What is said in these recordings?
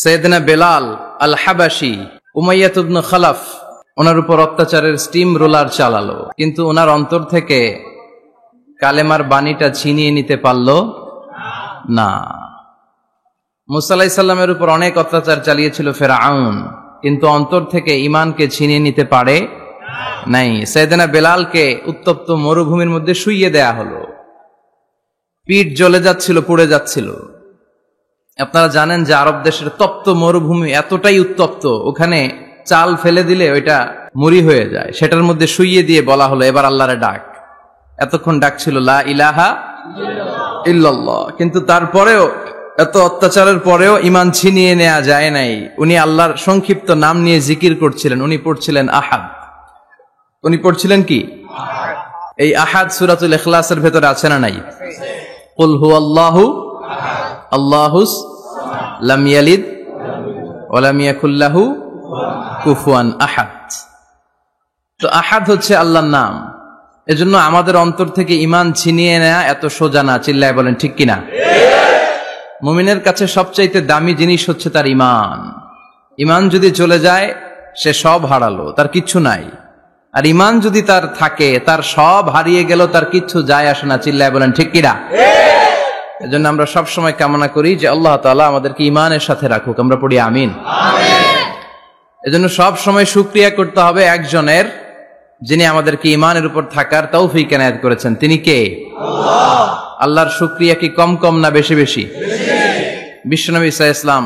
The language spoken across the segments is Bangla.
সাইয়েদনা বেলাল আল হাবাসি উমাইয়া ইবনে খালাফ ওনার উপর অত্যাচারের স্টিম রোলার চালালো, কিন্তু ওনার অন্তর থেকে কালেমার বাণীটা ছিনিয়ে নিতে পারল না। মুসা আলাইহিস সালামের উপর অনেক অত্যাচার চালিয়েছিল ফেরাউন, কিন্তু অন্তর থেকে ঈমানকে ছিনিয়ে নিতে পারে নাই। সাইয়েদনা বেলালকে উত্তপ্ত মরুভূমির মধ্যে শুইয়ে দেয়া হলো, পিঠ জ্বলে যাচ্ছিল, পুড়ে যাচ্ছিল। আপনারা জানেন যে আরব দেশের তপ্ত মরুভূমি এতটাই উত্তপ্ত, ওখানে চাল ফেলে দিলে ওইটা মুড়ি হয়ে যায়। সেটার মধ্যে শুইয়ে দিয়ে বলা হলো এবার আল্লাহরে ডাক। এতক্ষণ ডাকছিল লা ইলাহা ইল্লাল্লাহ, কিন্তু তারপরেও, এত অত্যাচারের পরেও ঈমান ছিনিয়ে নেওয়া যায় নাই। উনি আল্লাহর সংক্ষিপ্ত নাম নিয়ে জিকির করছিলেন। উনি পড়ছিলেন আহাদ। উনি পড়ছিলেন কি? এই আহাদ সূরাতুল ইখলাসের ভেতরে আছে না নাই? কুল হুয়াল্লাহু আল্লাহুস লাম ইয়ালিদ ওয়া লাম ইয়াকুল লাহু কুফুয়ান আহাদ। তো আহাদ হচ্ছে আল্লাহর নাম। এজন্য আমাদের অন্তর থেকে ঈমান ছিনিয়ে নেওয়া এত সোজা না। চিল্লায় বলেন ঠিক কিনা? মুমিনের কাছে সবচাইতে দামি জিনিস হচ্ছে তার ঈমান। ঈমান যদি চলে যায় সে সব হারালো, তার কিচ্ছু নাই। আর ঈমান যদি তার থাকে, তার সব হারিয়ে গেল, তার কিচ্ছু যায় আসে না। চিল্লায় বলেন ঠিক কিনা? এজন্য আমরা সব সময় কামনা করি যে আল্লাহ তাআলা আমাদেরকে ঈমানের সাথে রাখুক। আমরা পড়ি আমিন। এজন্য সব সময় শুকরিয়া করতে হবে একজনের, যিনি আমাদেরকে ঈমানের উপর থাকার তৌফিক এনায়েত করেছেন। তিনি কে? আল্লাহ। আল্লাহর শুকরিয়া কি কম কম না বেশি বেশি? বিশ্বনবী সাল্লাল্লাহু আলাইহি ওয়াসাল্লাম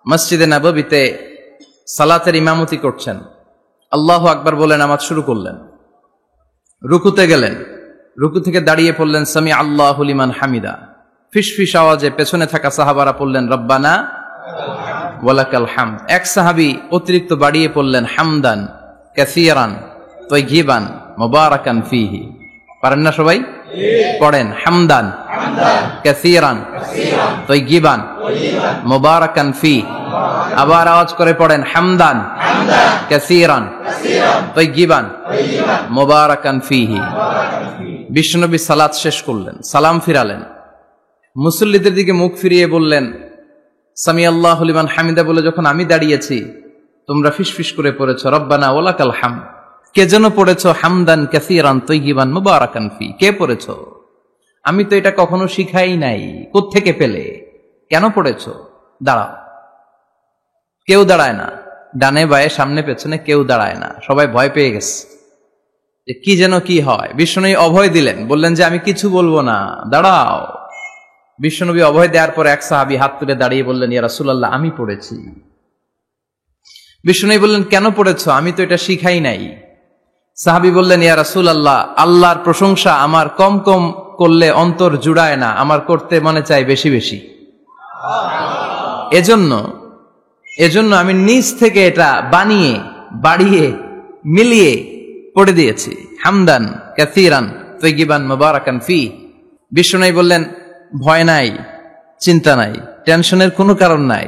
মসজিদে নববীতে সালাতের ইমামতি করছেন। আল্লাহু আকবার বলে নামাজ শুরু করলেন। রুকুতে গেলেন, রুকু থেকে দাঁড়িয়ে পড়লেন সামি আল্লাহু লিমান হামিদা। ফিসফিস আওয়াজে পেছনে থাকা সাহাবারা পড়লেন রব্বানা ওয়ালাকাল হামদ। এক সাহাবী অতিরিক্ত বাড়িয়ে পড়লেন হামদান কাসীরান তাইয়িবান মুবারাকান ফীহি। পারেন না সবাই? পড়েন হামদান কাসীরান তাইয়িবান মুবারাকান ফীহি। আবার আওয়াজ করে পড়েন হামদান কাসীরান তাইয়িবান মুবারাকান ফীহি। বিশ্বনবী সালাত শেষ করলেন, সালাম ফিরালেন, মুসল্লিদের দিকে মুখ ফিরিয়ে বললেন সামি আল্লাহু লিমান হামিদা বলে যখন আমি দাঁড়িয়েছি, তোমরা ফিসফিস করে পড়েছ রব্বানা ওয়ালাকাল হামদ। কে যেন পড়েছ হামদান কাসীরান তাইয়িবান মুবারাকান ফি? কে পড়েছ? আমি তো এটা কখনো শিখাই নাই। কোত্থেকে পেলে? কেন পড়েছ? দাঁড়াও। কেউ দাঁড়ায় না, ডানে বায়ে সামনে পেছনে কেউ দাঁড়ায় না। সবাই ভয় পেয়ে গেছে যে কি যেন কি হয়। বিশ্বনবী অভয় দিলেন, বললেন যে আমি কিছু বলবো না, দাঁড়াও। বিশ্বনবী অভয় দেওয়ার পর এক সাহাবী হাত তুলে দাঁড়িয়ে বললেন ইয়া রাসূলুল্লাহ আমি পড়েছি। বিশ্বনবী বললেন কেন পড়েছ? আমি তো এটা শিখাই নাই। সাহাবী বললেন ইয়া রাসূলুল্লাহ আল্লাহর প্রশংসা আমার কম কম করলে অন্তর জুড়ায় না, আমার করতে মনে চাই বেশি বেশি। এজন্য আমি নিজ থেকে এটা বানিয়ে বাড়িয়ে মিলিয়ে পড়ে দিয়েছি হামদান কাসীরান তাইয়িবান মুবারাকান ফি। বিশ্বনবী বললেন ভয় নাই, চিন্তা নাই, টেনশনের কোনো কারণ নাই,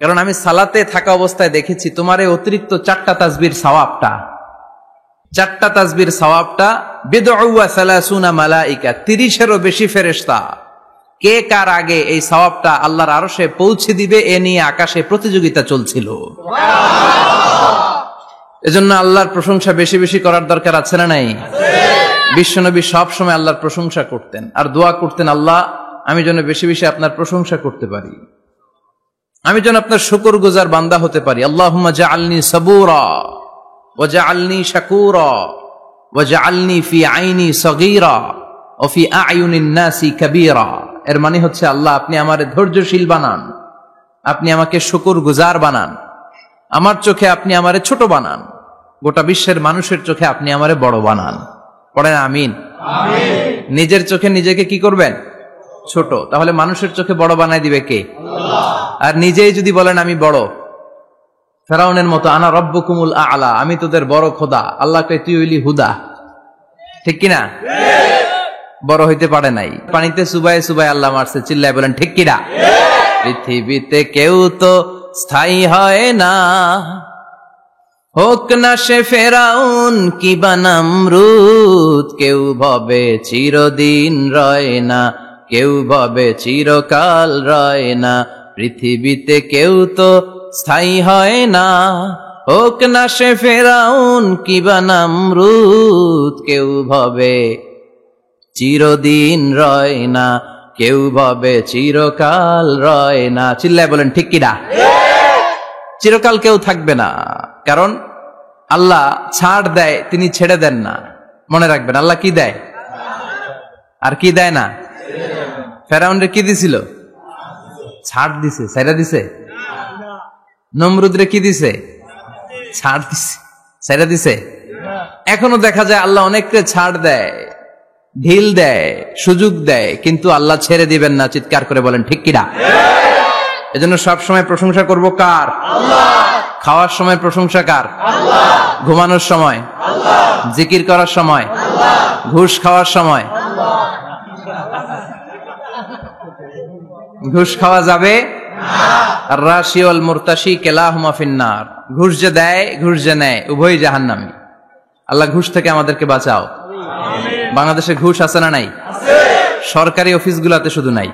কারণ আমি সালাতে থাকা অবস্থায় দেখেছি তোমার এই অতিরিক্ত 4টা তাসবির সওয়াবটা, 4টা তাসবির সওয়াবটা বিদউ ওয়া 30 মালাইকা, 30-এরও বেশি ফেরেশতা কে কার আগে এই সওয়াবটা আল্লাহর আরশে পৌঁছে দিবে এ নিয়ে আকাশে প্রতিযোগিতা চলছিল। এজন্য আল্লাহর প্রশংসা বেশি বেশি করার দরকার আছে না নাই? বিশ্বনবী সব সময় আল্লাহর প্রশংসা করতেন আর দোয়া করতেন আল্লাহ আমি যেন বেশি বেশি আপনার প্রশংসা করতে পারি, আমি যেন আপনার শুকরগুজার বান্দা হতে পারি। আল্লাহুম্মা জাআলনি সাবুরা ওয়া জাআলনি শাকুরা ওয়া জাআলনি ফি আইনি সগীরা ওয়া ফি আ'য়ুনিন নাসি কাবীরা। এর মানে হচ্ছে আল্লাহ আপনি আমারে ধৈর্যশীল বানান, আপনি আমাকে শুকরগুজার বানান, আমার চোখে আপনি আমারে ছোট বানান, গোটা বিশ্বের মানুষের চোখে আপনি আমারে বড় বানান। পড়েন আমিন। নিজের চোখে নিজেকে কি করবেন? ছোট। তাহলে মানুষের চোখে বড় বানাই দিবে কে? আল্লাহ। আর নিজেই যদি বলেন আমি বড়, ফেরাউনের মতো আনা রব্বুকুমুল আ'লা, আমি তোদের বড় খোদা, আল্লাহকে তুই হইলি হুদা, ঠিক কিনা? বড় হইতে পারে নাই, পানিতে সুবাই সুবাই আল্লাহ মারছে। চিল্লায় বলেন ঠিক কিনা? পৃথিবীতে কেউ তো স্থায়ী হয় না, হোক না সে ফেরাউন কি বা নমরুদ, কেউ ভাবে চিরদিন রয় না, কেউ ভাবে চিরকাল রয় না, পৃথিবীতে কেউ তো স্থায়ী হয় না, হোক না সে ফেরাউন কিবা নামরুদ। কেউ ভাবে চিরদিন রয় না, কেউ ভাবে চিরকাল রয় না। চিল্লায় বলেন ঠিক কিনা? চিরকাল কেউ থাকবে না, কারণ আল্লাহ ছাড় দেয়, তিনি ছেড়ে দেন না। মনে রাখবেন, আল্লাহ কি দেয় আর কি দেয় না। ফেরাউনরে কি দিছিল? ছাড় দিছে, ছাইরা দিছে। নমরুদরে কি দিছে? ছাড় দিছে, ছাইরা দিছে। এখনো দেখা যায় আল্লাহ অনেককে ছাড় দেয়, ঢিল দেয়, সুযোগ দেয়, কিন্তু আল্লাহ ছেড়ে দিবেন না। চিৎকার করে বলেন ঠিক কিনা? এজন্য সব সময় প্রশংসা করব কার? আল্লাহ। খাওয়ার সময় প্রশংসা কার? আল্লাহ। ঘুমানোর সময় আল্লাহ। জিকির করার সময় আল্লাহ। ঘুষ খাওয়ার সময় আল্লাহ। ঘুষ খাওয়া যাবে না। আর রাশি ওয়াল মুরতাশি কিলাহুমা ফিন্নার। ঘুষ যে দেয়, ঘুষ যে নেয়, উভয়ই জাহান্নামী। আল্লাহ ঘুষ থেকে আমাদেরকে বাঁচাও। আমিন। বাংলাদেশে ঘুষ আছে না নাই? আছে। সরকারি অফিসগুলোতে শুধু নাই,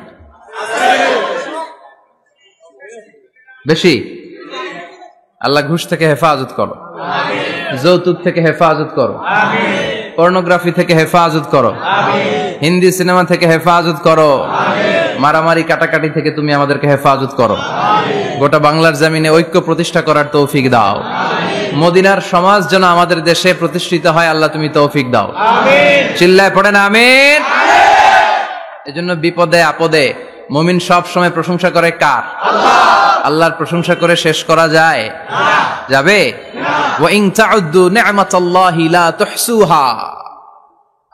বেশি। আল্লাহ ঘুষ থেকে হেফাজত করো, যৌতুক থেকে হেফাজত করো, পর্নোগ্রাফি থেকে হেফাজত করো, হিন্দি সিনেমা থেকে হেফাজত করো, মারামারি কাটাকাটি থেকে তুমি আমাদেরকে হেফাজত করো। গোটা বাংলার জমিনে ঐক্য প্রতিষ্ঠা করার তৌফিক দাও। মদিনার সমাজ যেন আমাদের দেশে প্রতিষ্ঠিত হয়, আল্লাহ তুমি তৌফিক দাও। চিল্লায় পড়েন আমিন। এজন্য বিপদে আপদে মুমিন সব সময় প্রশংসা করে কার? আল্লাহ। আল্লাহর প্রশংসা করে শেষ করা যায়? যাবে? ওয়া ইন তাউদ্দু নি'মাতাল্লাহি লা তুহসুহা।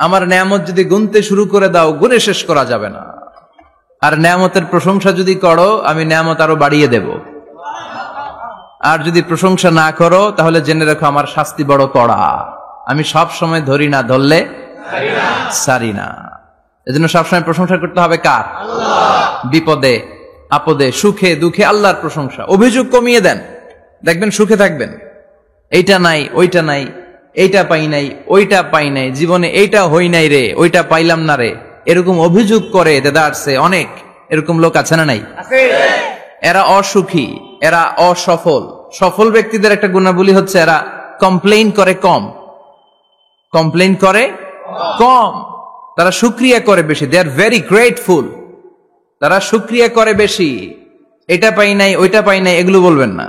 আমার নেয়ামত যদি গুনতে শুরু করে দাও, গুনে শেষ করা যাবে না। আর নেয়ামতের প্রশংসা যদি করো, আমি নেয়ামত আরো বাড়িয়ে দেব। আর যদি প্রশংসা না করো, তাহলে জেনে রাখো আমার শাস্তি বড় কড়া। আমি সব সময় ধরি না, ধরলে সারি না। এজন্য সবসময় প্রশংসা করতে হবে কার? আল্লাহ। বিপদে আপদে সুখে দুঃখে আল্লাহর প্রশংসা। অভিযোগ কমিয়ে দেন, দেখবেন সুখে থাকবেন। এইটা নাই, ওইটা নাই, এইটা পাই নাই, ওইটা পাই নাই, জীবনে এইটা হই নাই রে, ওইটা পাইলাম না রে, এরকম অভিযোগ করে দেদারসে অনেক এরকম লোক আছে না নাই? এরা অসুখী, এরা অসফল। সফল ব্যক্তিদের একটা গুণাবলী হচ্ছে এরা কমপ্লেইন করে কম, কমপ্লেইন করে কম, তারা শুকরিয়া করে বেশি। দে আর ভেরি গ্রেটফুল। তারা শুকরিয়া করে বেশি। এটা পাই নাই, ওইটা পাই নাই, এগুলো বলবেন না।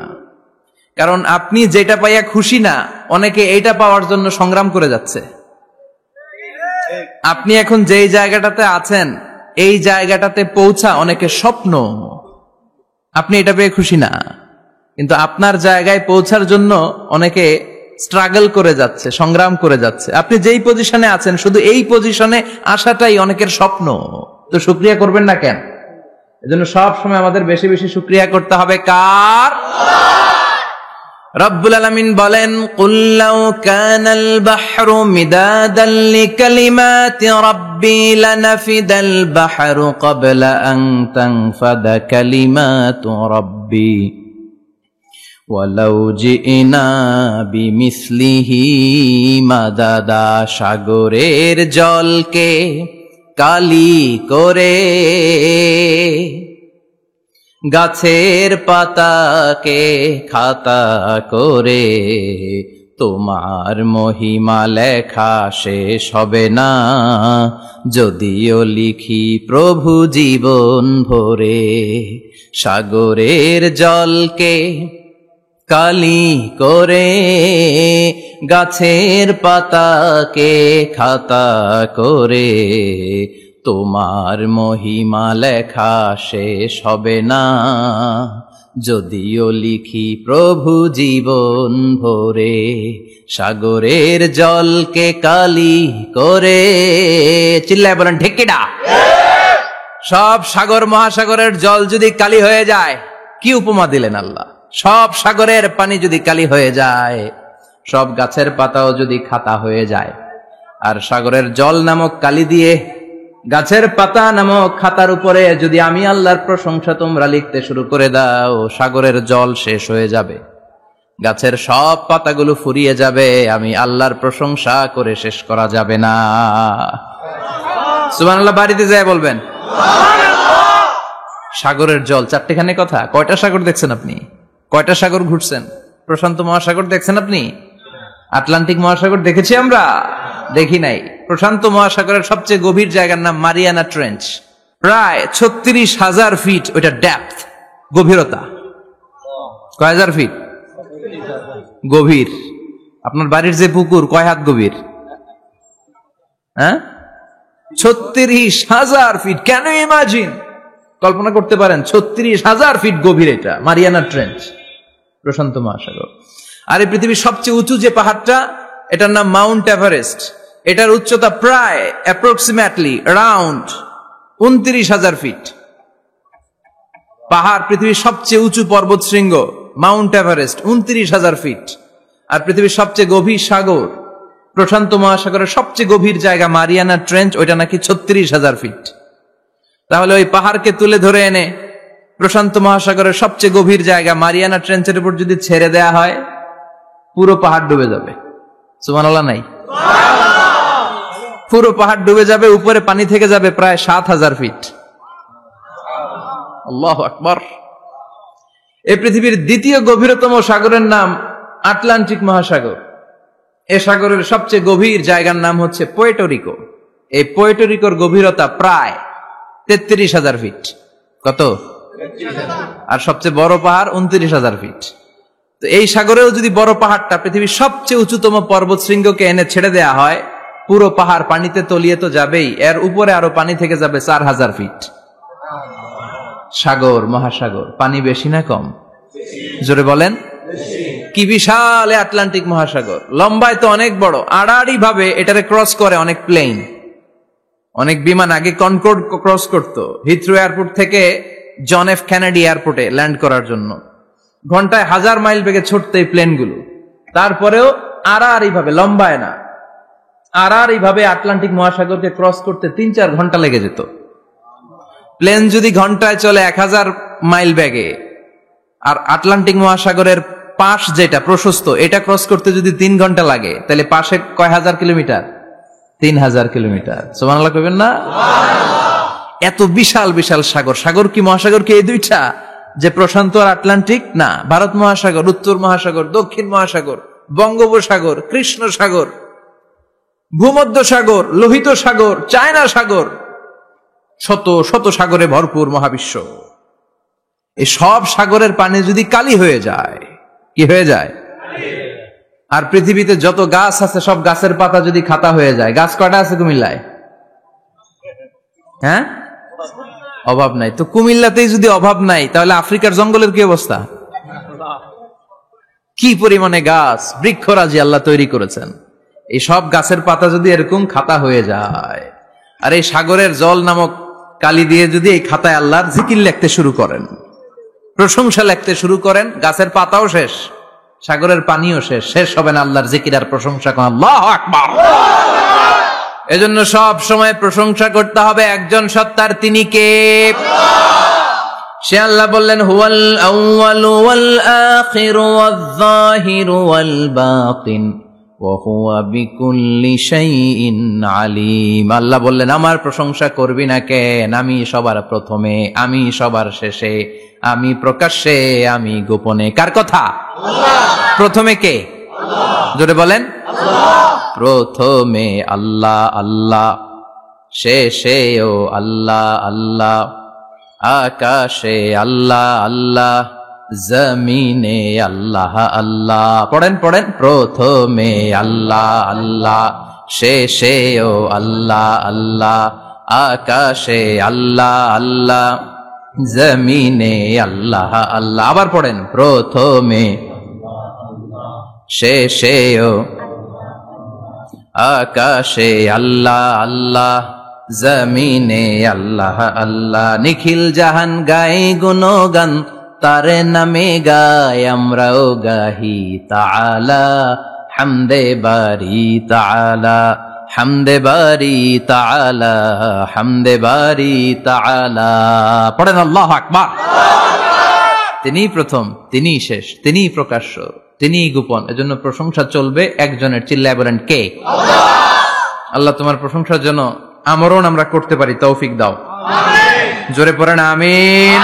কারণ আপনি যেটা পাইয়া খুশি না, অনেকে এইটা পাওয়ার জন্য সংগ্রাম করে যাচ্ছে। আপনি এখন যেই জায়গাটাতে আছেন, এই জায়গাটাতে পৌঁছা অনেকে স্বপ্ন। আপনি এটা পেয়ে খুশি না, কিন্তু আপনার জায়গায় পৌঁছার জন্য অনেকে স্ট্রাগল করে যাচ্ছে, সংগ্রাম করে যাচ্ছে। আপনি যেই পজিশনে আছেন, শুধু এই পজিশনে আসাটাই অনেকের স্বপ্ন। তো শুকরিয়া করবেন না কেন? এজন্য সব সময় আমাদের বেশি বেশি শুকরিয়া করতে হবে কার? রব্বুল আলামিন বলেন, কুল লাউ কানাল বাহরু মিদাদান লিকালিমাতি রাব্বি লানাফিদাল বাহরু ক্বাবলা আন তানফাদা কালিমাতু রাব্বি ওয়ালাউ জিনা বিমিসলিহি মাদাদা। সাগরের জলকে কালি করে, গাছের পাতাকে খাতা করে, তোমার মহিমা লেখা শেষ হবে না, যদিও লিখি প্রভু জীবন ভরে। সাগরের জলকে কালি করে, গাছের পাতাকে খাতা করে, তোমার মহিমা লেখা শেষ হবে না, যদিও লিখি প্রভু জীবন ভরে। সাগরের জলকে কালি করে। চিল্লায় বলেন ঠিক কিনা? সব সাগর মহাসাগরের জল যদি কালি হয়ে যায়, কি উপমা দিলেন আল্লাহ। সব সাগরের পানি যদি কালি হয়ে যায়, সব গাছের পাতাও যদি খাতা হয়ে যায়, আর সাগরের জল নামক কালি দিয়ে গাছের পাতা নামক খাতার উপরে যদি আমি আল্লাহর প্রশংসা তোমরা লিখতে শুরু করে দাও, সাগরের জল শেষ হয়ে যাবে, গাছের সব পাতাগুলো ফুরিয়ে যাবে, আমি আল্লাহর প্রশংসা করে শেষ করা যাবে না। সুবহানাল্লাহ। বাড়িতে যায় বলবেন সাগরের জল, চারটেখানে কথা। কয়টা সাগর দেখছেন আপনি? কয়টা সাগর ঘুরছেন? প্রশান্ত মহাসাগর দেখছেন আপনি? আটলান্টিক মহাসাগর দেখেছি আমরা? দেখি নাই। প্রশান্ত মহাসাগরের সবচেয়ে গভীর জায়গার নাম মারিয়ানা ট্রেঞ্চ। প্রায় 36,000 ফিট ওইটা ডেপথ, গভীরতা। কয় হাজার ফিট গভীর? আপনার বাড়ির যে পুকুর কয় হাত গভীর? হ্যাঁ, 36,000 ফিট। Can you imagine? কল্পনা করতে পারেন? 36,000 ফিট গভীর এটা মারিয়ানা ট্রেঞ্চ, প্রশান্ত মহাসাগর। আর এই পৃথিবীর সবচেয়ে উঁচু যে পাহাড়টা, এটার নাম মাউন্ট এভারেস্ট। এটার উচ্চতা প্রায় অ্যাপ্রক্সিমেটলি অ্যারাউন্ড 29,000 ফিট। পাহাড়, পৃথিবীর সবচেয়ে উঁচু পর্বত শৃঙ্গ মাউন্ট এভারেস্ট, 29,000 ফিট। আর পৃথিবীর সবচেয়ে গভীর সাগর, প্রশান্ত মহাসাগরের সবচেয়ে গভীর জায়গা মারিয়ানা ট্রেঞ্চ, ওইটা নাকি 36,000 ফিট। তাহলে ওই পাহাড়কে তুলে ধরে এনে প্রশান্ত মহাসাগরের সবচেয়ে গভীর জায়গা মারিয়ানা ট্রেঞ্চের উপর যদি ছেড়ে দেয়া হয়, পুরো পাহাড় ডুবে যাবে। সুবহানাল্লাহ নাই? পুরো পাহাড় ডুবে যাবে, উপরে পানি থেকে যাবে প্রায় 7,000 ফিট। আল্লাহু আকবার। এই পৃথিবীর দ্বিতীয় গভীরতম সাগরের নাম আটলান্টিক মহাসাগর। এ সাগরের সবচেয়ে গভীর জায়গার নাম হচ্ছে পুয়ের্টো রিকো। এই পুয়ের্টো রিকোর গভীরতা প্রায় 33,000 ফিট। কত? আর সবচেয়ে বড় পাহাড় 29,000 ফিট। তো এই সাগরেও যদি বড় পাহাড়টা, পৃথিবীর সবচেয়ে উঁচুতম পর্বত শৃঙ্গকে এনে ছেড়ে দেয়া হয়, পুরো পাহাড় পানিতে তলিয়ে তো যাবেই, এর উপরে আরো পানি থেকে যাবে 4,000 ফিট। সাগর, মহাসাগর, পানি বেশি না কম? জোরে বলেন। কি বিশাল আটলান্টিক মহাসাগর! লম্বায় তো অনেক বড়, আড়াআড়ি ভাবে এটারে ক্রস করে অনেক প্লেন, অনেক বিমান। আগে কনকর্ড ক্রস করতো হিথ্রো এয়ারপোর্ট থেকে জন এফ কেনেডি এয়ারপোর্টে ল্যান্ড করার জন্য। ঘন্টায় 1000 মাইল বেগে ছুটতো এই প্লেনগুলো। তারপরেও আড়াআড়ি ভাবে, লম্বায় না, আড়াআড়ি ভাবে আটলান্টিক মহাসাগরকে ক্রস করতে 3-4 ঘন্টা লেগে যেত। প্লেন যদি ঘন্টায় চলে 1000 মাইল বেগে, আর আটলান্টিক মহাসাগরের পাশ যেটা প্রশস্ত, এটা ক্রস করতে যদি 3 ঘন্টা লাগে, তাহলে পাশে কয় হাজার কিলোমিটার? 3,000 কিলোমিটার। সুবহানাল্লাহ কইবেন না? এত বিশাল বিশাল সাগর। সাগর কি, মহাসাগর কি এই দুইটা, যে প্রশান্ত আর আটলান্টিক? না, ভারত মহাসাগর, উত্তর মহাসাগর, দক্ষিণ মহাসাগর, বঙ্গোপসাগর, কৃষ্ণ সাগর, ভূমধ্য সাগর, লোহিত সাগর, চায়না সাগর, শত শত সাগরে ভরপুর মহাবিশ্ব। এই সব সাগরের পানি যদি কালি হয়ে যায়, কি হয়ে যায়? আর পৃথিবীতে যত গাছ আছে, সব গাছের পাতা যদি খাতা হয়ে যায়, গাছ কয়টা আছে কুমিল্লায়? হ্যাঁ, অভাব নাই। তো কুমিল্লাতেই যদি অভাব নাই, তাহলে আফ্রিকার জঙ্গলের কি অবস্থা? কি পরিমাণে গাছ, বৃক্ষরাজি আল্লাহ তৈরি করেছেন। এই সব গাছের পাতা যদি এরকম খাতা হয়ে যায়, আর এই সাগরের জল নামক কালি দিয়ে যদি এই খাতায় আল্লাহর জিকির লিখতে শুরু করেন, প্রশংসা লিখতে শুরু করেন, গাছের পাতাও শেষ, সাগরের পানিও শেষ, শেষ হবে না আল্লাহর জিকির আর প্রশংসা। আল্লাহু আকবার। এজন্য সব সময় প্রশংসা করতে হবে একজন সত্তার, তিনি কে? সে আল্লাহ বললেন, হুয়াল আউয়ালু ওয়াল আখিরু ওয়াল যাহিরু ওয়াল বাতিন ওয়া হুয়া বিকুল্লি শাইইন আলিম। আল্লাহ বললেন, আমার প্রশংসা করবি না কেন? আমি সবার প্রথমে, আমি সবার শেষে, আমি প্রকাশ্যে, আমি গোপনে। কার কথা? আল্লাহ। প্রথমে কে? আল্লাহ। জোরে বলেন, আল্লাহ। প্রথমে আল্লাহ আল্লাহ, শেষেও আল্লাহ আল্লাহ, আকাশে আল্লাহ আল্লাহ, জমিনে আল্লাহ আল্লাহ। পড়েন পড়েন, প্রথমে আল্লাহ আল্লাহ, শেষেও আল্লাহ আল্লাহ, আকাশে আল্লাহ আল্লাহ, জমিনে আল্লাহ আল্লাহ। আবার পড়েন, প্রথমে শেষেও, আকাশে আল্লাহ আল্লাহ, জমিনে আল্লাহ আল্লাহ। নিখিল জাহান গাই গুণগান, তারে নামে গায় আমরাও গাহি তাআলা, হামদে বারি তাআলা, হামদে বারি তাআলা, হামদে বারি তাআলা। পড়েন আল্লাহু আকবার। তিনি প্রথম, তিনি শেষ, তিনি প্রকাশ্য, তিনি গোপন। এজন্য প্রশংসা চলবে একজনের। চিল্লায় বলেন, কে? আল্লাহ। আল্লাহ তোমার প্রশংসার জন্য আমরণ আমরা করতে পারি, তৌফিক দাও। আমিন। জোরে পড়েন আমিন।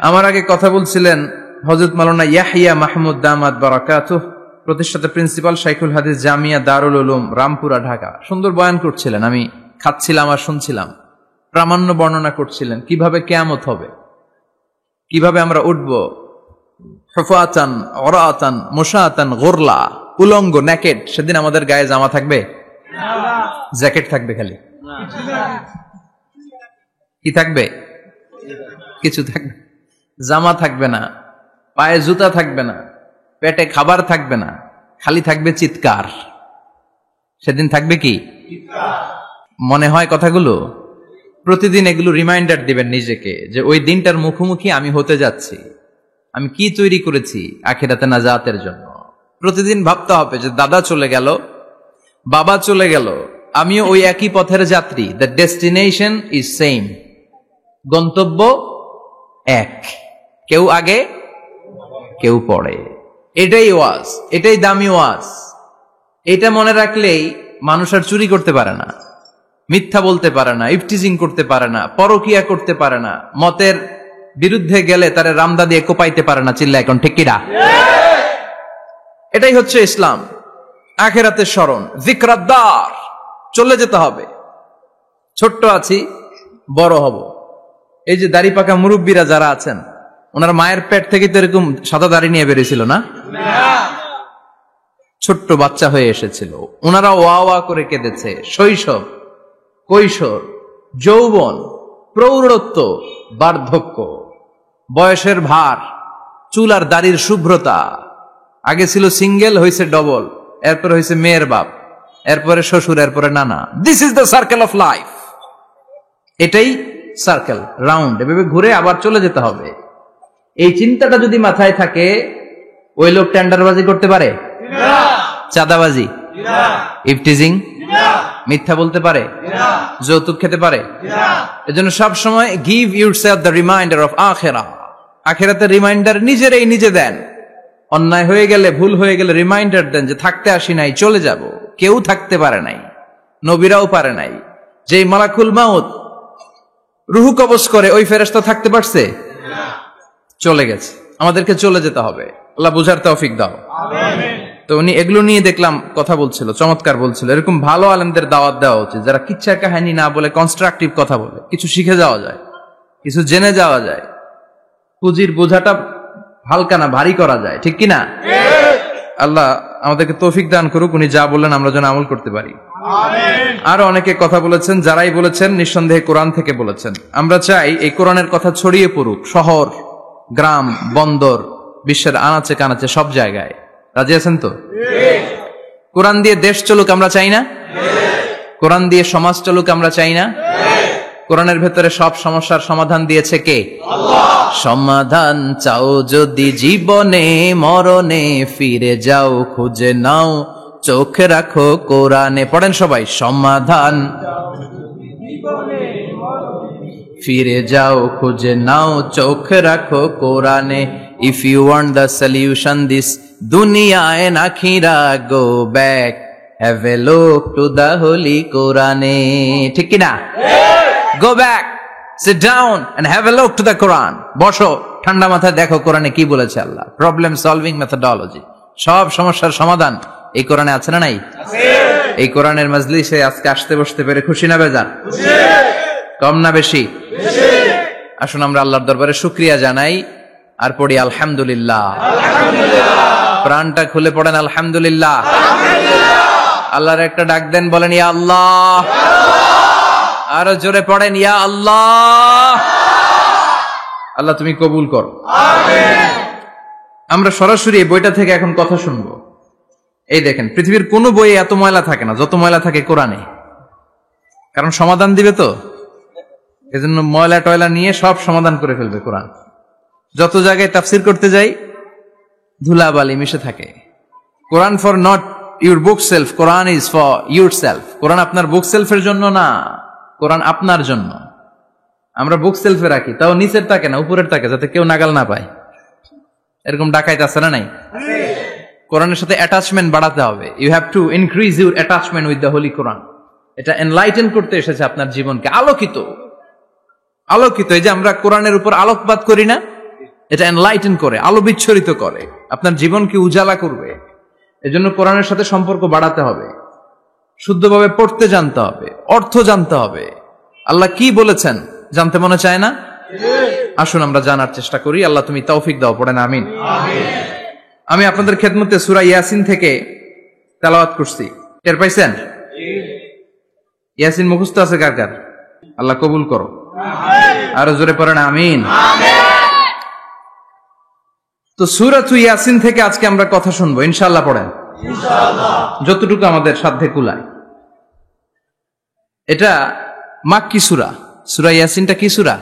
আমার আগে কথা বলছিলেন হযরত মাওলানা ইয়াহইয়া মাহমুদ দামাত বারাকাতুহ, প্রতিষ্ঠাতা প্রিন্সিপাল শাইখুল হাদিস জামিয়া দারুল উলুম রামপুরা ঢাকা। সুন্দর বয়ান করছিলেন, আমি খাচ্ছিলাম আর শুনছিলাম। প্রামাণ্য বর্ণনা করছিলেন কিভাবে কিয়ামত হবে, কিভাবে আমরা উঠব হুফাতান ওরাতান মুশাতান গুরলা, উলঙ্গ নেকেড। সেদিন আমাদের গায়ে জামা থাকবে? জ্যাকেট থাকবে খালি। কি থাকবে? কিছু থাকবে, জামা থাকবে না, পায়ে জুতা থাকবে না, পেটে খাবার থাকবে না, খালি থাকবে চিৎকার। সেদিন থাকবে কি? মনে হয় কথাগুলো প্রতিদিন এগুলো রিমাইন্ডার দিবেন নিজেকে যে ওই দিনটার মুখোমুখি আমি হতে যাচ্ছি, আমি কি তৈরি করেছি আখিরাতে নাজাতের জন্য। প্রতিদিন ভাবতে হবে যে দাদা চলে গেল, বাবা চলে গেল, আমিও ওই একই পথের যাত্রী। দ্য ডেস্টিনেশন ইজ সেম, গন্তব্য এক, কেউ আগে কেউ পরে। এটাই ওয়াজ, এটাই দামি ওয়াজ। এটা মনে রাখলেই মানুষ আর চুরি করতে পারে না, মিথ্যা বলতে পারে না, ইফটিজিং করতে পারে না, পরকিয়া করতে পারে না, মতের বিরুদ্ধে গেলে তারে রামদা দিয়ে কোপাইতে পারে না। চিল্লা এখন ঠিক কিনা? এটাই হচ্ছে ইসলাম। আখিরাতের স্মরণ, যিকরাদ্দার, চলে যেতে হবে। ছোট্ট আছি, বড় হব। এই যে দাড়ি পাকা মুরব্বীরা যারা আছেন, ওনার মায়ের পেট থেকে তো এরকম সাদা দাড়ি নিয়ে বেরিয়েছিল না? ছোট্ট বাচ্চা হয়ে এসেছিল, ওনারা ওয়া ওয়া করে কেঁদেছে। শৈশব, কৈশোর, যৌবন, প্রৌঢ়ত্ব, বার্ধক্য, বয়সের ভার, চুল আর দাড়ির শুভ্রতা। আগে ছিল সিঙ্গেল, হয়েছে ডবল, এরপরে হয়েছে মেয়ের বাপ, এরপরে শ্বশুর, এরপরে নানা। This is the circle of life. এটাই সার্কেল, রাউন্ড, এভাবে ঘুরে আবার চলে যেতে হবে। এই চিন্তাটা যদি মাথায় থাকে, ওই লোক টেন্ডারবাজি করতে পারে? চাঁদাবাজি, ইফটিজিং, মিথ্যা বলতে পারে? যৌতুক খেতে পারে? এজন্য সব সময় give yourself the reminder of আখিরাহ। আখিরাতের রিমাইন্ডার নিজেরাই নিজে দেন। অন্যায় হয়ে গেলে, ভুল হয়ে গেলে রিমাইন্ডার দেন যে থাকতে আসি নাই, চলে যাব। কেউ থাকতে পারে নাই, নবীরাও পারে নাই। যেই মালাকুল মাউত রুহু কবজ করে, ওই ফেরেশতা থাকতে পারছে? চলে গেছে। আমাদেরকে চলে যেতে হবে। আল্লাহ বুঝার তৌফিক দাও। তো উনি এগুলো নিয়ে দেখলাম কথা বলছিল, চমৎকার বলছিল। এরকম ভালো আলেমদের দাওয়াত দেওয়া উচিত, যারা কিচ্ছা কাহিনী না বলে কনস্ট্রাকটিভ কথা বলে, কিছু শিখে যাওয়া যায়, কিছু জেনে যাওয়া যায়। পুঁজির বোঝাটা হালকা না, ভারী করা যায়, ঠিক কিনা? আল্লাহ আমাদেরকে তৌফিক দান করুক, উনি যা বললেন আমরা যেন আমল করতে পারি। আরো অনেকে কথা বলেছেন, যারাই বলেছেন নিঃসন্দেহে কোরআন থেকে বলেছেন। আমরা চাই এই কোরআনের কথা ছড়িয়ে পড়ুক শহর, গ্রাম, বন্দর, বিশ্বের আনাচে কানাচে, সব জায়গায়। রাজি আছেন তো? কোরআন দিয়ে দেশ চলুক আমরা চাই না? কোরআন দিয়ে সমাজ চলুক আমরা চাই না? কোরআনের ভেতরে সব সমস্যার সমাধান দিয়েছে কে? আল্লাহ। সমাধান চাও যদি জীবনে মরণে, ফিরে যাও খুঁজে নাও, চোখ রাখো কোরআনে। পড়েন সবাই, সমাধান ফিরে যাও খুঁজে নাও, চোখ রাখো কোরআনে। If you want the solution this দুনিয়া এন্ড আখিরা, go back, have a look to the holy কোরআনে। ঠিক কিনা? Go back, sit down and have a look to the Quran. বসো, ঠান্ডা মাথায় দেখো কোরআনে কি বলেছে আল্লাহ। প্রবলেম সলভিং মেথোডোলজি, সব সমস্যার সমাধান এই কোরআনে আছে না নাই? এই কোরআনের মজলিসে আজকে আসতে বসতে পেরে খুশি না বেজার? কম না বেশি? আসুন আমরা আল্লাহর দরবারে শুকরিয়া জানাই আর পড়ি আলহামদুলিল্লাহ। প্রাণটা খুলে পড়েন আলহামদুলিল্লাহ। আল্লাহর একটা ডাক দেন, বলেন ইয়া আল্লাহ। আরো জোরে পড়েন ইয়া আল্লাহ। আল্লাহ তুমি কবুল করো। আমরা সরাসরি এই বইটা থেকে এখন কথা শুনবো। এই দেখেন, পৃথিবীর কোনো বইয়ে এত ময়লা থাকে না যত ময়লা থাকে কোরআনে। কারণ সমাধান দিবে তো, এজন্য ময়লা টয়লা নিয়ে সব সমাধান করে ফেলবে কোরআন। যত জায়গায় তাফসির করতে যাই ধুলাবালি মিশে থাকে। Quran for not your bookshelf, Quran is for yourself. Quran আপনার বুক সেলফের জন্য না, কোরআন আপনার জন্য। আমরা বুক সেলফে রাখি, তাও নিচের তাকে না, উপরের তাকে, যাতে কেউ নাগাল না পায়। এরকম ডাকাইতে আছে না নাই? কোরআনের সাথে অ্যাটাচমেন্ট বাড়াতে হবে। You have to increase your attachment with the holy Quran. এটা এনলাইটেন করতে এসেছে আপনার জীবনকে, আলোকিত। আলোকিত। এই যে আমরা কোরআনের উপর আলোকপাত করি না, এটা এনলাইটেন করে, আলো বিচ্ছরিত করে, আপনার জীবনকে উজালা করবে। এজন্য কোরআনের সাথে সম্পর্ক বাড়াতে হবে, শুদ্ধভাবে পড়তে জানতে হবে, অর্থ জানতে হবে। আল্লাহ কি বলেছেন জানতে মনে চায় না? আসুন আমরা জানার চেষ্টা করি। আল্লাহ তুমি তৌফিক দাও, পড়েন আমিন। আমি আপনাদের খেদমতে সূরা ইয়াসিন থেকে তেলাওয়াত করছি, টের পাইছেন? ইয়াসিন মুখস্থ আছে কার কার? আল্লাহ কবুল করো, আরো জোরে পড়েন আমিন। তো সূরাতু ইয়াসিন থেকে আজকে আমরা কথা শুনবো ইনশাআল্লাহ। পড়েন যতটুকু আমাদের সাধ্যে কুলায়। এটা মাক্কি সূরা। সূরা ইয়াসিনটা কি সূরা?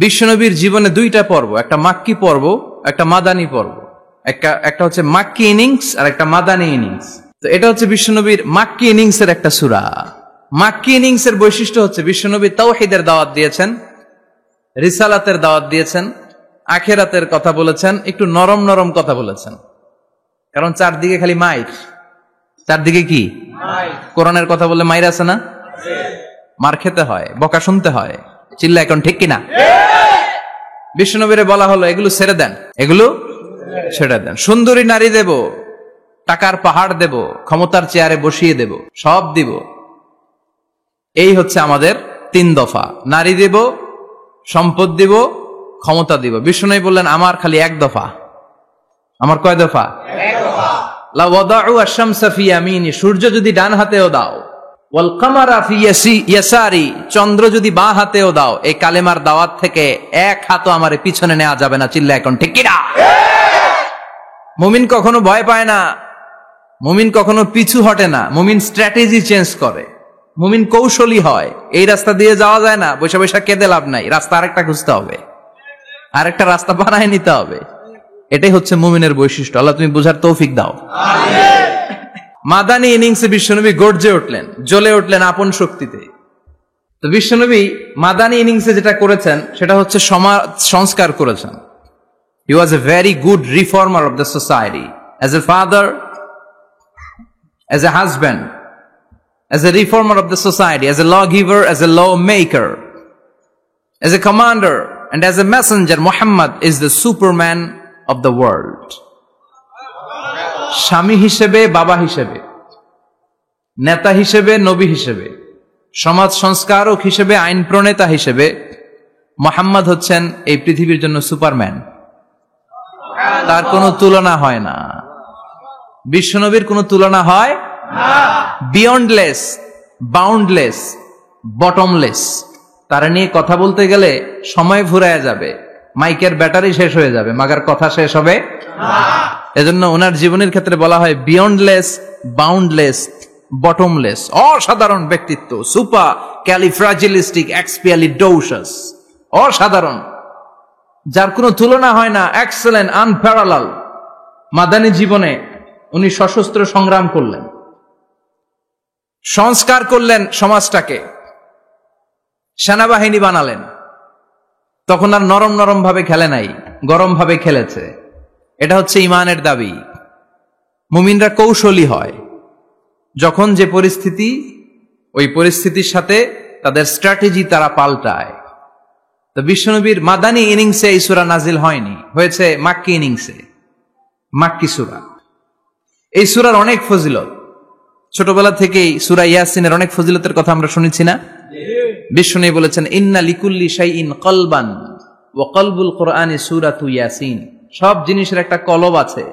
বিশ্বনবীর জীবনে দুইটা পর্ব, একটা মাক্কি পর্ব, একটা মাদানী পর্ব। একটা হচ্ছে মাক্কি ইনিংস আর একটা মাদানী ইনিংস। তো এটা হচ্ছে বিশ্বনবীর মাক্কি ইনিংস এর একটা সূরা। মাক্কি ইনিংস এর বৈশিষ্ট্য হচ্ছে বিশ্বনবী তাওহীদের দাওয়াত দিয়েছেন, রিসালাতের দাওয়াত দিয়েছেন, আখিরাতের কথা বলেছেন, একটু নরম নরম কথা বলেছেন। কারণ চারদিকে খালি মাইর, চারদিকে কি কোরআনের কথা বললে মাইর আছে না? মার খেতে হয়, বকা শুনতে হয়। চিল্লা এখন ঠিক কিনা? বিশ্বনবীরে বলা হলো এগুলো ছেড়ে দেন, এগুলো ছেড়ে দেন। সুন্দরী নারী দেব, টাকার পাহাড় দেব, ক্ষমতার চেয়ারে বসিয়ে দেব, সব দিব। এই হচ্ছে আমাদের 3 দফা। নারী দেব, সম্পদ দিব, ক্ষমতা দিব। বিশ্বনবী বললেন আমার খালি 1 দফা। আমার কয় দফা? 1 দফা। লা ওয়াদাউ আশ-শামসা ফি ইয়ামিনি, সূর্য যদি ডান হাতেও দাও, ওয়াল কামারা ফি ইয়াসারি, চন্দ্র যদি বাঁ হাতেও দাও, এই কালেমার দাওয়াত থেকে 1 হাতও আমারে পিছনে নেওয়া যাবে না। চিল্লা এখন ঠিক কিনা? মুমিন কখনো ভয় পায় না, মুমিন কখনো পিছু হটে না, মুমিন স্ট্র্যাটেজি চেঞ্জ করে, মুমিন কৌশলী হয়। এই রাস্তা দিয়ে যাওয়া যায় না, বসে বসে কেঁদে লাভ নাই, রাস্তা আরেকটা খুঁজতে হবে, আরেকটা রাস্তা বানায় নিতে হবে। এটাই হচ্ছে মুমিনের বৈশিষ্ট্য। আল্লাহ তুমি বুঝার তৌফিক দাও। মাদানী ইনিংসে বিশ্বনবী গর্জে উঠলেন, জ্বলে উঠলেন আপন শক্তিতে। তো বিশ্বনবী মাদানী ইনিংসে যেটা করেছেন সেটা হচ্ছে সমাজ সংস্কার করেছেন। He was a very good reformer of the society. As a father, as a husband, as a reformer of the society, as a lawgiver, as a lawmaker, as a commander, and as a messenger, Muhammad is the Superman of the world. স্বামী হিসেবে, বাবা হিসেবে, নেতা হিসেবে, নবী হিসেবে, সমাজ সংস্কারক হিসেবে, আইন প্রণেতা হিসেবে মুহাম্মদ হচ্ছেন এই পৃথিবীর জন্য সুপারম্যান। তার কোনো তুলনা হয় না, বিশ্বনবীর কোনো তুলনা হয় না। Beyondless, boundless, bottomless. তারা নিয়ে কথা বলতে গেলে সময় ফুরায় যাবে, মাইকের ব্যাটারি শেষ হয়ে যাবে, মাগার কথা শেষ হবে না। এজন্য ওনার জীবনের ক্ষেত্রে বলা হয় বিয়ন্ডলেস, বাউন্ডলেস, বটমলেস। অসাধারণ ব্যক্তিত্ব, সুপার ক্যালিফ্রাজিলিস্টিক এক্সপিয়ালিডোসাস, অসাধারণ, যার কোনো তুলনা হয় না, এক্সেলেন্ট, আনপ্যারালাল। মাদানী জীবনে উনি সশস্ত্র সংগ্রাম করলেন, সংস্কার করলেন সমাজটাকে, সেনাবাহিনী বানালেন। তখন আর নরম নরম ভাবে খেলে নাই, গরম ভাবে খেলেছে। এটা হচ্ছে ইমানের দাবি। মুমিনরা কৌশলী হয়, যখন যে পরিস্থিতি, ওই পরিস্থিতির সাথে তাদের স্ট্র্যাটেজি তারা পাল্টায়। তো বিশ্বনবীর মাদানী ইনিংসে এই সূরা নাজিল হয়নি, হয়েছে মাক্কি ইনিংসে, মাক্কি সূরা। এই সূরার অনেক ফজিলত, ছোটবেলা থেকেই সূরা ইয়াসিনের অনেক ফজিলতের কথা আমরা শুনেছি না? বিশ্বনবী বলেছেন ইন্না লিকুল্লি শাইইন কলবান ওয়া কলবুল কোরআনি সূরাতু ইয়াসিন। সব জিনিসের একটা কলব আছে,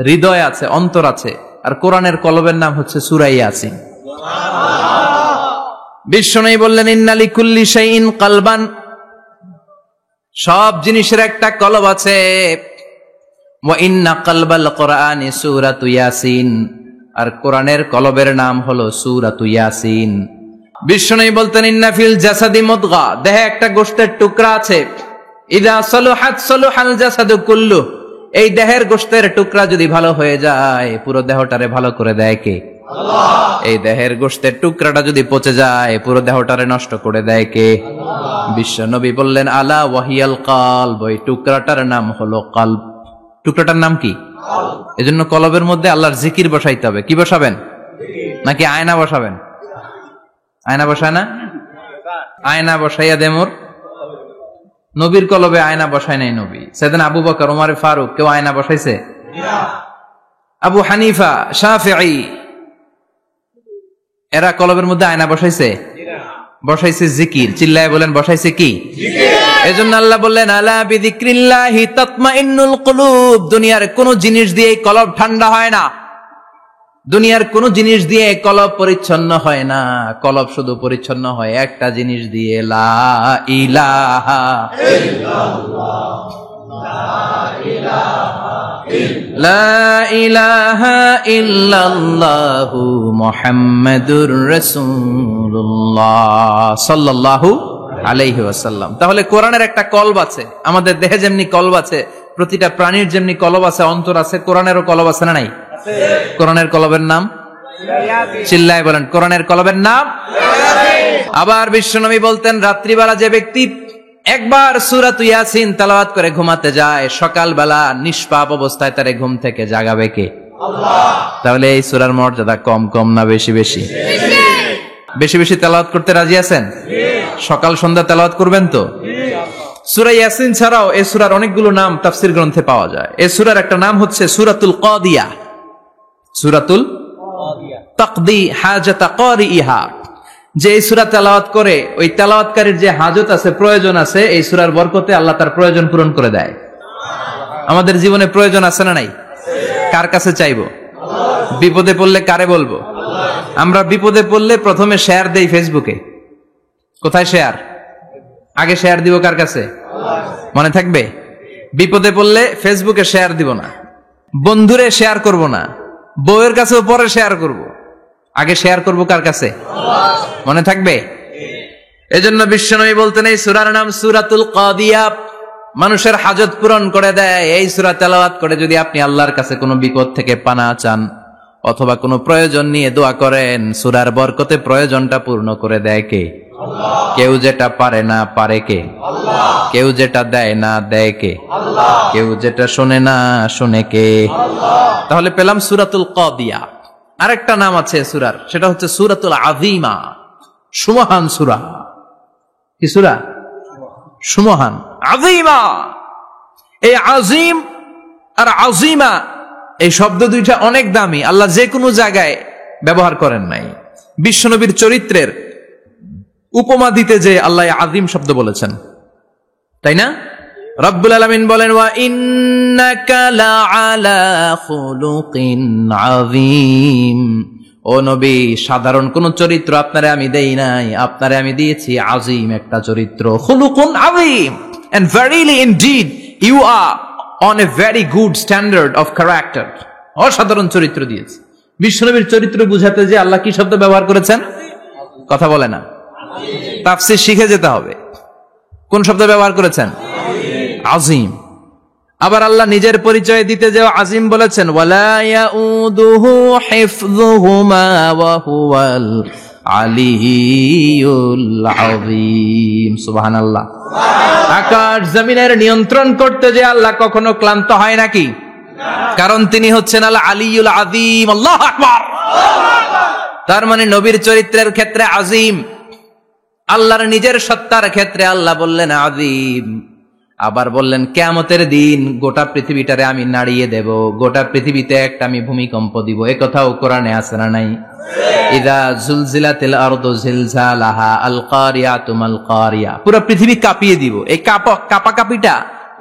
হৃদয় আছে, অন্তর আছে, আর কোরআনের কলবের নাম হচ্ছে সূরা ইয়াসিন। বিশ্বনবী বললেন ইন্না লিকুল্লি শাইইন কলবান, সব জিনিসের একটা কলব আছে। ওয়া ইন্না কলবাল কোরআনি সূরাতু ইয়াসিন, আর কোরআনের কলবের নাম হলো সূরাতু ইয়াসিন। বিশ্বনবী বলতেন ইন্না ফিল জাসাদি মুদগা, দেহে একটা গোশতের টুকরা আছে, ইযা সালুহাত সালুহাল জাসাদু কুল্লু, এই দেহের গোশতের টুকরা যদি ভালো হয়ে যায়, পুরো দেহটারে ভালো করে দেয় কে? আল্লাহ। এই দেহের গোশতের টুকরাটা যদি পচে যায়, পুরো দেহটারে নষ্ট করে দেয় কে? আল্লাহ। বিশ্বনবী বললেন আলা ওয়াহিয়াল কলব, এই টুকরাটার নাম হলো কলব। টুকরাটার নাম কি? কলব। এজন্য কলবের মধ্যে আল্লাহর জিকির বসাইতে হবে। কি বসাবেন? নাকি আয়না বসাবেন? আয়না বসায় না? আয়না বসাইয়া দে মোর নবীর কলবে আয়না বসায় নাই নবী। সাইয়েদনা আবু বকর, ওমর ফারুক কেউ আয়না বসাইছে? আবু হানিফা, শাফিঈ এরা কলবের মধ্যে আয়না বসাইছে? বসাইছে জিকির। চিল্লায় বলেন বসাইছে কি? এজন্য আল্লাহ বললেন আলা বিযিক্রিল্লাহি তাতমাইন্নুল কুলুব। দুনিয়ার কোন জিনিস দিয়ে কলব ঠান্ডা হয় না, দুনিয়ার কোন জিনিস দিয়ে কলব পরিচ্ছন্ন হয় না। কলব শুধু পরিচ্ছন্ন হয় একটা জিনিস দিয়ে, লা ইলাহা ইল্লাল্লাহ, লা ইলাহা ইল্লাল্লাহু মুহাম্মাদুর রাসূলুল্লাহ সাল্লাল্লাহু আলাইহি ওয়াসাল্লাম। তাহলে কোরআনের একটা কলব আছে, আমাদের দেহে যেমনি কলব আছে, প্রতিটা প্রাণীর যেমনি কলব আছে, অন্তর আছে, কোরআনেরও কলব আছে না নাই? কোরআনের কলবের নাম? চিল্লায় বলেন কোরআনের কলবের নাম। আবার বিশ্বনবী বলতেন রাত্রিবেলা যে ব্যক্তি একবার সূরাত ইয়াসিন তেলাওয়াত করে ঘুমাতে যায়, সকালবেলা নিষ্পাপ অবস্থায় তারে ঘুম থেকে জাগাবে কে? আল্লাহ। তাহলে এই সূরার মর্যাদা কম কম না বেশি বেশি? বেশি বেশি তেলাওয়াত করতে রাজি আছেন? সকাল সন্ধ্যা তেলাওয়াত করবেন তো? সূরা ইয়াসিন ছাড়াও এই সূরার অনেকগুলো নাম তাফসীর গ্রন্থে পাওয়া যায়। এই সূরার একটা নাম হচ্ছে সূরাতুল কাদিয়া, সূরাতুল তাকদি হাজাতা কারিইহা। যে এই সূরা তেলাওয়াত করে ওই তেলাওয়াতকারীর যে হাজত আছে, প্রয়োজন আছে, এই সূরার বরকতে আল্লাহ তার প্রয়োজন পূরণ করে দেয়। আমাদের জীবনে প্রয়োজন আছে না নাই? কার কাছে চাইবো? বিপদে পড়লে কারে বলবো? আমরা বিপদে পড়লে প্রথমে শেয়ার দেই ফেসবুকে। কোথায় শেয়ার? আগে শেয়ার দিব কার কাছে? মনে থাকবে? বিপদে পড়লে ফেসবুকে শেয়ার দিব না, বন্ধুরে শেয়ার করব না, বউয়ের কাছেও পরে শেয়ার করব, আগে শেয়ার করব কার কাছে? মনে থাকবে? এজন্য বিশ্বনবী বলতেন এই সূরার নাম সূরাতুল কাদিয়া, মানুষের হাজত পূরণ করে দেয়। এই সূরা তেলাওয়াত করে যদি আপনি আল্লাহর কাছে কোনো বিপদ থেকে পানা চান অথবা কোনো প্রয়োজন নিয়ে দোয়া করেন, সূরার বরকতে প্রয়োজনটা পূর্ণ করে দেয় কে? আল্লাহ। কেউ যেটা পারে না পারে কে? আল্লাহ। কেউ যেটা দেয় না দেয় কে? আল্লাহ। কেউ যেটা শোনে না শোনে কে? আল্লাহ। তাহলে পেলাম সূরাতুল কাদিয়া। আরেকটা নাম আছে সূরার, সেটা হচ্ছে সূরাতুল আযীমা, সুমহান সূরা। কি সূরা? সুমহান, আযীমা। এই আযীম আর আযীমা এই শব্দ দুইটা অনেক দামি, আল্লাহ যে কোনো জায়গায় ব্যবহার করেন নাই। বিশ্বনবীর চরিত্রের উপমা দিতে যে আল্লাহ আযীম শব্দ বলেছেন, তাই না? রব্বুল আলামিন বলেন ওয়া ইন্নাকা লাআলা খুলুকিন আযীম। ও নবী, সাধারণ কোন চরিত্র আপনারে আমি দেই নাই, আপনারে আমি দিয়েছি আযীম একটা চরিত্র, খুলুকুন আযীম। And verily indeed you are on a very good standard of character. অসাধারণ চরিত্র দিয়েছে। বিশ্বনবীর চরিত্র বুঝাতে যে আল্লাহ কি শব্দ ব্যবহার করেছেন? কথা বলে না, তাফসীর শিখে যেতে হবে। কোন শব্দ ব্যবহার করেছেন? আযীম। আবার আল্লাহ নিজের পরিচয় দিতে যে আযীম বলেছেন, ওয়ালা ইয়াউদুহু হিফযুহুমা ওয়া হুয়াল আলিয়্যুল আযীম। সুবহানাল্লাহ। আকাশ জমিনের নিয়ন্ত্রণ করতে যে আল্লাহ কখনো ক্লান্ত হয় নাকি? কারণ তিনি হচ্ছেন আল আলিয়্যুল আযীম। আল্লাহু আকবার। তার মানে নবীর চরিত্রের ক্ষেত্রে আযীম, আল্লাহর নিজের সত্তার ক্ষেত্রে আল্লাহ বললেন আযীম। আবার বললেন কিয়ামতের দিন গোটা পৃথিবীটারে আমি নাড়িয়ে দেব, গোটা পৃথিবীতে একটা আমি ভূমিকম্প দিব। এই কথাও কোরআনে আছে না নাই? ইযা জুলজিলাতিল আরদু জিলজালাহা আল কারিয়াতু মাল কারিয়া। পুরো পৃথিবী কাঁপিয়ে দিব। এই কাঁপাকাঁপিটা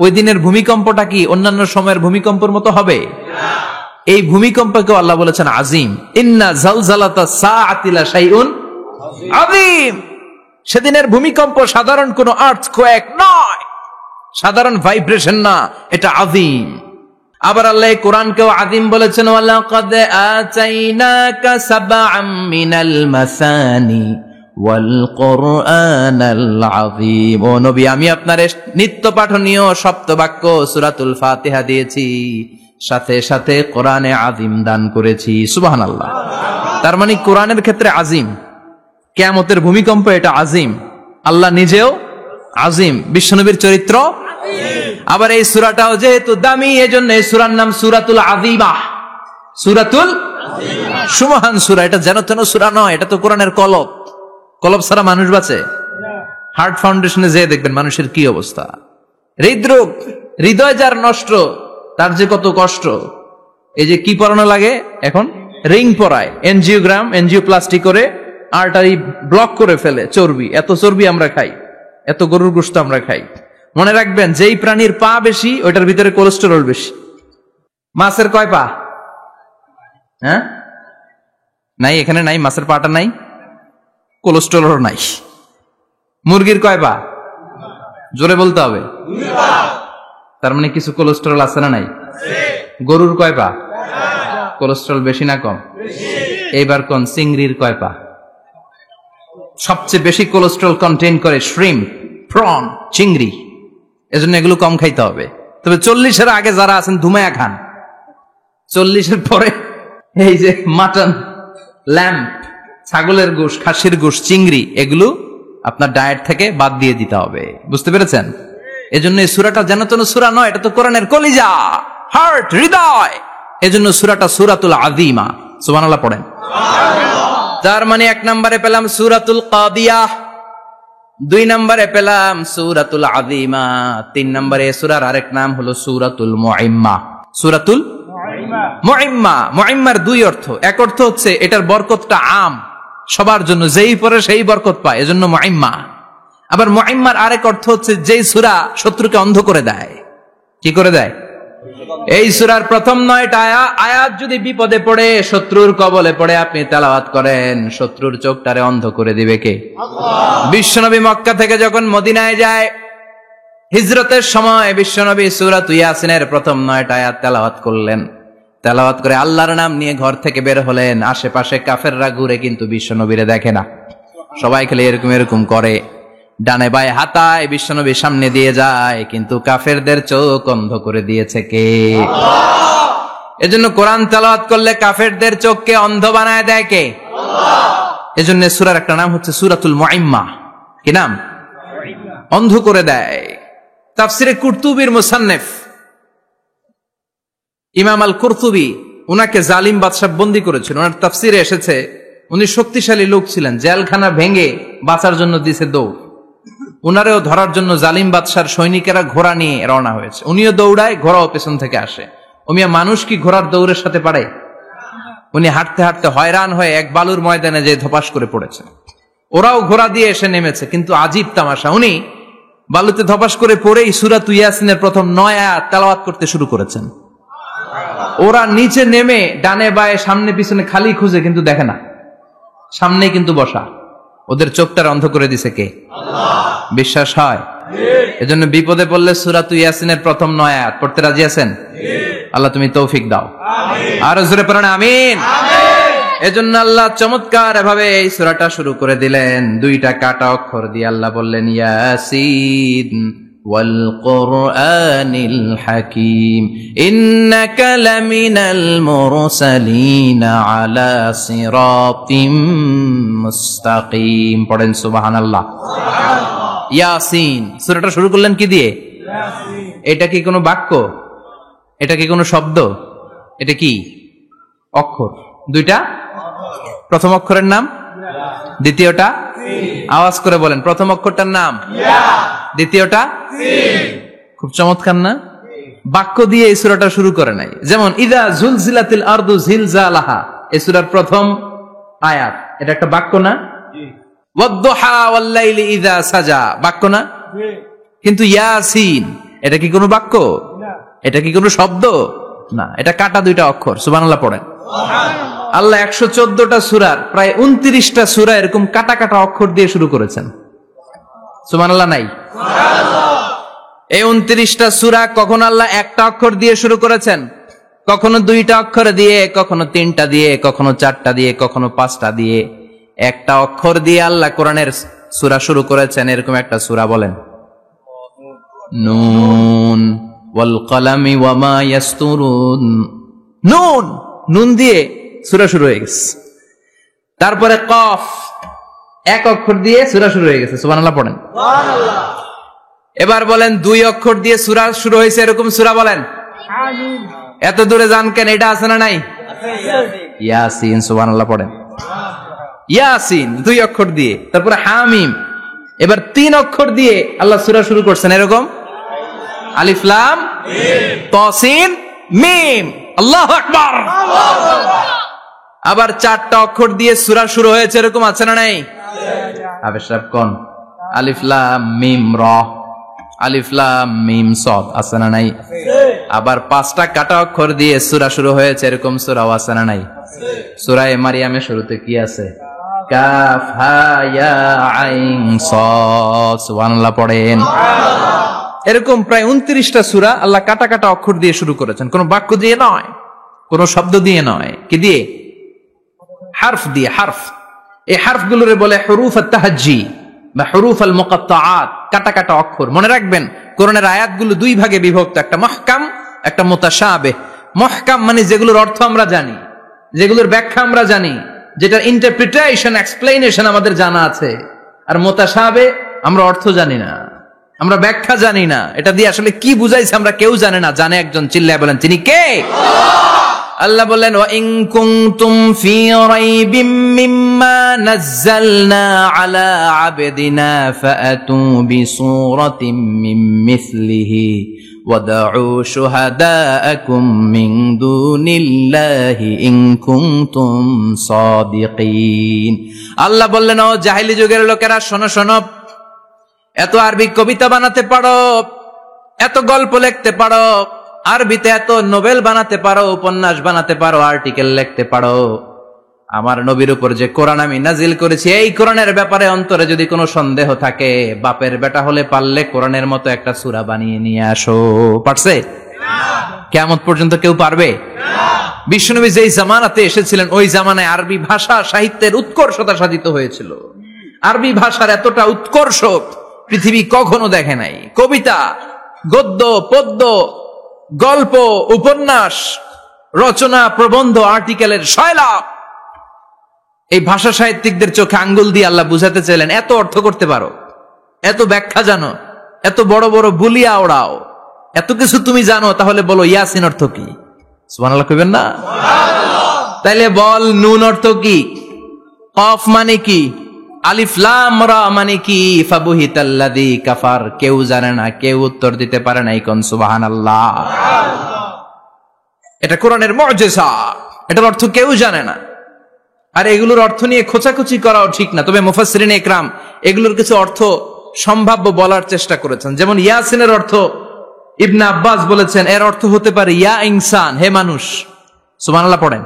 ওই দিনের ভূমিকম্পটা কি অন্যান্য সময়ের ভূমিকম্পের মতো হবে? এই ভূমিকম্পকে আল্লাহ বলেছেন আযীম। ইন্না জালজালাতাস সাআতি লা শাইউন আযীম। সেদিনের ভূমিকম্প সাধারণ কোনো আর্থকোয়েক নয়, সাধারণ ভাইব্রেশন না, এটা আযীম। আবার আল্লাহ কোরআনকেও আযীম বলেছেন, ওয়ালাকাদ আতাইনাকা সাবআম মিনাল মাসানি ওয়াল কুরআনাল আযীম। ও নবী, আমি আপনারে নিত্য পাঠনীয় সপ্তবাক্য সূরাতুল ফাতিহা দিয়েছি, সাথে সাথে কোরআনে আযীম দান করেছি। সুবহানাল্লাহ। তার মানে কোরআনের ক্ষেত্রে আযীম, কিয়ামতের ভূমিকম্প এটা আযীম, আল্লাহ নিজেও আযীম, বিশ্বনবীর চরিত্র আযীম। আবার এই সূরাটাও যেহেতু দামি, এজন্য এই সূরার নাম সূরাতুল আযীমা, সূরাতুল আযীমা, সুমহান সূরা। এটা যেন তেন সূরা নয়, এটা তো কোরআনের কলব। কলব ছাড়া মানুষ বাঁচে? হার্ট ফাউন্ডেশনে যেয়ে দেখবেন মানুষের কি অবস্থা। হৃদরোগ, হৃদয় যার নষ্ট, তার যে কত কষ্ট। এই যে কি পরানো লাগে এখন, রিং পরায়, এনজিওগ্রাম, এনজিওপ্লাস্টি করে আর্টারি ব্লক করে ফেলে। চর্বি, এত চর্বি আমরা খাই, এত গরুর গোশত আমরা খাই। মনে রাখবেন, যেই প্রাণীর পা বেশি ওইটার ভিতরে কোলেস্টেরল বেশি। মাছের কয় পা? হ্যাঁ, নাই, এখানে নাই, মাছের পাটা নাই, কোলেস্টেরল নাই। মুরগির কয় পা? জোরে বলতে হবে। তার মানে কিছু কোলেস্টেরল আছে না নাই? গরুর কয় পা? কোলেস্টেরল বেশি না কম? এইবার কোন চিংড়ির কয় পা? সবচেয়ে বেশি কোলেস্টেরল কন্টেইন করে শ্রিম্প, প্রন, চিংড়ি। এজন্য এগুলো কম খাইতে হবে। তবে 40-এর আগে যারা আছেন ধুমায়া খান, 40-এর পরে এই যে মাটন, ল্যাম্প, ছাগলের গোশ, খাসির গোশ, চিংড়ি, এগুলো আপনার ডায়েট থেকে বাদ দিয়ে দিতে হবে। বুঝতে পেরেছেন? এজন্য এই সূরাটা যেন তেন সূরা নয়, এটা তো কোরআনের কলিজা, হার্ট, হৃদয়। এজন্য সূরাটা সূরাতুল আযীমা। সুবহানাল্লাহ পড়েন। তার মানে 1 নম্বরে পেলাম সূরাতুল কাদিয়াহ, 2 নম্বরে পেলাম সূরাতুল আযীমা, 3 নম্বরে সূরার আরেক নাম হলো সূরাতুল মুইম্মা। সূরাতুল মুইম্মা। মুইম্মার 2 অর্থ। এক অর্থ হচ্ছে এটার বরকতটা আম, সবার জন্য, যেই পড়ে সেই বরকত পায়, এজন্য মুইম্মা। আবার মুইম্মার আরেক অর্থ হচ্ছে যেই সূরা শত্রুকে অন্ধ করে দেয়। কি করে দেয়? এই সূরার প্রথম 9টা আয়াত যদি বিপদে পড়ে, শত্রুর কবলে পড়ে আপনি তেলাওয়াত করেন, শত্রুর চোখটারে অন্ধ করে দিবে কে? আল্লাহ। বিশ্বনবী মক্কা থেকে যখন মদিনায় যায়, হিজরতের সময় বিশ্বনবী সূরাতুল ইয়াসিনের প্রথম 9টা আয়াত তেলাওয়াত করলেন। তেলাওয়াত করে আল্লাহর নাম নিয়ে ঘর থেকে বের হলেন। আশেপাশে কাফেররা ঘুরে কিন্তু বিশ্বনবীরে দেখে না, সবাই খেলে এরকম এরকম করে, ডানে বায়ে হাতায়, বিশ্বনবীর সামনে দিয়ে যায়, কিন্তু কাফেরদের চোখ অন্ধ করে দিয়েছে কে? আল্লাহ। এজন্য কোরআন তেলাওয়াত করলে কাফেরদের চোখকে অন্ধ বানায় দেয় কে? আল্লাহ। এজন্য সূরার একটা নাম হচ্ছে সূরাতুল মুইম্মা। কি নাম? অন্ধ করে দেয়। তাফসিরে কুরতুবির মুসান্নিফ ইমাম আল কুরতুবি, উনাকে জালিম বাদশা বন্দী করেছিল। ওনার তাফসিরে এসেছে উনি শক্তিশালী লোক ছিলেন, জেলখানা ভেঙে বাঁচার জন্য দিছে দৌড়। উনারেও ধরার জন্য জালিম বাদশার সৈনিকেরা ঘোড়া নিয়ে রওনা হয়েছে। উনিও দৌড়ায়, ঘোড়াও পেছন থেকে আসে। ওমিয়া মানুষ কি ঘোড়ার দৌড়ের সাথে পারে? উনি হাঁটতে হাঁটতে হয়রান হয়ে এক বালুর ময়দানে যে ধপাস করে পড়েছে। ওরাও ঘোড়া দিয়ে এসে নেমেছে, কিন্তু আজীব তামাশা, উনি বালুতে ধপাস করে পড়েই সূরাতুল ইয়াসিনের প্রথম 9 আয়াত তেলাওয়াত করতে শুরু করেছেন। ওরা নিচে নেমে ডানে বায়ে সামনে পিছনে খালি খুঁজে, কিন্তু দেখে না, সামনে কিন্তু বসা। ওদের চোখটার অন্ধ করে দিছে কে? আল্লাহ। বিশ্বাস হয়? এজন্য বিপদে পড়লে সূরাতুল ইয়াসিনের প্রথম 9 আয়াত পড়তে রাজি আছেন? আল্লাহ তুমি তৌফিক দাও। আরো জোরে পড়েন আমিন। এজন্য আল্লাহ চমৎকার ভাবে এই সূরাটা শুরু করে দিলেন। 2টা কাটা অক্ষর দিয়ে আল্লাহ বললেন ইয়াসিন ওয়াল কুরআনিল হাকীম ইন্নাকা লামিনাল মুরসালিন আলা সিরাতিম মুস্তাকিম। পড়েন সুবহানাল্লাহ। ইয়াসিন। সূরাটা শুরু করলেন কি দিয়ে? ইয়াসিন। এটা কি কোনো বাক্য? এটা কি কোনো শব্দ? এটা কি অক্ষর? 2টা। প্রথম অক্ষরের নাম, দ্বিতীয়টা আওয়াজ করে বলেন, প্রথম অক্ষরটার নাম ইয়া, দ্বিতীয়টা সিন। খুব চমৎকার না? বাক্য দিয়ে এই সূরাটা শুরু করে নাই। যেমন ইযা জুলজিলাতিল আরদু জিলজালাহা, এই সূরার প্রথম আয়াত, এটা একটা বাক্য না? জি। ওয়াদ-দুহা ওয়াল-লাইলি ইযা সাজা, বাক্য না? জি। কিন্তু ইয়াসিন, এটা কি কোনো বাক্য? না। এটা কি কোনো শব্দ? না, এটা কাটা 2টা অক্ষর। সুবহানাল্লাহ পড়েন। সুবহানাল্লাহ। আল্লাহ 114টা সূরার প্রায় 29টা সূরা এরকম কাটা কাটা অক্ষর দিয়ে শুরু করেছেন। সুবহানাল্লাহ নাই? সুবহানাল্লাহ। এই 29টা সূরা কখন আল্লাহ একটা অক্ষর দিয়ে শুরু করেছেন, কখনো 2টা অক্ষর দিয়ে, কখনো 3টা দিয়ে, কখনো 4টা দিয়ে, কখনো 5টা দিয়ে। একটা অক্ষর দিয়ে আল্লাহ কোরআনের সূরা শুরু করেছেন। এরকম একটা সূরা বলেন, নুন ওয়াল কলামি ওয়া মা ইয়াসতুরুন। নুন, নুন দিয়ে সূরা শুরু হয়ে গেছে। তারপরে কফ, এক অক্ষর দিয়ে সূরা শুরু হয়ে গেছে। সুবহানাল্লাহ পড়েন। সুবহানাল্লাহ। এবার বলেন 2 অক্ষর দিয়ে সূরা শুরু হয়েছে এরকম সূরা বলেন। আমিন। এত দূরে যান কেন? এটা আছে না নাই? আছে। ইয়াসিন। সুবহানাল্লাহ পড়েন। ইয়াসিন 2 অক্ষর দিয়ে। তারপরে হামিম। এবার 3 অক্ষর দিয়ে আল্লাহ সূরা শুরু করছেন এরকম আলিফ লাম মিম, তা সিন মিম। আল্লাহু আকবার। আবার 4টা অক্ষর দিয়ে সূরা শুরু হয়েছে, এরকম আছে না নাই? আবেশরাব কোন? আলিফ লাম মিম র, আলিফ লাম মিম সদ, আছে না নাই? আবার 5টা কাটা অক্ষর দিয়ে সূরা শুরু হয়েছে, এরকম সূরাও আছে না নাই? সূরা মারিয়ামের শুরুতে কি আছে? কাফ হা ইয়া আইন সাদ। সুবহানাল্লাহ পড়েন। এরকম প্রায় 29টা সূরা আল্লাহ কাটা কাটা অক্ষর দিয়ে শুরু করেছেন, কোন বাক্য দিয়ে নয়, কোন শব্দ দিয়ে নয়। কি দিয়ে? হারফ দিয়ে। হারফ, এই হারফগুলোরে বলে হুরুফ আত-তাহাজ্জি বা হুরুফ আল-মুকাত্তাআত, কাটা কাটা অক্ষর। মনে রাখবেন কোরআনের আয়াতগুলো 2 ভাগে বিভক্ত, একটা মুহকাম, একটা মুতাশাবিহ। মুহকাম মানে যেগুলোর অর্থ আমরা জানি, যেগুলোর ব্যাখ্যা আমরা জানি, যেটার ইন্টারপ্রিটেশন, এক্সপ্লেনেশন আমাদের জানা আছে। আর মুতাশাবিহ আমরা অর্থ জানি না, আমরা ব্যাখ্যা জানি না, এটা দিয়ে আসলে কি বুঝাইছে আমরা কেউ জানে না। জানে একজন, চিল্লায় বলেন তিনি কে? আল্লাহ বললেন ওয়া ইন কুনতুম ফি রাইবিম মিম্মা নাযালনা আলা আবদিনা ফাআতু বিসূরাতিন মিন মিসলিহি ওয়াদউ শুহাদাআকুম মিন দুনিল্লাহি ইন কুনতুম সাদিকিন। আল্লাহ বললেন ও জাহেলি যুগের লোকেরা, শোনো শোনো, এত আরবি কবিতা বানাতে পারো, এত গল্প লিখতে পারো, আরবিতে এত নোবেল বানাতে পারো, উপন্যাস বানাতে পারো, আর্টিকেল লিখতে পারো, আমার নবীর উপর যে কোরআন আমি নাজিল করেছি, এই কোরআনের ব্যাপারে অন্তরে যদি কোনো সন্দেহ থাকে, বাপের বেটা হলে পারলে কোরআনের মতো একটা সূরা বানিয়ে নিয়ে আসো। পারছে? কিয়ামত পর্যন্ত কেউ পারবে? বিশ্বনবী যেই জামানাতে এসেছিলেন, ওই জামানায় আরবি ভাষা সাহিত্যের উৎকর্ষতা সাধিত হয়েছিল। আরবি ভাষার এতটা উৎকর্ষ পৃথিবী কখনো দেখে নাই। কবিতা, গদ্য, পদ্য, গল্প, উপন্যাস, রচনা, প্রবন্ধ, আর্টিকেলের সয়লাভ। এই ভাষা সাহিত্যিকদের চোখে আঙ্গুল দিয়ে আল্লাহ বুঝাতে চাইলেন, এত অর্থ করতে পারো, এত ব্যাখ্যা জানো, এত বড় বড় বুলিয়া ওড়াও, এত কিছু তুমি জানো, তাহলে বলো ইয়াসিন অর্থ কি? সুবহানাল্লাহ কইবেন না? তাইলে বল নুন অর্থ কি? কফ মানে কি? আলিফ লাম রা মানে কি? ফাবুহিতাল্লাযী কাফার। কেউ জানে না, কেউ উত্তর দিতে পারে না। কোন সুবহানাল্লাহ। এটা কোরআনের মুজিজা, এটার অর্থ কেউ জানে না। আর এগুলোর অর্থ নিয়ে খোঁচাখুচি করাও ঠিক না। তবে মুফাসসিরিন ইকরাম এগুলোর কিছু অর্থ সম্ভাব্য বলার চেষ্টা করেছেন। যেমন ইয়াসিনের অর্থ ইবনে আব্বাস বলেছেন, এর অর্থ হতে পারে ইয়া ইনসান, হে মানুষ। সুবহানাল্লাহ পড়েন।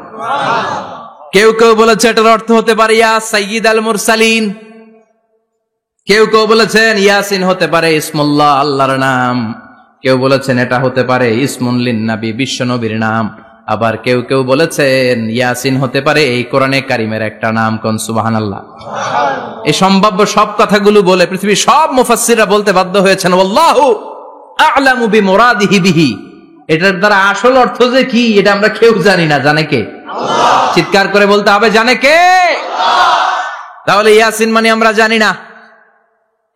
কেউ কেউ বলেছে এটার অর্থ হতে পারে ইয়া সাইয়্যিদ আল মুরসালিন। কেউ কেউ বলেছেন ইয়াসিন হতে পারে ইসমুল্লাহ, আল্লাহর নাম। কেউ বলেছেন এটা হতে পারে ইসমুন লিন নবী, বিশ্ব নবীর নাম। আবার কেউ কেউ বলেছেন ইয়াসিন হতে পারে এই কোরআনে কারিমের একটা নাম। কোন সুবহানাল্লাহ। এই সম্ভাব্য সব কথাগুলো বলে পৃথিবীর সব মুফাসসিররা বলতে বাধ্য হয়েছেন আল্লাহু আ'লামু বিমুরাদিহি বিহি। এটার দ্বারা আসল অর্থ যে কি এটা আমরা কেউ জানি না। জানে কে? আল্লাহ। চিৎকার করে বলতে হবে, জানে কে? আল্লাহ। তাহলে ইয়াসিন মানে আমরা জানি না।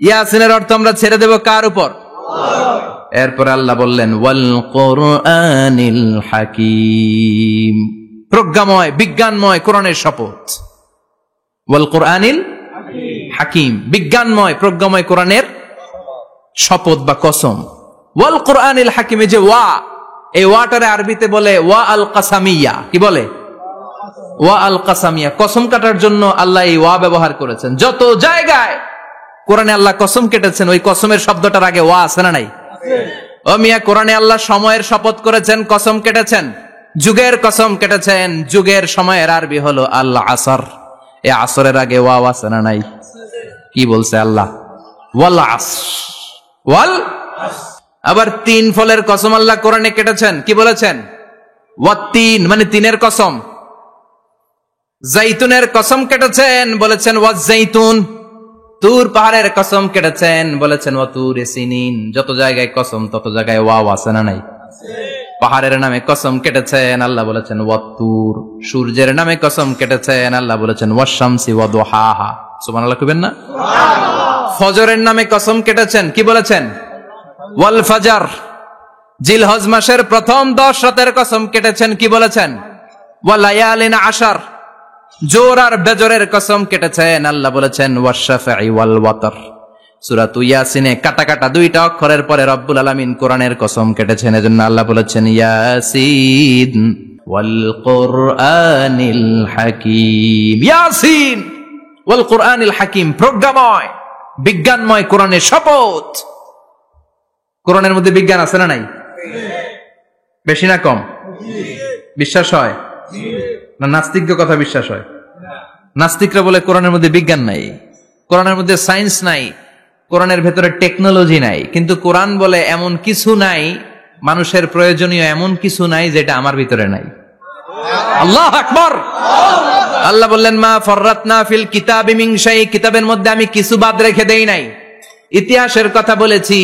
ইয়াসিনের অর্থ আমরা ছেড়ে দেব কার উপর? আল্লাহ। এরপর আল্লাহ বললেন ওয়াল কুরআনিল হাকীম, প্রজ্ঞাময়, বিজ্ঞানময় কোরআনের শপথ। ওয়াল কুরআনিল হাকীম, বিজ্ঞানময়, প্রজ্ঞাময় কোরআনের শপথ বা কসম। ওয়াল কুরআনিল হাকীম, যে ওয়া, এই ওয়াটারে আরবিতে বলে ওয়া আল কাসামিয়া। কি বলে? ওয়া আল কাসামিয়া। কসম কাটার জন্য আল্লাহ এই ওয়া ব্যবহার করেছেন। যত জায়গায় কোরআনে আল্লাহ কসম কেটেছেন, ওই কসমের শব্দটার আগে ওয়া আছে না নাই? ও মিয়া, কোরআনে আল্লাহ সময়ের শপথ করেছেন, কসম কেটেছেন, যুগের কসম কেটেছেন। যুগের সময়ের আরবি হলো আল আসর। এই আসরের আগে ওয়া আছে না নাই? কি বলছে আল্লাহ? ওয়াল আসর, ওয়াল। আবার 3 ফলের কসম আল্লাহ কোরআনে কেটেছেন। কি বলেছেন? ওয়াত-তিন, মানে তিনের কসম। জাইতুনের কসম কেটেছেন, বলেছেন ওয়াজ জাইতুন। তুর পাহাড়ের কসম কেটেছেন, বলেছেন ওয়া তুরে সিনিন। যত জায়গায় কসম তত জায়গায় ওয়াও আছে না নাই? পাহাড়ের নামে কসম কেটেছেন, আল্লাহ বলেছেন ওয়া তুর। সূর্যের নামে কসম কেটেছেন, আল্লাহ বলেছেন ওয়াশ শামসি ওয়া দুহাহা। সুবহানাল্লাহ কইবেন না? সুবহানাল্লাহ। ফজরের নামে কসম কেটেছেন, কি বলেছেন? ওয়াল ফাজর। জিলহজ মাসের প্রথম 10 রাতের কসম কেটেছেন, কি বলেছেন? ওয়া লায়ালিন আশর। জোর আর বেজরের কসম কেটেছেন, আল্লাহ বলেছেন ওয়াশ শাফঈ ওয়াল ওয়াতর। সূরা ইয়াসিনে কাটা কাটা দুইটা অক্ষরের পরে রব্বুল আলামিন কোরআনের কসম কেটেছেন, এজন্য আল্লাহ বলেছেন ইয়াসিন ওয়াল কোরআনিল হাকিম। ইয়াসিন ওয়াল কোরআনিল হাকিম, প্রজ্ঞাময় বিজ্ঞানময় কোরআনের শপথ। কোরআনের মধ্যে বিজ্ঞান আছে না নাই? বেশি না কম? বিশ্বাস হয় না? নাস্তিকদের কথা বিশ্বাস হয়? নাস্তিকরা বলে কোরআনের মধ্যে বিজ্ঞান নাই, কোরআনের মধ্যে সায়েন্স নাই, কোরআনের ভেতরে টেকনোলজি নাই। কিন্তু কোরআন বলে এমন কিছু নাই, মানুষের প্রয়োজনীয় এমন কিছু নাই যেটা আমার ভিতরে নাই। আল্লাহু আকবার। আল্লাহ বললেন মা ফাররাতনা ফিল কিতাবি মিন শাই, কিতাবের মধ্যে আমি কিছু বাদ রেখে দেই নাই। ইতিহাসের কথা বলেছি,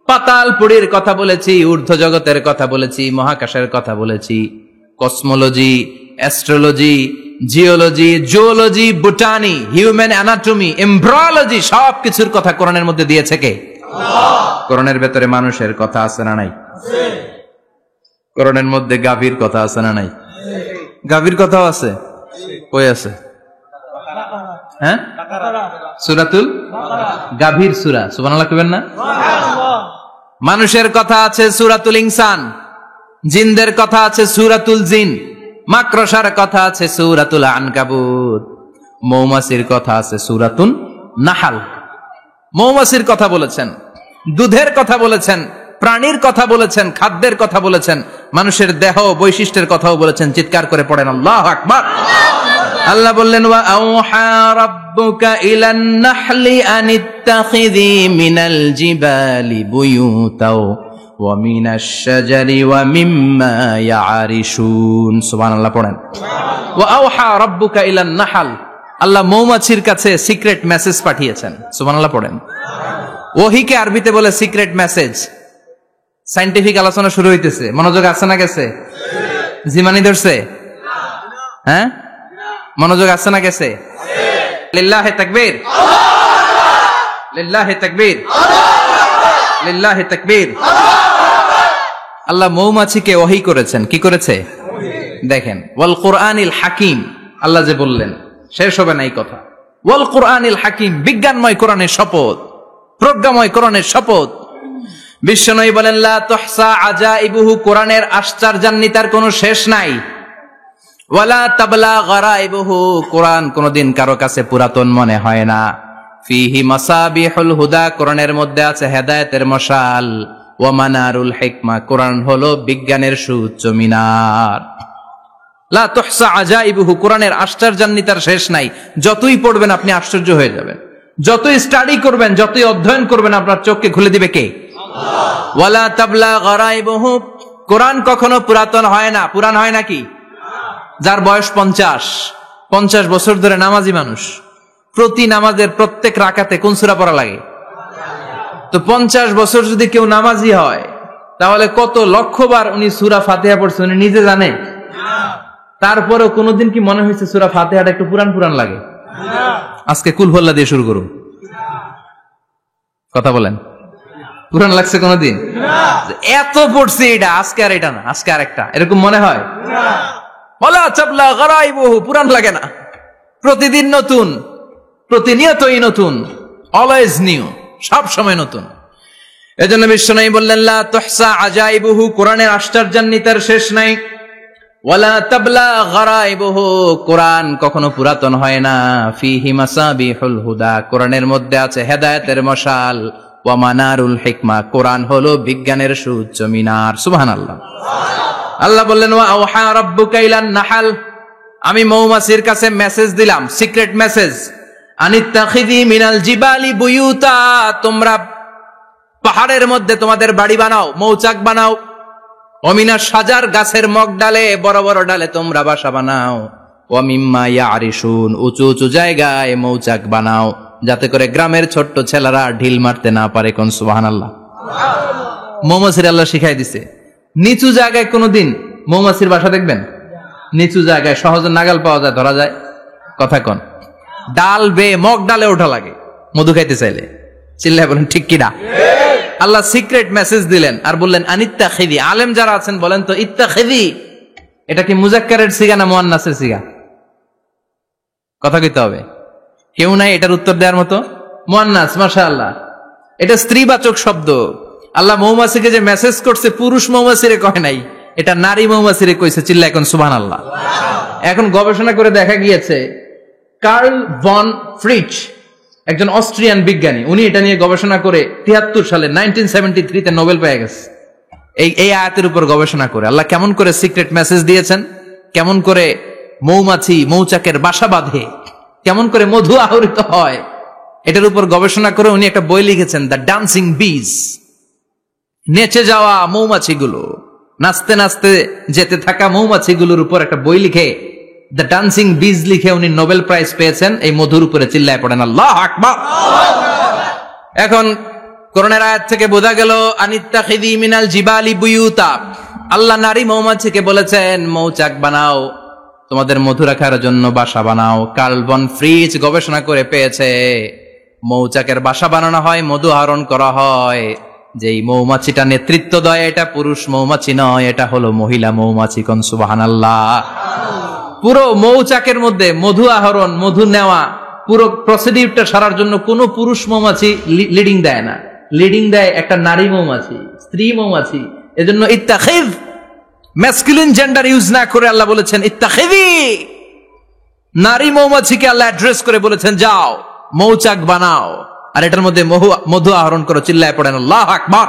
পাতালপুরীর কথা বলেছি, ঊর্ধ্ব জগতের কথা বলেছি, মহাকাশের কথা বলেছি, cosmology, astrology, geology, zoology, botany, human anatomy, embryology, সবকিছুর কথা কোরআনের মধ্যে দিয়েছে কে? আল্লাহ। কোরআনের ভেতরে মানুষের কথা আছে না নাই? আছে। কোরআনের মধ্যে গাভীর কথা আছে না নাই? গাভীর কথাও আছে। কই আছে? হ্যাঁ, সূরাতুল গাভীর সূরা। সুবহানাল্লাহ কইবেন না? সুবহানাল্লাহ। মানুষের কথা আছে সূরাতুল ইনসান, জিনদের কথা আছে সূরাতুল জিন, মাকড়সার কথা আছে সূরাতুল আনকাবুত, মৌমাছির কথা আছে সূরাতুন নাহাল। মৌমাছির কথা বলেছেন, দুধের কথা বলেছেন, প্রাণীর কথা বলেছেন, খাদ্যের কথা বলেছেন, মানুষের দেহ বৈশিষ্ট্যের কথাও বলেছেন। চিৎকার করে পড়েন আল্লাহু আকবার। আল্লাহ বললেন ওয়া আওহা রাব্বুকা ইলান নাহলি আনিত্তাখিযি মিনাল জিবালি বুয়ুতাও ওয়া মিনাশ শাজারি ওয়া মিম্মা ইয়ারিশুন। সুবহানাল্লাহ পড়েন। ওয়া আওহা রাব্বুকা ইলান নাহল, আল্লাহ মৌমাছির কাছে সিক্রেট মেসেজ পাঠিয়েছেন। সুবহানাল্লাহ পড়েন। ওহীকে আরবিতে বলে সিক্রেট মেসেজ। সায়েন্টিফিক আলোচনা শুরু হইতেছে, মনোযোগ আছে না গেছে? জিমানি ধরছে? হ্যাঁ, মনোযোগ আছে না গেছে? লিল্লাহি তাকবীর, লিল্লাহি তাকবীর, লিল্লাহি তাকবীর। আল্লাহ মৌমাছিকে ওহী করেছেন। কি করেছে? দেখেন, ওয়াল কোরআনিল হাকিম, আল্লাহ যে বললেন শেষ হবে না এই কথা। ওয়াল কোরআনিল হাকিম, বিজ্ঞানময় কোরআনের শপথ, প্রজ্ঞাময় কোরআনের শপথ। বিশ্বনবী বলেন লা তুহসা আজাইবুহু, কোরআনের আশ্চর্যান্বিতার কোনো শেষ নাই। ওয়ালা তাবলা গারাইবুহু, কোরআন কোনদিন কারো কাছে পুরাতন মনে হয় না। ফিহি মাসাবিহুল হুদা, কোরআনের মধ্যে আছে হেদায়েতের মশাল। ওয়া মানারুল হিকমা, কোরআন হলো বিজ্ঞানের সুউচ্চ মিনার। লা তুহসা আজাইবুহু, কোরআনের আশ্চর্যান্বিতার শেষ নাই। যতই পড়বেন আপনি আশ্চর্য হয়ে যাবেন, যতই স্টাডি করবেন, যতই অধ্যয়ন করবেন, আপনার চোখকে খুলে দিবে কে? আল্লাহ। ওয়ালা তাবলা গারাইবুহু, কোরআন কখনো পুরাতন হয় না। পুরান হয় নাকি? যার বয়স 50 বছর ধরে নামাজি মানুষ, প্রতি নামাজের প্রত্যেক রাকাতে কোন সূরা পড়া লাগে? তো 50 বছর যদি কেউ নামাজি হয়, তাহলে কত লক্ষবার উনি সূরা ফাতিহা পড়ছে উনি নিজে জানে? তারপরেও কোনদিন কি মনে হয়েছে সূরা ফাতিহাটা একটু পুরান পুরান লাগে? আজকে কুল হল্লা দিয়ে শুরু করুন, কথা বলেন। পুরান লাগছে কোনদিন? এত পড়ছি এটা, আজকে আর এটা না, আজকে আর একটা, এরকম মনে হয়? ওয়ালা তাবলা গারাইবুহু, পুরান লাগে না। প্রতিদিন নতুন, প্রতিনিয়তই নতুন, অলওয়েজ নিউ, সব সময় নতুন। এজন্য বিশ্বনবী বললেন লা তুহসা আজাইবুহু, কোরআনের আশ্চর্যান্বিতার শেষ নাই। ওয়ালা তাবলা গারাইবুহু, কোরআন কখনো পুরাতন হয় না। ফিহি মাসাবিহুল হুদা, কোরআনের মধ্যে আছে হেদায়েতের মশাল। ওয়া মানারুল হিকমা, কোরআন হলো বিজ্ঞানের সুউচ্চ মিনার। সুবহানাল্লাহ। আল্লাহ বললেন ওয়া আওহা রাব্বুকা ইলান নাহল, আমি মৌমাছির কাছে মেসেজ দিলাম, সিক্রেট মেসেজ। আনিত্তাখিযি মিনাল জিবালি বুয়ুতা, তোমরা পাহাড়ের মধ্যে তোমাদের বাড়ি বানাও, মৌচাক বানাও। ওমিনাশ শাজার, গাছের মগ ডালে, বড় বড় ডালে তোমরা বাসা বানাও। ওয়া মিম্মা ইয়ারিশুন, উঁচু উঁচু জায়গায় মৌচাক বানাও, যাতে করে গ্রামের ছোট্ট ছেলেরা ঢিল মারতে না পারে। কোন সুবহানাল্লাহ। মৌমাছির আল্লাহ শিখাই দিছে। নিচু জায়গায় কোনদিন মৌমাছির বাসা দেখবেন? নিচু জায়গায় সহজে নাগাল পাওয়া যায়, ধরা যায়। কথা কন। ডাল বে মগ ডালে ওঠা লাগে মধু খাইতে চাইলে। চিল্লায় বলেন ঠিক কিনা? আল্লাহ সিক্রেট মেসেজ দিলেন আর বললেন আনিত্তাখিযি। আলেম যারা আছেন বলেন তো, ইত্তাখিযি এটা কি মুজাক্কারের সিগা না মুয়ান্নাসের সিগা? কথা কইতে হবে। কেউ নাই এটার উত্তর দেওয়ার মতো। মুয়ান্নাস, মাশাআল্লাহ। এটা স্ত্রীবাচক শব্দ। আল্লাহ মৌমাছিকে যে মেসেজ করছে পুরুষ মৌমাছিরে কয় নাই, এটা নারী মৌমাছিরে কইছে। চিল্লা এখন সুবহানাল্লাহ। এখন গবেষণা করে দেখা গিয়েছে কার্ল ভন ফ্রিচ, একজন অস্ট্রিয়ান বিজ্ঞানী, উনি এটা নিয়ে গবেষণা করে 73 সালে 1973 নোবেল পেয়ে গেছে। এই আয়াতের উপর গবেষণা করে আল্লাহ কেমন করে সিক্রেট মেসেজ দিয়েছেন, কেমন করে মৌমাছি মৌচাকের বাসা বাঁধে, কেমন করে মধু আহরিত হয়, এটার উপর গবেষণা করে উনি একটা বই লিখেছেন, দ্য ডান্সিং বিজ। নেচে যাওয়া মৌমাছিগুলো, নাচতে নাচতে যেতে থাকা মৌমাছিগুলোর উপর একটা বই লিখে, দ্য ডান্সিং বিজ লিখে উনি নোবেল প্রাইজ পেয়েছেন এই মধুর উপরে। চিল্লায় পড়েন আল্লাহু আকবার। এখন কোরআনের আয়াত থেকে বোঝা গেল আনিত্তাখিযি মিনাল জিবালি বুয়ুতা, আল্লাহ নারী মৌমাছিকে বলেছেন মৌচাক বানাও, তোমাদের মধু রাখার জন্য বাসা বানাও। কার্ল ভন ফ্রিচ গবেষণা করে পেয়েছে মৌচাকের বাসা বানানো হয়, মধু আহরণ করা হয়, যেই মৌমাছিটা নেতৃত্ব দেয় এটা পুরুষ মৌমাছি নয়, এটা হলো মহিলা মৌমাছি। কোন সুবহানাল্লাহ। পুরো মৌচাকের মধ্যে মধু আহরণ, মধু নেওয়া, পুরো প্রসিডিউরটা সারার জন্য কোনো পুরুষ মৌমাছি লিডিং দেয় না, লিডিং দেয় একটা নারী মৌমাছি, স্ত্রী মৌমাছি। এজন্য ইত্তাখিয, ম্যাসকুলিন জেন্ডার ইউজ না করে আল্লাহ বলেছেন ইত্তাখিযি, নারী মৌমাছিকে আল্লাহ অ্যাড্রেস করে বলেছেন যাও মৌচাক বানাও আর এটার মধ্যে মধু আহরণ করো। চিল্লায় পড়েন আল্লাহু আকবার।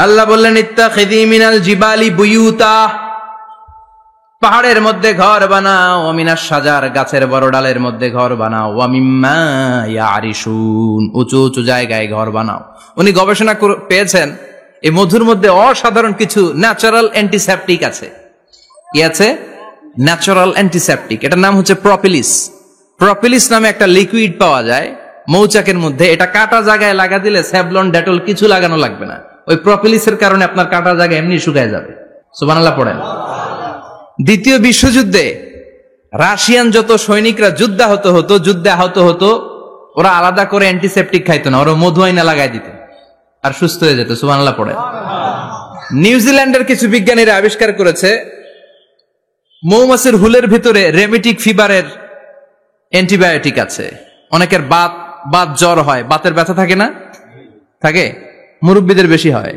আল্লাহ বললেন ইত্তাখিযি মিনাল জিবালি বুয়ুতা, পাহাড়ের মধ্যে ঘর বানাও, মিনাশ শাজার, গাছের বড় ডালের মধ্যে ঘর বানাও, ওয়া মিম্মা ইয়ারিশুন, উঁচু উঁচু জায়গায় ঘর বানাও। উনি গবেষণা পেয়েছেন এই মধুর মধ্যে অসাধারণ কিছু ন্যাচারাল অ্যান্টিসেপটিক আছে। কি আছে? Natural antiseptic. এটার নাম হচ্ছে প্রপিলিস। প্রপিলিস নামে একটা লিকুইড পাওয়া যায় মৌচাকের মধ্যে, এটা কাটা জায়গায় লাগা দিলে স্যাভলন ডেটল কিছু লাগানো লাগবে না। ওই প্রপিলিসের কারণে আপনার কাটা জায়গা এমনি শুকায় যাবে। সুবহানাল্লাহ পড়েন। দ্বিতীয় বিশ্বযুদ্ধে রাশিয়ান যত সৈনিকরা যুদ্ধে আহত হতো, ওরা আলাদা করে অ্যান্টিসেপটিক খাইতো না, ওরা মধু আইনা লাগাই দিত আর সুস্থ হয়ে যেত। সুবহানাল্লাহ পড়েন। নিউজিল্যান্ডের কিছু বিজ্ঞানীরা আবিষ্কার করেছে মৌমাছির হুলের ভিতরে রেমিটিক ফিভারের অ্যান্টিবায়োটিক আছে। অনেকের বাত জ্বর হয়, বাতের ব্যথা থাকে না, থাকে, মুরব্বীদের বেশি হয়।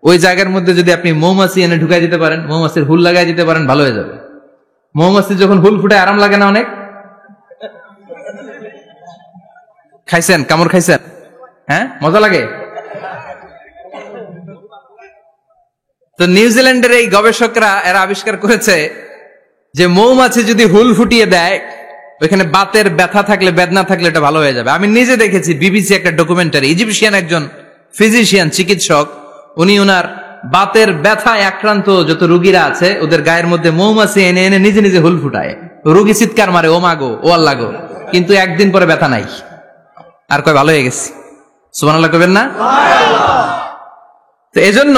ওই জায়গার মধ্যে যদি আপনি মৌমাছি এনে ঢুকাই দিতে পারেন, মৌমাছির হুল লাগাই দিতে পারেন, ভালো হয়ে যাবে। মৌমাছি যখন হুল ফুটে আরাম লাগে না অনেক? খাইছেন? কামড় খাইছেন? হ্যাঁ, মজা লাগে। তো নিউজিল্যান্ডের এই গবেষকরা এরা আবিষ্কার করেছে যে মৌমাছি যদি হুল ফুটিয়ে দেয়, ওইখানে বাতের ব্যথা থাকলে, বেদনা থাকলে এটা ভালো হয়ে যাবে। আমি নিজে দেখেছি, বিবিসি একটা ডকুমেন্টারি, ইজিপশিয়ান একজন ফিজিশিয়ান, চিকিৎসক, উনি ওনার বাতের ব্যথায় আক্রান্ত যত রোগীরা আছে ওদের গায়ের মধ্যে মৌমাছি এনে এনে নিজে নিজে হুল ফুটায়। রোগী চিৎকার মারে, ও মাগো, ও আল্লাহ গো, কিন্তু একদিন পরে ব্যথা নাই, আর কয় ভালো হয়ে গেছে। সুবহানাল্লাহ কইবেন না? তো এজন্য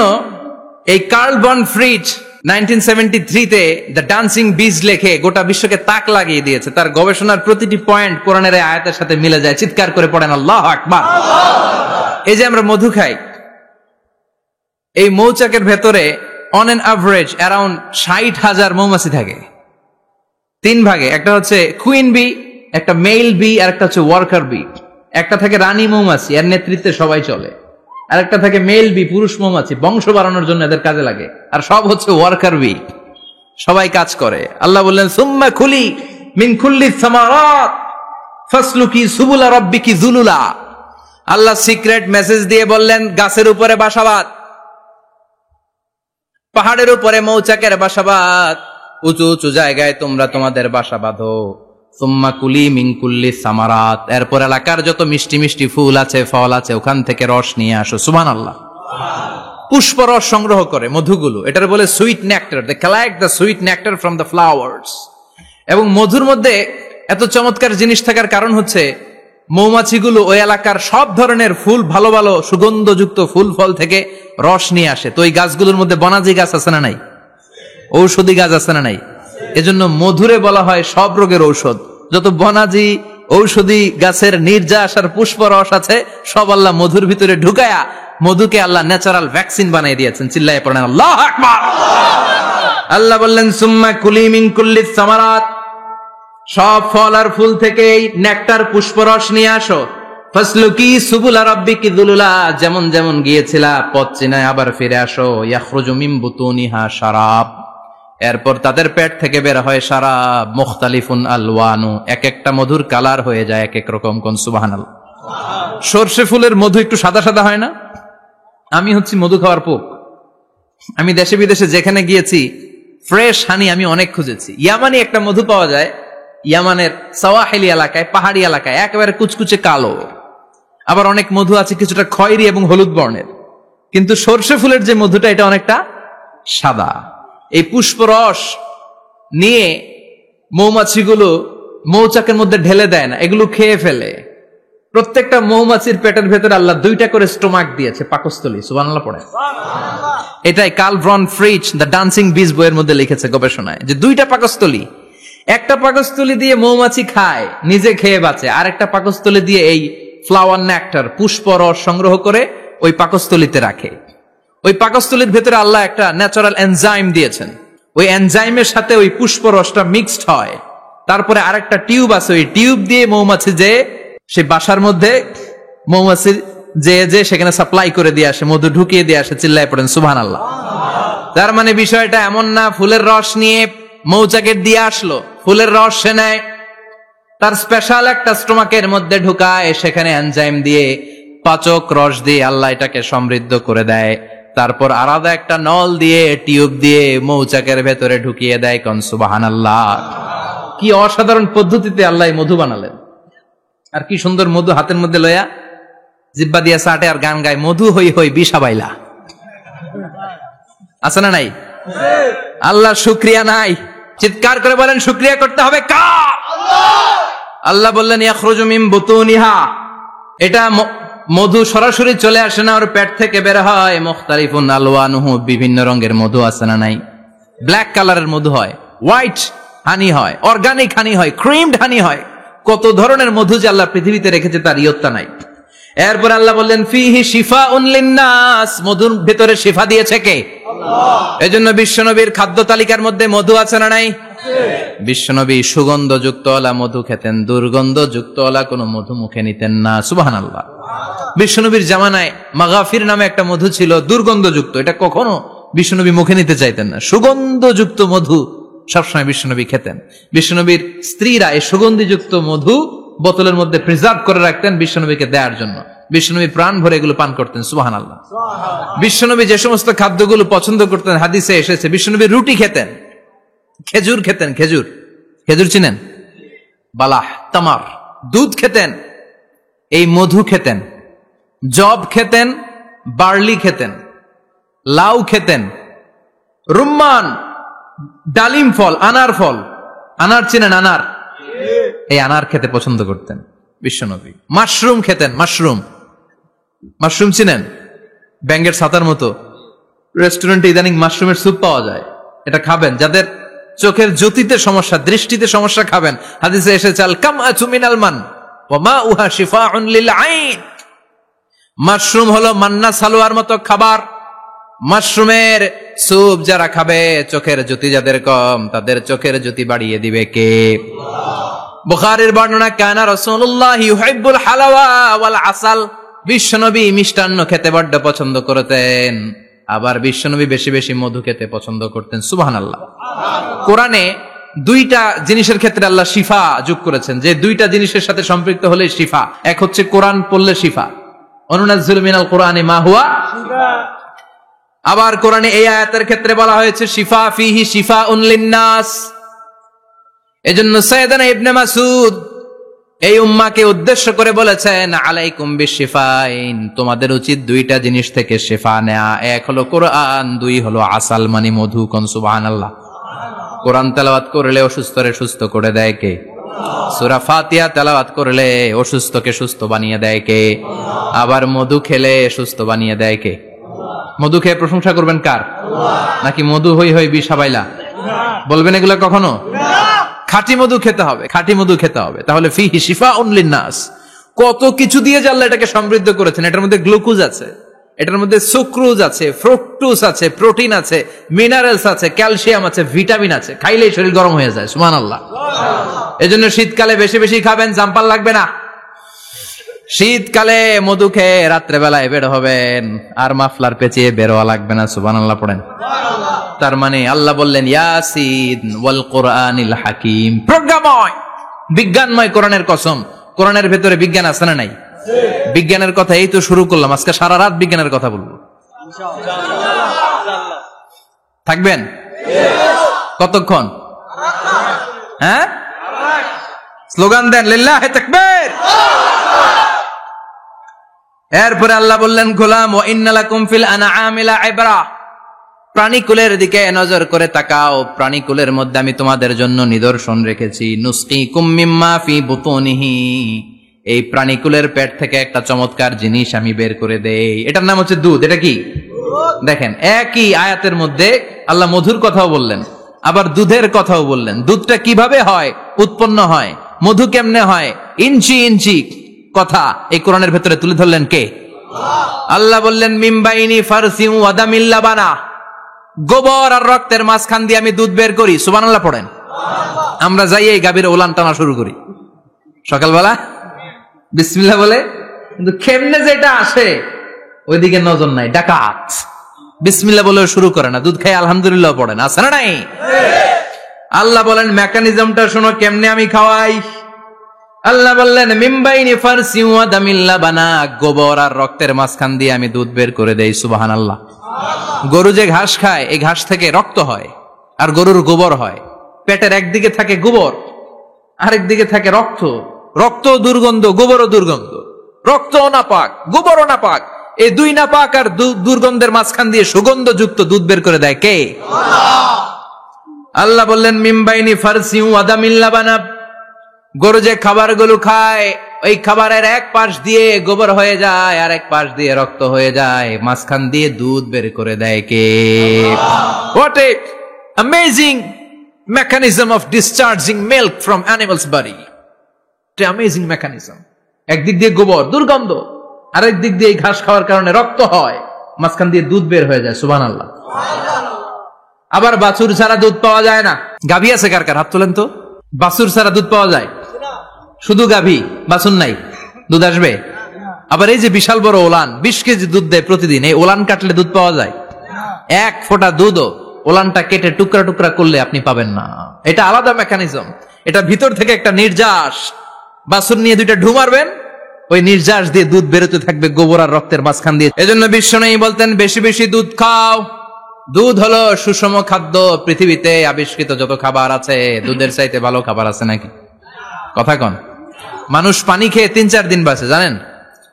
এই কার্ল ভন ফ্রিচ 1973-তে দ্য ডান্সিং বিজ লেখে গোটা বিশ্বকে তাক লাগিয়ে দিয়েছে। তার গবেষণার প্রতিটি পয়েন্ট কোরআনের আয়াতের সাথে মিলে যায়। চিৎকার করে পড়েন আল্লাহু আকবার। এই যে আমরা মধু খাই, এই মৌচাকের ভেতরে অন এন অ্যাভারেজ অ্যারাউন্ড 60,000 মৌমাছি থাকে। 3 ভাগে, একটা হচ্ছে কুইন বি, একটা মেল বি, আর একটা হচ্ছে ওয়ার্কার বি। একটা থাকে রানী মৌমাছি, এর নেতৃত্বে সবাই চলে। আর একটা থাকে মেল বি, পুরুষ মৌমাছি, বংশ বাড়ানোর জন্য এদের কাজে লাগে। আর সব হচ্ছে ওয়ার্কার বি, সবাই কাজ করে। আল্লাহ বললেন সুম্মা খুলি মিন কুল্লি সামারাত ফাসলুকি সুবুলা রাব্বিকি যুলুলা। আল্লাহ সিক্রেট মেসেজ দিয়ে বললেন গাছের উপরে বাসাবাদ, পাহাড়ের উপরে মৌচাকের বাসাবাদ, উঁচু উঁচু জায়গায় তোমরা তোমাদের বাসা বাঁধো। সুম্মা কুলি মিন কুল্লি সামারাত, এরপর এলাকার যত মিষ্টি মিষ্টি ফুল আছে, ফল আছে, ওখান থেকে রস নিয়ে আসো। সুবহানাল্লাহ। পুষ্প রস সংগ্রহ করে মধুগুলো, এটার বলে sweet nectar. They collect the sweet nectar from the flowers. এবং মধুর মধ্যে এত চমৎকার জিনিস থাকার কারণ হচ্ছে মৌমাছিগুলো ওই এলাকার সব ধরনের ফুল, ভালো ভালো সুগন্ধযুক্ত ফুল ফল থেকে রস নিয়ে আসে। তো ওই গাছগুলোর মধ্যে বনাজি গাছ আছে না নাই? ঔষধি গাছ আছে না নাই? এজন্য মধুরে বলা হয় সব রোগের ঔষধ। যত বনাজি ঔষধি গাছের নির্যাস আর পুষ্প রস আছে, সব আল্লাহ মধুর ভিতরে ঢুকায়া মধুকে আল্লাহ ন্যাচারাল ভ্যাকসিন বানিয়ে দিয়েছেন। চিল্লায়ে পড়েন আল্লাহু আকবার। আল্লাহ বললেন সুম্মা কুলি মিন কুল্লি সামারাত, সব ফল আর ফুল থেকে নেকটার পুষ্পরস নিয়ে আসো। ফাসলুকি সুবুলা রাব্বিকি যুলুলা, যেমন যেমন গিয়েছিলা পথ চিনায় আবার ফিরে আসো। ইয়াখরুজু মিন বুতুনিহা শারাব, এরপর তাদের পেট থেকে বের হয় শারাব। মুখতালিফুন আলওয়ানু, এক একটা মধুর কালার হয়ে যায় এক এক রকম। কোন সুবহানাল্লাহ। সরষে ফুলের মধু একটু সাদা সাদা হয় না? আমি হচ্ছি মধু খাওয়ার পোক। আমি দেশে বিদেশে যেখানে গিয়েছি ফ্রেশ হানি আমি অনেক খুঁজেছি। ইয়ামানি একটা মধু পাওয়া যায়, ইয়ামানের সাওয়াহিলি এলাকায়, পাহাড়ি এলাকায়, একেবারে কুচকুচে কালো। আবার অনেক মধু আছে কিছুটা খয়েরি এবং হলুদ বর্ণের, কিন্তু সরষে ফুলের যে মধুটা এটা অনেকটা সাদা। এই পুষ্পরস নিয়ে মৌমাছিগুলো মৌচাকের মধ্যে ঢেলে দেয় না, এগুলো খেয়ে ফেলে। প্রত্যেকটা মৌমাছির পেটের ভেতরে আল্লাহ 2টা করে স্টোমাক দিয়েছে, পাকস্থলী। সুবহানাল্লাহ পড়ে। এটাই কার্ল ভন ফ্রিচ দ্য ডান্সিং বিজ বইয়ের মধ্যে লিখেছে গবেষণায়, যে 2টা পাকস্থলী। একটা পাকস্থলী দিয়ে মৌমাছি খায়, নিজে খেয়ে বাঁচে, আর একটা পাকস্থলী দিয়ে এই ফ্লাওয়ার নেক্টার, পুষ্পরস সংগ্রহ করে ওই পাকস্থলীতে রাখে। ওই পাকস্থলীর ভেতরে আল্লাহ একটা ন্যাচারাল এনজাইম দিয়েছেন, ওই এনজাইমের সাথে ওই পুষ্পরসটা মিক্সড হয়। তারপরে আরেকটা টিউব আছে, ওই টিউব দিয়ে মৌমাছি যে সে বাসার মধ্যে মৌমাছি যে সেখানে সাপ্লাই করে দিয়ে আসে, মধু ঢুকিয়ে দিয়ে আসে। চিল্লায় পড়েন সুবহানাল্লাহ। তার মানে বিষয়টা এমন না ফুলের রস নিয়ে মৌচাকের দিয়ে আসলো, ফুলের রস সে নেয়, তার স্পেশাল একটা স্টোমাকের মধ্যে ঢুকায়, সেখানে এনজাইম দিয়ে, পাচক রস দিয়ে আল্লাহ এটাকে সমৃদ্ধ করে দেয়। তারপর আলাদা একটা নল দিয়ে, টিউব দিয়ে মৌচাকের ভেতরে ঢুকিয়ে দেয়। কোন সুবহানাল্লাহ। কি অসাধারণ পদ্ধতিতে আল্লাহ মধু বানালেন। আর কি সুন্দর মধু হাতের মধ্যে লয়া জিব্বা দিয়া চাটে আর গান গায়, মধু হই হই বিষাবাইলা। আছে না নাই? আল্লাহ শুকরিয়া নাই? চিৎকার করে বলেন শুকরিয়া করতে হবে কার? আল্লাহ বললেন ইয়াখরুজু মিন বুতুনিহা, এটা মধু সরাসরি চলে আসে না, ওর পেট থেকে বের হয়। মুখতালিফুন আলওয়ানুহু, বিভিন্ন রঙের মধু। আছে না নাই? ব্ল্যাক কালারের মধু হয়, হোয়াইট হানি হয়, অর্গানিক হানি হয়, ক্রিমড হানি হয়। কত ধরনের মধু যে আল্লাহ পৃথিবীতে রেখেছে তার ইয়ত্তা নাই। এরপর আল্লাহ বললেন ফিহি শিফাউন লিন্নাস, মধুর ভিতরে শিফা দিয়েছে কে? আল্লাহ। এজন্য বিশ্বনবীর খাদ্য তালিকার মধ্যে মধু আছে না নাই? বিশ্বনবী সুগন্ধযুক্ত ওলা মধু খেতেন, দুর্গন্ধযুক্ত ওলা কোনো মধু মুখে নিতেন না। সুবহানাল্লাহ। বিশ্বনবীর জামানায় মাগাফির নামে একটা মধু ছিল, দুর্গন্ধযুক্ত, এটা কখনো বিশ্বনবী মুখে নিতে চাইতেন না। সুগন্ধযুক্ত মধু সবসময় বিশ্বনবী খেতেন। বিশ্বনবীর স্ত্রীরা এই সুগন্ধিযুক্ত মধু বোতলের মধ্যে প্রিজার্ভ করে রাখতেন বিশ্বনবীকে দেওয়ার জন্য। বিশ্বনবী প্রাণ ভরে এগুলো পান করতেন। সুবহানাল্লাহ। বিশ্বনবী যে সমস্ত খাদ্যগুলো পছন্দ করতেন হাদিসে এসেছে, বিশ্বনবী রুটি খেতেন, খেজুর খেতেন, খেজুর, খেজুর চিনেন? বালাহ, তামার, দুধ খেতেন, এই মধু খেতেন, জব খেতেন, বার্লি খেতেন, লাউ খেতেন, রুম্মান, ডালিম ফল, আনার ফল, আনার চিনেন? আনার, এই আনার খেতে পছন্দ করতেন বিশ্বনবী। মাশরুম খেতেন, মাশরুম, মাশরুম চিনেন? ব্যাঙ্গের ছাতার মতো। রেস্টুরেন্টে ইদানিং মাশরুমের স্যুপ পাওয়া যায়, এটা খাবেন। যাদের চোখের জ্যোতিতে সমস্যা, দৃষ্টিতে সমস্যা, খাবেন। হাদিসে এসেছে আল কামআতু মিনাল মান ওয়া মাউহা শিফাউন লিল আইন। মাশরুম হলো মান্না সালোয়ার মতো খাবার। মাশরুমের স্যুপ যারা খাবে, চোখের জ্যোতি যাদের কম, তাদের চোখের জ্যোতি বাড়িয়ে দিবে কে? বুখারীর বর্ণনা, কানা রাসূলুল্লাহ ইউহিব্বুল হালাওয়া ওয়াল আসাল, বিশ্বনবী মিষ্টান্ন খেতে বড্ড পছন্দ করতেন। আবার বিশ্বনবী বেশি বেশি মধু খেতে পছন্দ করতেন। সুবহানাল্লাহ। কোরআনে 2টা জিনিসের ক্ষেত্রে আল্লাহ শিফা যোগ করেছেন, যে 2টা জিনিসের সাথে সম্পৃক্ত হলে শিফা। এক হচ্ছে কোরআন পড়লে শিফা, অনুনাজ্জিলু মিনাল কোরআনি মা হুয়া শিফা। আবার কোরআনে এই আয়াতের ক্ষেত্রে বলা হয়েছে শিফা ফিহি শিফাউন লিন্নাস। এজন্য সাইয়েদানা ইবনে মাসউদ এই উম্মাহকে উদ্দেশ্য করে বলেছেন আলাইকুম বিশিফাইন, তোমাদের উচিত 2টা জিনিস থেকে শিফা নেয়া। এক হলো কোরআন, 2 হলো আসাল মানে মধু। কোন সুবহানাল্লাহ। কোরআন তেলাওয়াত করলে অসুস্থরে সুস্থ করে দেয় কে? সূরা ফাতিহা তেলাওয়াত করলে অসুস্থকে সুস্থ বানিয়ে দেয় কে? আবার মধু খেলে সুস্থ বানিয়ে দেয় কে? মধু খেয়ে প্রশংসা করবেন কার? নাকি মধু হই হই বিষাবাইলা বলবেন এগুলা কখনো? খাঁটি মধু খেতে হবে, খাঁটি মধু খেতে হবে। তাহলে ফিহি শিফাউন লিন্নাস, কত কিছু দিয়ে যে আল্লাহ এটাকে সমৃদ্ধ করেছেন। এটার মধ্যে গ্লুকোজ আছে, এটার মধ্যে সুক্রোজ আছে, ফ্রুকটোজ আছে, প্রোটিন আছে, মিনারেলস আছে, ক্যালসিয়াম আছে, ভিটামিন আছে। খাইলেই শরীর গরম হয়ে যায়। সুবহানাল্লাহ। এজন্য শীতকালে বেশি বেশি খাবেন, জাম্পার লাগবে না। শীতকালে মধু খেয়ে রাত্রেবেলায় বের হবেন, আর মাফলার পেঁচিয়ে বেরোয়া লাগবে না। সুবহানাল্লাহ পড়েন। তার মানে আল্লাহ বললেন ইয়াসিন ওয়াল কোরআনিল হাকিম, প্রজ্ঞাময় বিজ্ঞানময় কোরআনের কসম। কোরআনের ভেতরে বিজ্ঞান আছে না নাই? বিজ্ঞানের কথা এই তো শুরু করলাম, আজকে সারা রাত বিজ্ঞানের কথা বলবো। থাকবেন কতক্ষণ? হ্যাঁ, স্লোগান দেন লিল্লাহি তাকবীর। এরপরে আল্লাহ বললেন গোলাম ওয়া ইন্না লাকুম ফিল আনআমি লাইবরা, প্রাণীকুলের দিকে নজর করে তাকাও, প্রাণীকুলের মধ্যে আমি তোমাদের জন্য নিদর্শন রেখেছি। নুসকিকুম মিম্মা ফি বুতুনিহি, এই প্রাণীকুলের পেট থেকে একটা চমৎকার জিনিস আমি বের করে দেই, এটার নাম হচ্ছে দুধ। এটা কি? দেখেন, একই আয়াতের মধ্যে আল্লাহ মধুর কথাও বললেন, আবার দুধের কথাও বললেন। দুধটা কিভাবে হয়, উৎপন্ন হয়, মধু কেমনে হয়, ইঞ্চি ইঞ্চি কথা এই কোরআনের ভেতরে তুলে ধরলেন কে? আল্লাহ বললেন মিমবাইনি ফারসিউ ওয়া দামিল লাবানা, গোবর আর রক্তের মাঝখান দিয়ে আমি দুধ বের করি। সুবহানাল্লাহ পড়েন। আমরা যাই এই গাভীর ওলান টানা শুরু করি সকালবেলা বিসমিল্লাহ বলে, কিন্তু কেমনে যেটা আসে ওইদিকে নজর নাই। ডাকাত বিসমিল্লাহ বলে শুরু করে না, দুধ খাই আলহামদুলিল্লাহ পড়ে না, আছে না নাই? আল্লাহ বলেন মেকানিজমটা শোনো কেমনে আমি খাওয়াই। আল্লাহ বললেন মিমবাইনি ফারসিউ ওয়া দামিল লাবানা, গোবর আর রক্তের মাঝখান দিয়ে আমি দুধ বের করে দেই। সুবহানাল্লাহ। গরু যে ঘাস খায়, এই ঘাস থেকে রক্ত হয় আর গরুর গোবর হয়। পেটের একদিকে থাকে গোবর, আরেক দিকে থাকে রক্ত। রক্ত দুর্গন্ধ, গোবরও দুর্গন্ধ। রক্তও নাপাক, গোবরও নাপাক, এই দুই নাপাক আর দুর্গন্ধের মাঝখান দিয়ে সুগন্ধযুক্ত দুধ বের করে দেয় কে? আল্লাহ বললেন মিমবাইনি ফারসিউ ওয়া দামিল লাবানা, গরু যে খাবারগুলো খায় ওই খাবারের এক পাশ দিয়ে গোবর হয়ে যায় আর এক পাশ দিয়ে রক্ত হয়ে যায়, মাঝখান দিয়ে দুধ বের করে দেয় কে? What a amazing mechanism of discharging milk from animal's body. What a amazing mechanism. একদিক দিয়ে গোবর দুর্গন্ধ, আরেক দিক দিয়ে ঘাস খাওয়ার কারণে রক্ত হয়, মাঝখান দিয়ে দুধ বের হয়ে যায়। সুবহানাল্লাহ। আবার বাছুর ছাড়া দুধ পাওয়া যায় না। গাভী আছে কার কার? হাত তোলেন তো। বাছুর ছাড়া দুধ পাওয়া যায়? শুধু গাভী, বাছুর নাই, দুধ আসবে? আবার এই যে বিশাল বড় ওলান 20 কেজি দুধ দেয় প্রতিদিন, এই ওলান কাটলে দুধ পাওয়া যায়? এক ফোঁটা দুধও ওলানটা কেটে টুকরা টুকরা করলে আপনি পাবেন না। এটা আলাদা মেকানিজম। এটা ভিতর থেকে একটা নির্যাস, বাছুর নিয়ে দুইটা ঢু মারবেন, ওই নির্যাস দিয়ে দুধ বেরোতে থাকবে গোবর আর রক্তের মাঝখান দিয়ে। এজন্য বিশ্বনবী বলতেন বেশি বেশি দুধ খাও। দুধ হলো সুষম খাদ্য। পৃথিবীতে আবিষ্কৃত যত খাবার আছে, দুধের চাইতে ভালো খাবার আছে নাকি? কথা কন। মানুষ পানি খেয়ে 3-4 দিন বাঁচে জানেন,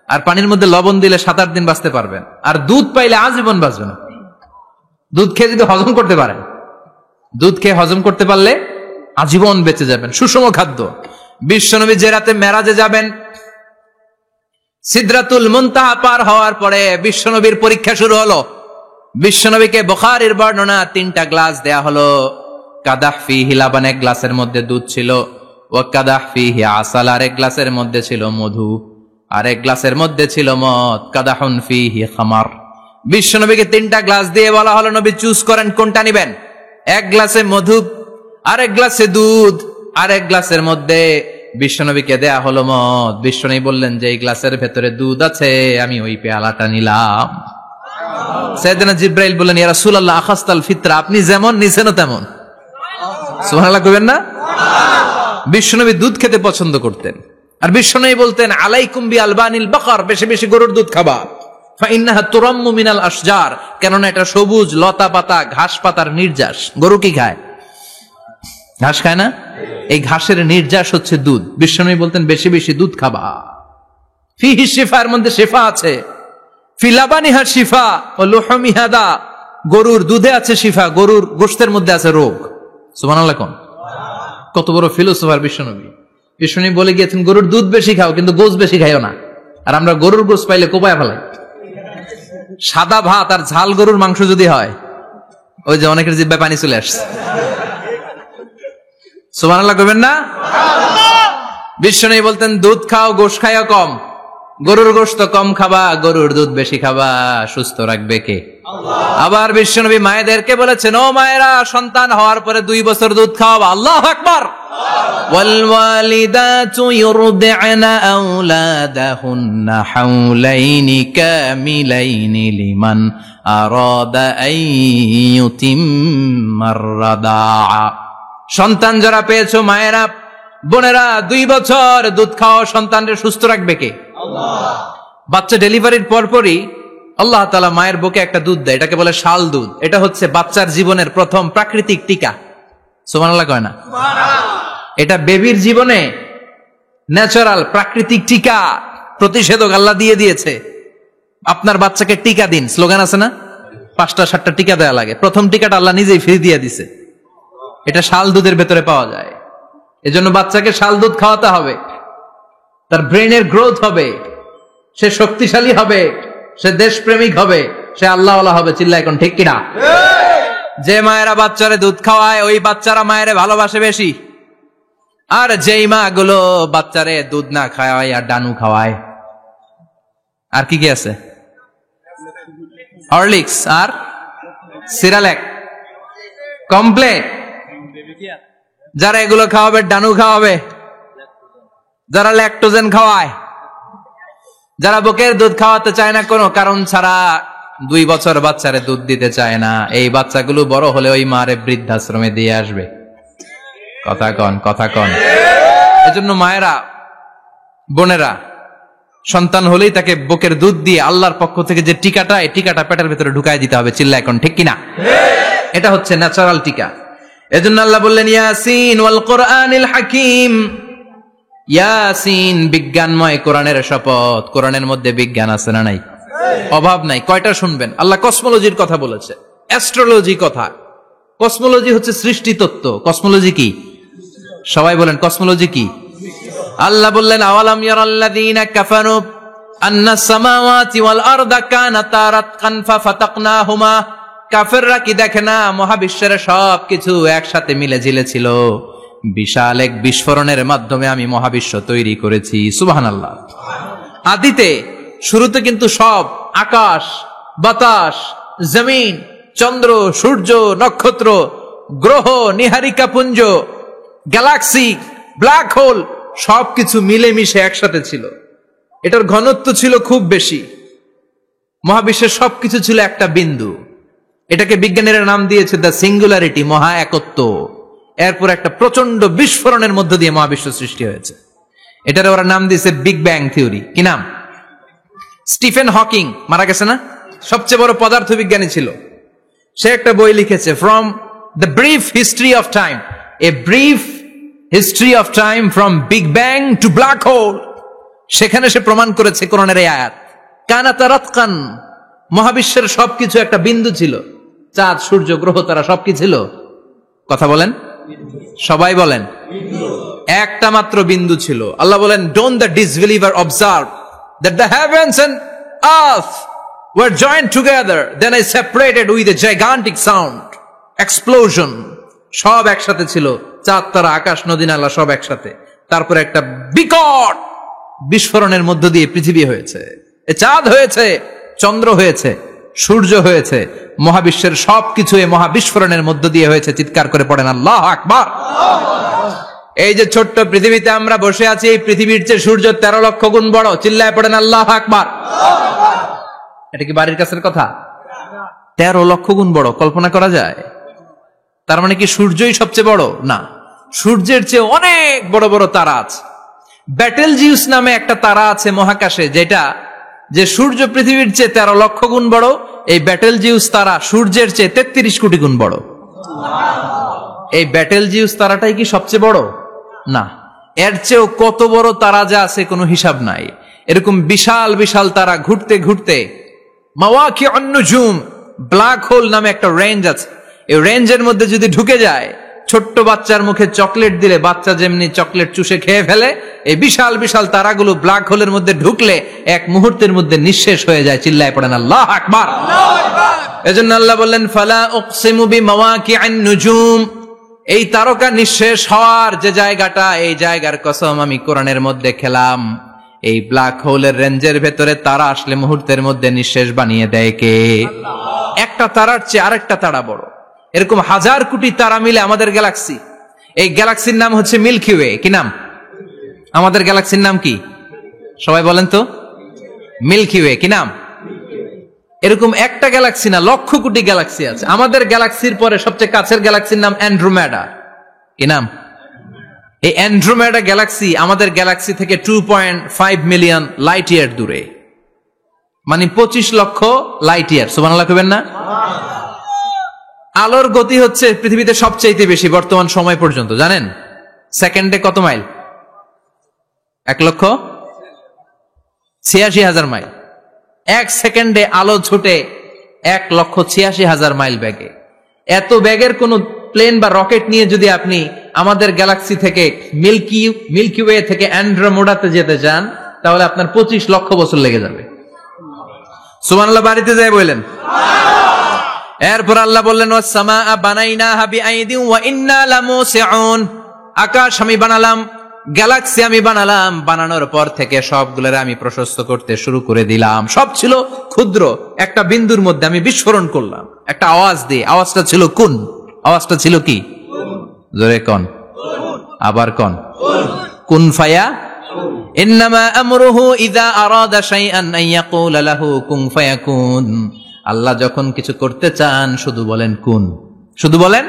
আর পানির মধ্যে লবণ দিলে 7-8 দিন বাঁচতে পারবেন। আর দুধ পাইলে আজীবন বাঁচবেন। দুধ খেয়ে যদি হজম করতে পারেন, দুধ খেয়ে হজম করতে পারলে আজীবন বেঁচে যাবেন। সুষম খাদ্য। বিশ্বনবী যে রাতে মেরাজে যাবেন, সিদরাতুল মুনতাহা পার হওয়ার পরে বিশ্বনবীর পরীক্ষা শুরু হলো। বিশ্বনবীকে বুখারীর বর্ণনা 3টা গ্লাস দেয়া হলো। কাদাহ ফিহি লাবান, এক গ্লাসের মধ্যে দুধ ছিল, ওয়া কাদাহ ফিহি আসাল, আরেক গ্লাসের মধ্যে ছিল মধু, আরেক গ্লাসের মধ্যে ছিল মদ। কাদাহুন ফিহি খামার। বিশ্বনবীকে 3টা গ্লাস দিয়ে বলা হলো নবী চুজ করেন কোনটা নেবেন। এক গ্লাসে মধু, আরেক গ্লাসে দুধ, আরেক গ্লাসের মধ্যে বিশ্বনবীকে দেয়া হলো মদ। বিশ্বনবী বললেন যে এই গ্লাসের ভেতরে দুধ আছে, আমি ওই পেয়ালাটা নিলাম। সাইয়েদনা জিবরাইল বললেন ইয়া রাসূলুল্লাহ আখাসতাল ফিতরা, আপনি যেমন নিছেন তেমন। সুবহানাল্লাহ কইবেন না? বিশ্বনবী দুধ খেতে পছন্দ করতেন, আর বিশ্বনবী বলতেন আলাইকুম বি আলবানিল বাকার, বেশি বেশি গরুর দুধ খাবা। ফাইন্নাহা তুরাম্মু মিনাল আশজার, কেননা এটা সবুজ লতা পাতা ঘাস পাতার নির্যাস। গরু কি খায়? ঘাস খায় না? এই ঘাসের নির্যাস হচ্ছে দুধ। বিশ্বনবী বলতেন বেশি বেশি দুধ খাবা। ফিহি শিফা, এর মধ্যে শিফা আছে। ফি লাবানিহা শিফা ও লুহুমিহা দা, গরুর দুধে আছে শিফা, গরুর গোশতের মধ্যে আছে রোগ। সুবহানাল্লাহ কোন। কত বড় ফিলোসোফার বিশ্বনবী। বিশ্বনবী বলে গিয়েছেন গরুর দুধ বেশি খাও, কিন্তু গোশ বেশি খাইও না। আর আমরা গরুর গোশ পাইলে কোপায় ফেলাই। সাদা ভাত আর ঝাল গরুর মাংস যদি হয়, ওই যে অনেকের জিহ্বায় পানি চলে আসছে। সুবহানাল্লাহ কইবেন না? বিশ্বনবী বলতেন দুধ খাও, গোশ খাইও কম। গরুর গোশত কম খাবা, গরুর দুধ বেশি খাবা, সুস্থ রাখবে কে? আল্লাহ। আবার বিশ্বনবী মায়েদেরকে বলেছেন, ও মায়েরা, সন্তান হওয়ার পরে 2 বছর দুধ খাওয়াবা। আল্লাহু আকবার। ওয়াল ওয়ালিদাতু ইউরদি'না আওলাদাহুন্না হাওলাইনি কামিলাইনি লিমান আরাদা আন ইউতিম্মার রাদাআ। সন্তান যারা পেয়েছো মায়েরা, বোনেরা, 2 বছর দুধ খাওয়া সন্তানদের সুস্থ রাখবে কে? আল্লাহ। বাচ্চা ডেলিভারির পরপরই আল্লাহ তাআলা মায়ের বুকে একটা দুধ দেয়, এটাকে বলে শাল দুধ। এটা হচ্ছে বাচ্চার জীবনের প্রথম প্রাকৃতিক টিকা। সুবহানাল্লাহ কয় না? সুবহানাল্লাহ। এটা বেবির জীবনে ন্যাচারাল প্রাকৃতিক টিকা, প্রতিষেধক আল্লাহ দিয়ে দিয়েছে। আপনার বাচ্চাকে টিকা দিন, স্লোগান আছে না? 5টা 7টা টিকা দেয়া লাগে। প্রথম টিকাটা আল্লাহ নিজেই ফ্রি দিয়ে দিছে। এটা শাল দুধের ভেতরে পাওয়া যায়। এজন্য বাচ্চাকে শাল দুধ খাওয়াতে হবে। তার ব্রেনের গ্রোথ হবে, সে শক্তিশালী হবে, সে দেশপ্রেমিক হবে, সে আল্লাহওয়ালা হবে। চিল্লা এখন ঠিক কিনা? যে মায়েরা বাচ্চারে দুধ খাওয়ায় ওই বাচ্চারা মায়েরে ভালোবাসে বেশি। আর যেই মা গুলো বাচ্চারে দুধ না খাওয়ায় আর ডানু খাওয়ায়, আর কি কি আছে? হরলিক্স আর সিরালেক, কমপ্লেন, যারা এগুলো খাওয়াবে ডানু খাওয়াবে, যারা ল্যাকটোজেন খাওয়ায়, যারা বুকের দুধ খাওয়াতে চায় না কোনো কারণ ছাড়া, 2 বছর বাচ্চারে দুধ দিতে চায় না, এই বাচ্চাগুলো বড় হলে ওই মারে বৃদ্ধাশ্রমে দিয়ে আসবে। কথা কন, কথা কন। এজন্য মায়েরা, বোনেরা, সন্তান হলেই তাকে বুকের দুধ দিয়ে আল্লাহর পক্ষ থেকে যে টিকাটা, এই টিকাটা পেটের ভেতরে ঢুকায় দিতে হবে। চিল্লা এখন ঠিক কিনা? এটা হচ্ছে ন্যাচারাল টিকা। এজন্য আল্লাহ বললেন, ইয়াসিন ওয়াল কোরআনিল হাকিম। ইয়াসিন, বিজ্ঞানময় কোরআনের শপথ। কোরআনের মধ্যে বিজ্ঞান আছে না নাই? অভাব নাই। কয়টা শুনবেন? আল্লাহ কসমোলজির কথা বলেছে, অ্যাস্ট্রোলজি কথা। কসমোলজি হচ্ছে সৃষ্টি তত্ত্ব। কসমোলজি কি? সবাই বলেন, কসমোলজি কি? আল্লাহ বললেন, আওয়ালাম ইয়ারাল্লাযীনা কাফারু আন্নাস সামাওয়াতি ওয়াল আরদা কানাতা রাতকান ফাফাতাকনাহুমা। কাফেররা কি দেখে না মহাবিশ্বের সবকিছু একসাথে মিলে ঝিলে ছিল, বিশাল এক বিস্ফোরণের মাধ্যমে আমি মহাবিশ্ব তৈরি করেছি। সুবহানাল্লাহ। আদিতে, শুরুতে কিন্তু সব আকাশ, বাতাস, জমিন, চন্দ্র, সূর্য, নক্ষত্র, গ্রহ, নীহারিকা পুঞ্জ, গ্যালাক্সি, ব্ল্যাক হোল, সবকিছু মিলেমিশে একসাথে ছিল। এটার ঘনত্ব ছিল খুব বেশি। মহাবিশ্বের সবকিছু ছিল একটা বিন্দু। এটাকে বিজ্ঞানীরা নাম দিয়েছে দ্য সিঙ্গুলারিটি, মহা একত্ব। এরপর একটা প্রচন্ড বিস্ফোরণের মধ্য দিয়ে মহাবিশ্ব সৃষ্টি হয়েছে। এটার ওরা নাম দিয়েছে বিগ ব্যাং থিওরি। কি নাম? স্টিফেন হকিং মারা গেছে না, সবচেয়ে বড় পদার্থবিজ্ঞানী ছিল। সে একটা বই লিখেছে, from the brief history of time, a brief history of time from big bang two black hole. সেখানে সে প্রমাণ করেছে কোরআনের এই আয়াত, কানাতা রাতকান, মহাবিশ্বের সবকিছু একটা বিন্দু ছিল। চাঁদ, সূর্য, গ্রহ, তারা সবকি ছিল। কথা বলেন, সবাই বলেন, একটা মাত্র বিন্দু ছিল। আল্লাহ বলেন, don't the disbeliever observe that the heavens and earth were joined together, then I separated with a gigantic sound, explosion. সব একসাথে ছিল, চাঁদ, তারা, আকাশ, নদী, নালা সব একসাথে। তারপরে একটা বিকট বিস্ফোরণের মধ্য দিয়ে পৃথিবী হয়েছে, চাঁদ হয়েছে, চন্দ্র হয়েছে, সূর্য হয়েছে, মহাবিশ্বের সবকিছু এই মহাবিস্ফোরণের মধ্য দিয়ে হয়েছে। চিৎকার করে পড়েন আল্লাহু আকবার। এই যে ছোট্ট পৃথিবীতে আমরা বসে আছি, এই পৃথিবীর চেয়ে সূর্য 13 লক্ষ গুণ বড়। চিল্লায় পড়েন আল্লাহু আকবার। এটা কি বাড়ির কাছের কথা? 13 লক্ষ গুণ বড়, কল্পনা করা যায়? তার মানে কি সূর্যই সবচেয়ে বড়? না, সূর্যের চেয়ে অনেক বড় বড় তারা আছে। ব্যাটেলজিউস নামে একটা তারা আছে মহাকাশে, যেটা যে সূর্য পৃথিবীর চেয়ে 13 লক্ষ গুণ বড়। এই ব্যাটেলজিউস তারা সূর্যের চেয়ে 33 কোটি গুণ বড়। এই ব্যাটেলজিউস তারাটাই কি সবচেয়ে বড়? না, এর চেয়েও কত বড় তারা যা আছে কোনো হিসাব নাই। এরকম বিশাল বিশাল তারা ঘুরতে ঘুরতে মাওয়াকিউন নুজুম, ব্ল্যাক হোল নামে একটা রেঞ্জ আছে। এই রেঞ্জের মধ্যে যদি ঢুকে যায়, ছোট্ট বাচ্চার মুখে চকলেট দিলে বাচ্চা যেমনি চকলেট চুষে খেয়ে ফেলে, এই বিশাল বিশাল তারাগুলো ব্ল্যাক হোলের মধ্যে ঢুকলে এক মুহূর্তের মধ্যে নিঃশেষ হয়ে যায়। চিল্লায় পড়েন আল্লাহু আকবার। এজন্য আল্লাহ বললেন, ফালা উকসিমু বিমাওয়াকিউন নুজুম, এই তারকা নিঃশেষ হওয়ার যে জায়গাটা, এই জায়গার কসম আমি কোরআনের মধ্যে খেলাম। এই ব্ল্যাক হোলের রেঞ্জের ভেতরে তারা আসলে মুহূর্তের মধ্যে নিঃশেষ বানিয়ে দেয় কে? একটা তারার চেয়ে আরেকটা তারা বড়। এরকম হাজার কোটি তারা মিলে আমাদের গ্যালাক্সি। এই গ্যালাক্সির নাম হচ্ছে মিল্কি ওয়ে। কি নাম? আমাদের গ্যালাক্সির নাম কি? সবাই বলেন তো। Milky way. কি নাম? এরকম একটা গ্যালাক্সি না, লক্ষ কোটি গ্যালাক্সি আছে। আমাদের গ্যালাক্সির পরে সবচেয়ে কাছের গ্যালাক্সির নাম অ্যান্ড্রোমেডা। কি নাম? এই অ্যান্ড্রোমেডা গ্যালাক্সি আমাদের গ্যালাক্সি থেকে 2.5 মিলিয়ন লাইট ইয়ার দূরে, মানে 25 লক্ষ লাইট ইয়ার। সুবহানাল্লাহ কইবেন না? আলোর গতি হচ্ছে পৃথিবীতে সবচেয়ে বেশি বর্তমান সময় পর্যন্ত, জানেন? সেকেন্ডে কত মাইল? 1,86,000 মাইল। এক সেকেন্ডে আলো ছুটে 1,86,000 মাইল বেগে। এত বেগের কোন প্লেন বা রকেট নিয়ে যদি আপনি আমাদের গ্যালাক্সি থেকে মিল্কি ওয়ে থেকে অ্যান্ড্রোমেডাতে যেতে চান, তাহলে আপনার 25 লক্ষ বছর লেগে যাবে। সুবহানাল্লাহ বাড়িতে যায় বললেন। এরপর আল্লাহ বললেন, ওয়াস-সামাআ বানাইনাহা বিআইদিন ওয়া ইন্না লামুসিউন। আকাশ আমি বানালাম, গ্যালাক্সি আমি বানালাম, বানানোর পর থেকে সবগুলোর আমি প্রশস্ত করতে শুরু করে দিলাম। সব ছিল ক্ষুদ্র, একটা বিন্দুর মধ্যে আমি বিস্ফোরণ করলাম একটা আওয়াজ দিয়ে। আওয়াজটা ছিল কুন। আওয়াজটা ছিল কি? জোরে কন, আবার কন। কুন ফায়া ইন্নামা আমরুহু ইযা আরাদা শাইআন আন ইয়াকুলা লাহু কুন ফায়াকুন। আল্লাহ যখন কিছু করতে চান শুধু বলেন কুন, শুধু বলেন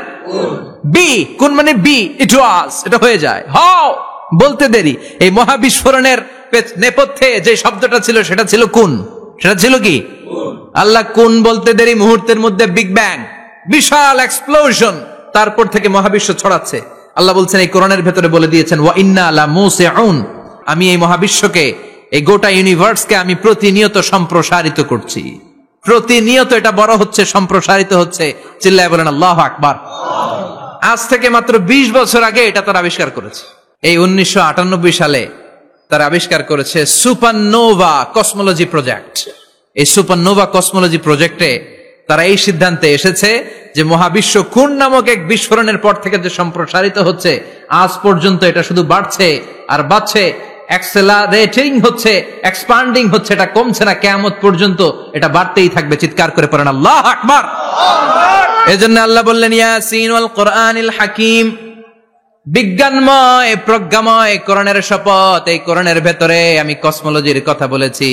বি। কুন মানে বি, ইট ওয়াজ, এটা হয়ে যায়। হাও বলতে দেরি। এই মহাবিস্ফোরণের নেপথ্যে যে শব্দটা ছিল সেটা ছিল কুন। সেটা ছিল কি? আল্লাহ কুন বলতে দেরি, মুহূর্তের মধ্যে বিগ ব্যাং, বিশাল এক্সপ্লোশন, তারপর থেকে মহাবিশ্ব ছড়াচ্ছে। আল্লাহ বলছেন এই কোরআনের ভেতরে বলে দিয়েছেন, ওয়া ইন্না লামুসিউন, আমি এই মহাবিশ্বকে, এই গোটা ইউনিভার্সকে আমি প্রতিনিয়ত সম্প্রসারিত করছি। প্রতিনিয়ত এটা বড় হচ্ছে, সম্প্রসারিত হচ্ছে। চিল্লায় বলেন আল্লাহু আকবার। আজ থেকে মাত্র 20 বছর আগে এটা তারা আবিষ্কার করেছে। এই 1998 সালে তারা আবিষ্কার করেছে সুপারনোভা কসমোলজি প্রজেক্ট। এই সুপারনোভা কসমোলজি প্রজেক্টে তারা এই সিদ্ধান্তে এসেছে যে মহাবিশ্ব কুন নামক এক বিস্ফোরণের পর থেকে যে সম্প্রসারিত হচ্ছে, আজ পর্যন্ত এটা শুধু বাড়ছে আর বাড়ছে, অ্যাক্সেলারেটিং হচ্ছে, এক্সপান্ডিং হচ্ছে, এটা কমছে না। কিয়ামত পর্যন্ত এটা বাড়তেই থাকবে। চিৎকার করে পড়েন আল্লাহু আকবার। এজন্য আল্লাহ বললেন, ইয়াসিন ওয়াল কোরআনিল হাকিম, বিজ্ঞানময় প্রজ্ঞাময় কোরআনের শপথ। এই কোরআনের ভেতরে আমি কসমোলজির কথা বলেছি,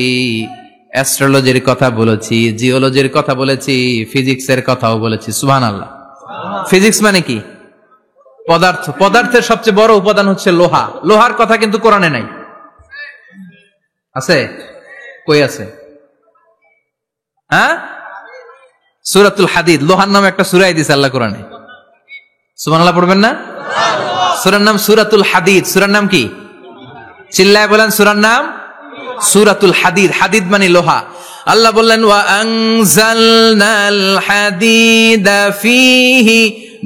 অ্যাস্ট্রোলজির কথা বলেছি, জিওলজির কথা বলেছি, ফিজিক্সের কথাও বলেছি। সুবহানাল্লাহ। ফিজিক্স মানে কি? পদার্থ। পদার্থের সবচেয়ে বড় উপাদান হচ্ছে লোহা। লোহার কথা কিন্তু কোরআনে নাই। আছে? কই আছে? হ্যাঁ, সূরাতুল হাদিদ, লোহার নামে একটা সূরা দিয়েছে আল্লাহ কোরআনে। সুবহানাল্লাহ পড়বেন না? সূরার নাম সূরাতুল হাদিদ। সূরার নাম কি? চিল্লায় বলেন সূরার নাম সূরাতুল হাদিদ। হাদিদ মানে লোহা। আল্লাহ বললেন, ওয়া আনজালনাল হাদিদা ফীহি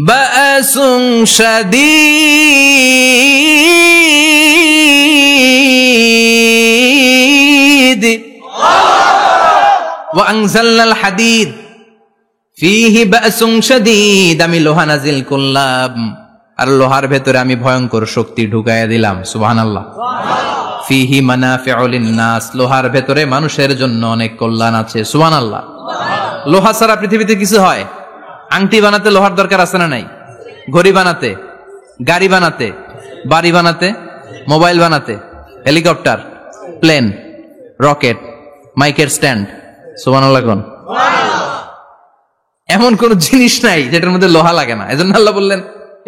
বা'সুন শাদীদ। ওয়া আনজালনাল হাদিদ ফীহি বা'সুন শাদীদ, আমি লোহা নাজিল করলাম আর লোহার ভেতরে আমি ভয়ঙ্কর শক্তি ঢুকাইয়া দিলাম। সুবহানাল্লাহ। ফীহি মানাফিউ লিন-নাস, লোহার ভেতরে মানুষের জন্য অনেক কল্যাণ আছে। সুবহানাল্লাহ। লোহা ছাড়া পৃথিবীতে কিছু হয়? আংটি বানাতে লোহার দরকার আছে না নাই? ঘড়ি বানাতে, গাড়ি বানাতে, বাড়ি বানাতে, মোবাইল বানাতে, হেলিকপ্টার, প্লেন, রকেট, মাইকের স্ট্যান্ড। সুবহানাল্লাহ কোন? এমন কোন জিনিস নাই যেটার মধ্যে লোহা লাগে না। এজন্য আল্লাহ বললেন,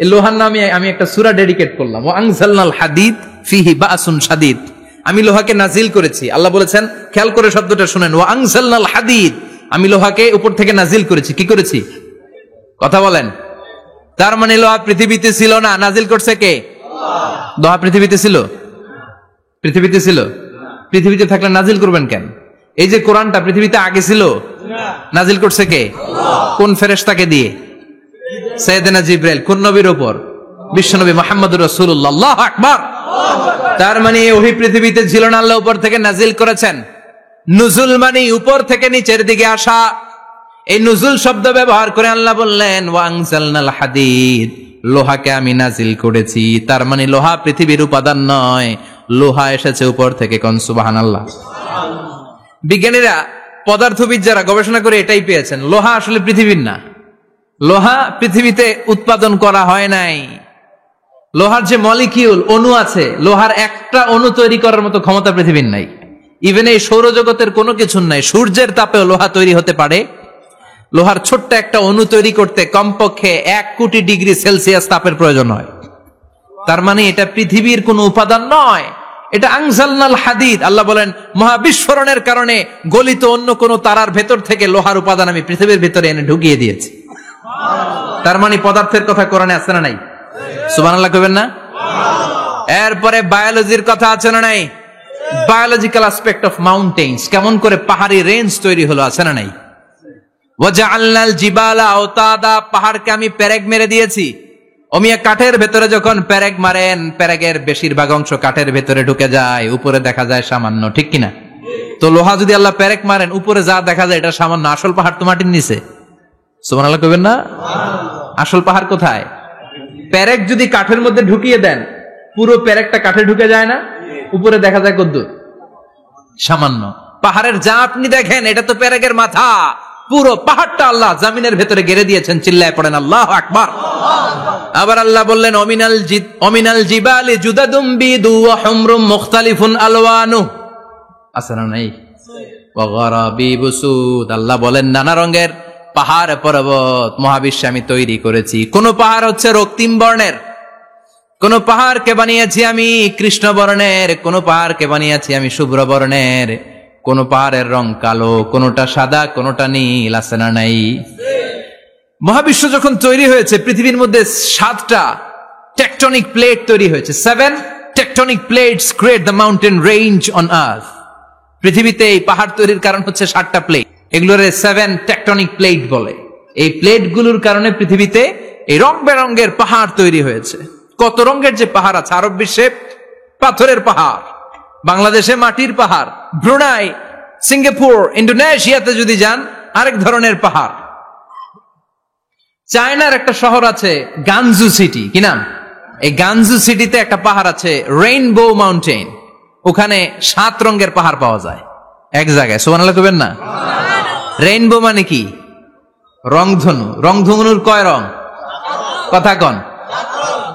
এই লোহার নামে আমি একটা সূরা ডেডিকেট করলাম, ওয়া আনজালনাল হাদিদ ফীহি বা'সুন শাদীদ, আমি লোহাকে নাজিল করেছি। আল্লাহ বলেছেন, খেয়াল করে শব্দটা শুনেন, ওয়া আনজালনাল হাদিদ, আমি লোহাকে উপর থেকে নাজিল করেছি। কি করেছি? কথা বলেন। তার মানে লোহা পৃথিবীতে ছিল না, নাজিল করছে কে? লোহা পৃথিবীতে ছিল? পৃথিবীতে ছিল। পৃথিবীতে থাকলে নাজিল করবেন কেন? এই যে কোরআনটা পৃথিবীতে আগে ছিল, নাজিল করছে কে? কোন ফেরেশতাকে দিয়ে? সাইয়েদনা জিবরাইল। কোন নবীর উপর? বিশ্বনবী মুহাম্মদুর রাসূলুল্লাহ। আল্লাহু আকবার। তার মানে ওহি পৃথিবীতে ছিল না, আল্লাহ উপর থেকে নাজিল করেছেন। নুজুল মানে উপর থেকে নিচের দিকে আসা। এই নুজুল শব্দ ব্যবহার করে আল্লাহ বললেন, ওয়া আনজালনাল হাদিদ, লোহাকে আমি নাজিল করেছি। তার মানে লোহা পৃথিবীর উপাদান নয়, লোহা এসেছে উপর থেকে, কোন সুবহানাল্লাহ। বিজ্ঞানীরা, পদার্থবিদ যারা গবেষণা করে এটাই পেয়েছেন, লোহা আসলে পৃথিবীর না। লোহা পৃথিবীতে উৎপাদন করা হয় নাই। লোহার যে মলিকিউল, অণু আছে, লোহার একটা অণু তৈরি করার মতো ক্ষমতা পৃথিবীর নাই। ইভেন এই সৌরজগতের কোনো কিছু নাই। সূর্যের তাপেও লোহা তৈরি হতে পারে। লোহার ছোট্ট একটা অণু তৈরি করতে কমপক্ষে 1 কোটি ডিগ্রি সেলসিয়াস তাপের প্রয়োজন হয়। তার মানে এটা পৃথিবীর কোনো উপাদান নয়, এটা আনজালনাল হাদিদ। আল্লাহ বলেন, মহাবিস্ফোরণের কারণে গলিত অন্য কোন তারার ভেতর থেকে লোহার উপাদান আমি পৃথিবীর ভিতরে এনে ঢুকিয়ে দিয়েছি। তার মানে পদার্থের কথা কোরআনে আছে না নাই? সুবহানাল্লাহ কইবেন না? এরপরে বায়োলজির কথা আছে না নাই? বায়োলজিক্যাল অ্যাসপেক্ট অফ মাউন্টেন্স, কেমন করে পাহাড়ি রেঞ্জ তৈরি হলো, আছে না নাই? ওয়াজআলনাল জিবালা আওতাদা, পাহাড়কে আমি পেরেক মেরে দিয়েছি। অমিয়া কাঠের ভেতরে যখন পেরেক মারেন, পেরেকের বেশিরভাগ অংশ কাঠের ভেতরে ঢুকে যায়, উপরে দেখা যায় সামান্য, ঠিক কিনা? তো লোহা যদি আল্লাহ পেরেক মারেন, উপরে যা দেখা যায় এটা সামান্য, আসল পাহাড় তো মাটির নিচে। সুবহানাল্লাহ কইবেন না? আসল পাহাড় কোথায়? পেরেক যদি কাঠের মধ্যে ঢুকিয়ে দেন, পুরো পেরেকটা কাঠে ঢুকে যায় না, উপরে দেখা যায় কদ্দুর? সামান্য। পাহাড়ের যা আপনি দেখেন, এটা তো পেরেকের মাথা। পুরো পাহাড়টা আল্লাহ জামিনের ভেতরে গেড়ে দিয়েছেন। চিল্লায় পড়েন আল্লাহু আকবার। আবার আল্লাহ বললেন, অমিনাল জিবালি জুদাদুম বিদু ওয়া হুমরুম মুখতালিফুন আলওয়ানু, আছে না নাই? ওয়া গরাবিবু সুদ, আল্লাহ বলেন নানা রঙের পাহাড় পর্বত মহাবিশ্বে আমি তৈরি করেছি। কোন পাহাড় হচ্ছে রক্তিম বর্ণের, কোন পাহাড়কে বানিয়েছি আমি কৃষ্ণ বর্ণের, কোন পাহাড়কে বানিয়েছি আমি শুভ্র বর্ণের, কোন পাহাড়ের রং কালো, কোনটা সাদা, কোনটা নীল, আছে না নাই? মহাবিশ্ব যখন তৈরি হয়েছে, পৃথিবীর মধ্যে 7টা টেকটনিক প্লেট তৈরি হয়েছে। 7 tectonic plates create the mountain range on earth. পৃথিবীতে এই পাহাড় তৈরির কারণ হচ্ছে 7টা প্লেট, এগুলোরে 7 টেকটনিক প্লেট বলে। এই প্লেটগুলোর কারণে পৃথিবীতে এই রং বেরঙের পাহাড় তৈরি হয়েছে। কত রঙের যে পাহাড় আছে! আরব বিশ্বে পাথরের পাহাড়, বাংলাদেশে মাটির পাহাড়, ব্রুনাই, সিঙ্গাপুর, ইন্দোনেশিয়াতে যদি যান আরেক ধরনের পাহাড়। চায়নার একটা শহর আছে গানজু সিটি, কি নাম? এই গানজু সিটিতে একটা পাহাড় আছে রেইনবো মাউন্টেন। ওখানে 7 রঙের পাহাড় পাওয়া যায় এক জায়গায়। সুবহানাল্লাহ কইবেন না? রেইনবো মানে কি? রংধনু। রংধনুর কয় রং? কথা কন।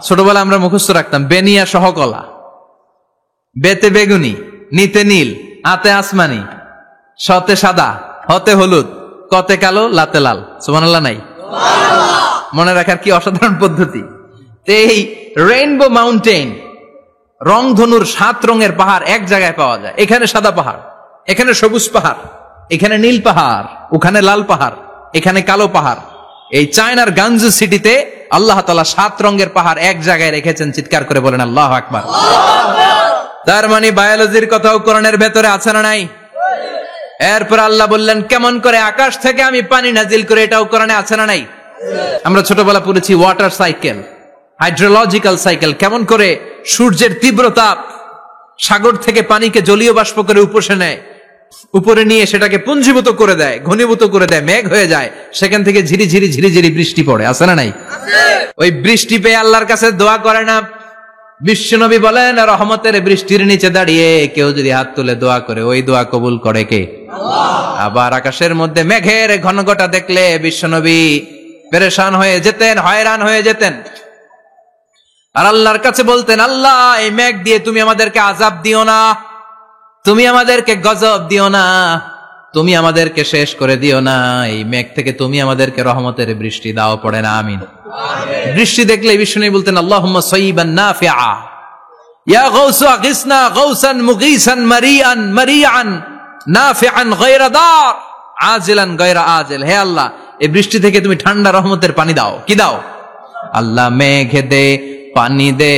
ছোটবেলা আমরা মুখস্থ রাখতাম, বেনিয়া সহকলা, বেতে বেগুনি, নিতে নীল, আতে আসমানি, সতে সাদা, হতে হলুদ, কতে কালো, লাতে লাল। সুবহানাল্লাহ নাই? মনে রাখার কি অসাধারণ পদ্ধতি! এই রেইনবো মাউন্টেন, রংধনুর 7 রঙের পাহাড় এক জায়গায় পাওয়া যায়। এখানে সাদা পাহাড়, এখানে সবুজ পাহাড়, এখানে নীল পাহাড়, ওখানে লাল পাহাড়, এখানে কালো পাহাড়। এই চায়নার গানজু সিটিতে আল্লাহ তাআলা 7 রঙের পাহাড় এক জায়গায় রেখেছেন। চিৎকার করে বলেন আল্লাহু আকবার। তার মানে বায়োলজির কথাও কোরআনের ভেতরে আছে না নাই? এরপর আল্লাহ বললেন, কেমন করে আকাশ থেকে আমি পানি নাজিল করে, এটাও কোরআনে আছে না নাই? আমরা ছোটবেলা পড়েছি ওয়াটার সাইকেল, হাইড্রোলজিক্যাল সাইকেল, কেমন করে সূর্যের তীব্র তাপ সাগর থেকে পানিকে জলীয় বাষ্প করে উপসে নেয়, উপরে নিয়ে সেটাকে পুঞ্জীভূত করে দেয়, ঘনীভূত করে দেয়, মেঘ হয়ে যায়, সেখান থেকে ঝিরি ঝিরি ঝিরি ঝিরি বৃষ্টি পড়ে, আছে না নাই? ওই বৃষ্টি পেয়ে আল্লাহর কাছে দোয়া করে না? বিশ্বনবী বলেন, রহমতের বৃষ্টির নিচে দাঁড়িয়ে কেউ যদি হাত তুলে দোয়া করে, ওই দোয়া কবুল করে কে? আল্লাহ। আবার আকাশের মধ্যে মেঘের ঘনঘটা দেখলে বিশ্বনবী পেরেশান হয়ে যেতেন, হয়রান হয়ে যেতেন, আর আল্লাহর কাছে বলতেন, আল্লাহ এই মেঘ দিয়ে তুমি আমাদেরকে আযাব দিও না, তুমি আমাদেরকে গজব দিও না, তুমি আমাদেরকে শেষ করে দিও না, এই মেঘ থেকে তুমি আমাদেরকে রহমতের বৃষ্টি দাও। পড়ে না আমিন। বৃষ্টি দেখলে বিষ্ণু বলতেন, আল্লাহুম্মা সাইয়িবান নাফিআ, ইয়া গাউসু আগিসনা গাউসান মুগীসান মারিআন মারিআন নাফিআন গায়রা দার আজিলান গায়রা আজিল। হে আল্লাহ, এই বৃষ্টি থেকে তুমি ঠান্ডা রহমতের পানি দাও। কি দাও? আল্লাহ মেঘে দে, পানি দে,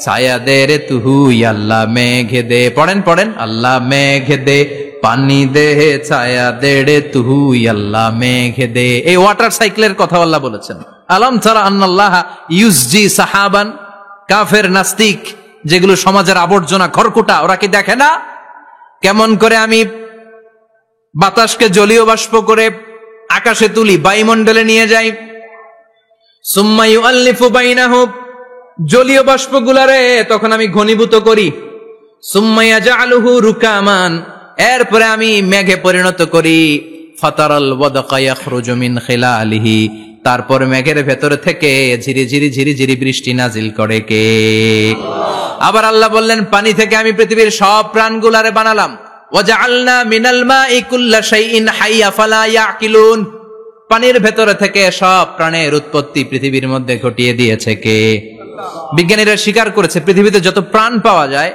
ছায়া দে রে তুহু, আল্লাহ মেঘে দে। পড়েন পড়েন, আল্লাহ মেঘে দে, পানি দে, ছায়া দে রে তুহু, আল্লাহ মেঘে দে। এই ওয়াটার সাইকেলের কথা আল্লাহ বলেছেন। আলম তারা আন্নাল্লাহ ইউসজি সাহাবান, কাফের নাস্তিক যেগুলো সমাজের আবর্জনা খড়কুটা, ওরা কি দেখে না কেমন করে আমি বাতাসকে জলীয় বাষ্প করে আকাশে তুলি, বায়ুমণ্ডলে নিয়ে যাই, সুম্মা ইউআল্লিফু বাইনাহুম, জলীয় বাষ্পগুলারে তখন আমি ঘনীভূত করি, সুম্মা ইয়াজআলুহু রুকামান, এরপরে আমি মেঘে পরিণত করি। ফাতারাল ওয়াদকা ইয়াখরুজু মিন খিলালিহি, তারপর মেঘের ভেতর থেকে ঝিরিঝিরি ঝিরিঝিরি বৃষ্টি নাজিল করে কে? আবার আল্লাহ বললেন, পানি থেকে আমি পৃথিবীর সব প্রাণগুলারে বানালাম। ওয়াজআলনা মিনাল মাই কুল্লা শাইইন হাইয়া ফালা ইয়াকিলুন, পানির ভেতর থেকে সব প্রাণের উৎপত্তি পৃথিবীর মধ্যে ঘটিয়ে দিয়েছে কে? বিজ্ঞানীরা স্বীকার করেছে পৃথিবীতে যত প্রাণ পাওয়া যায়,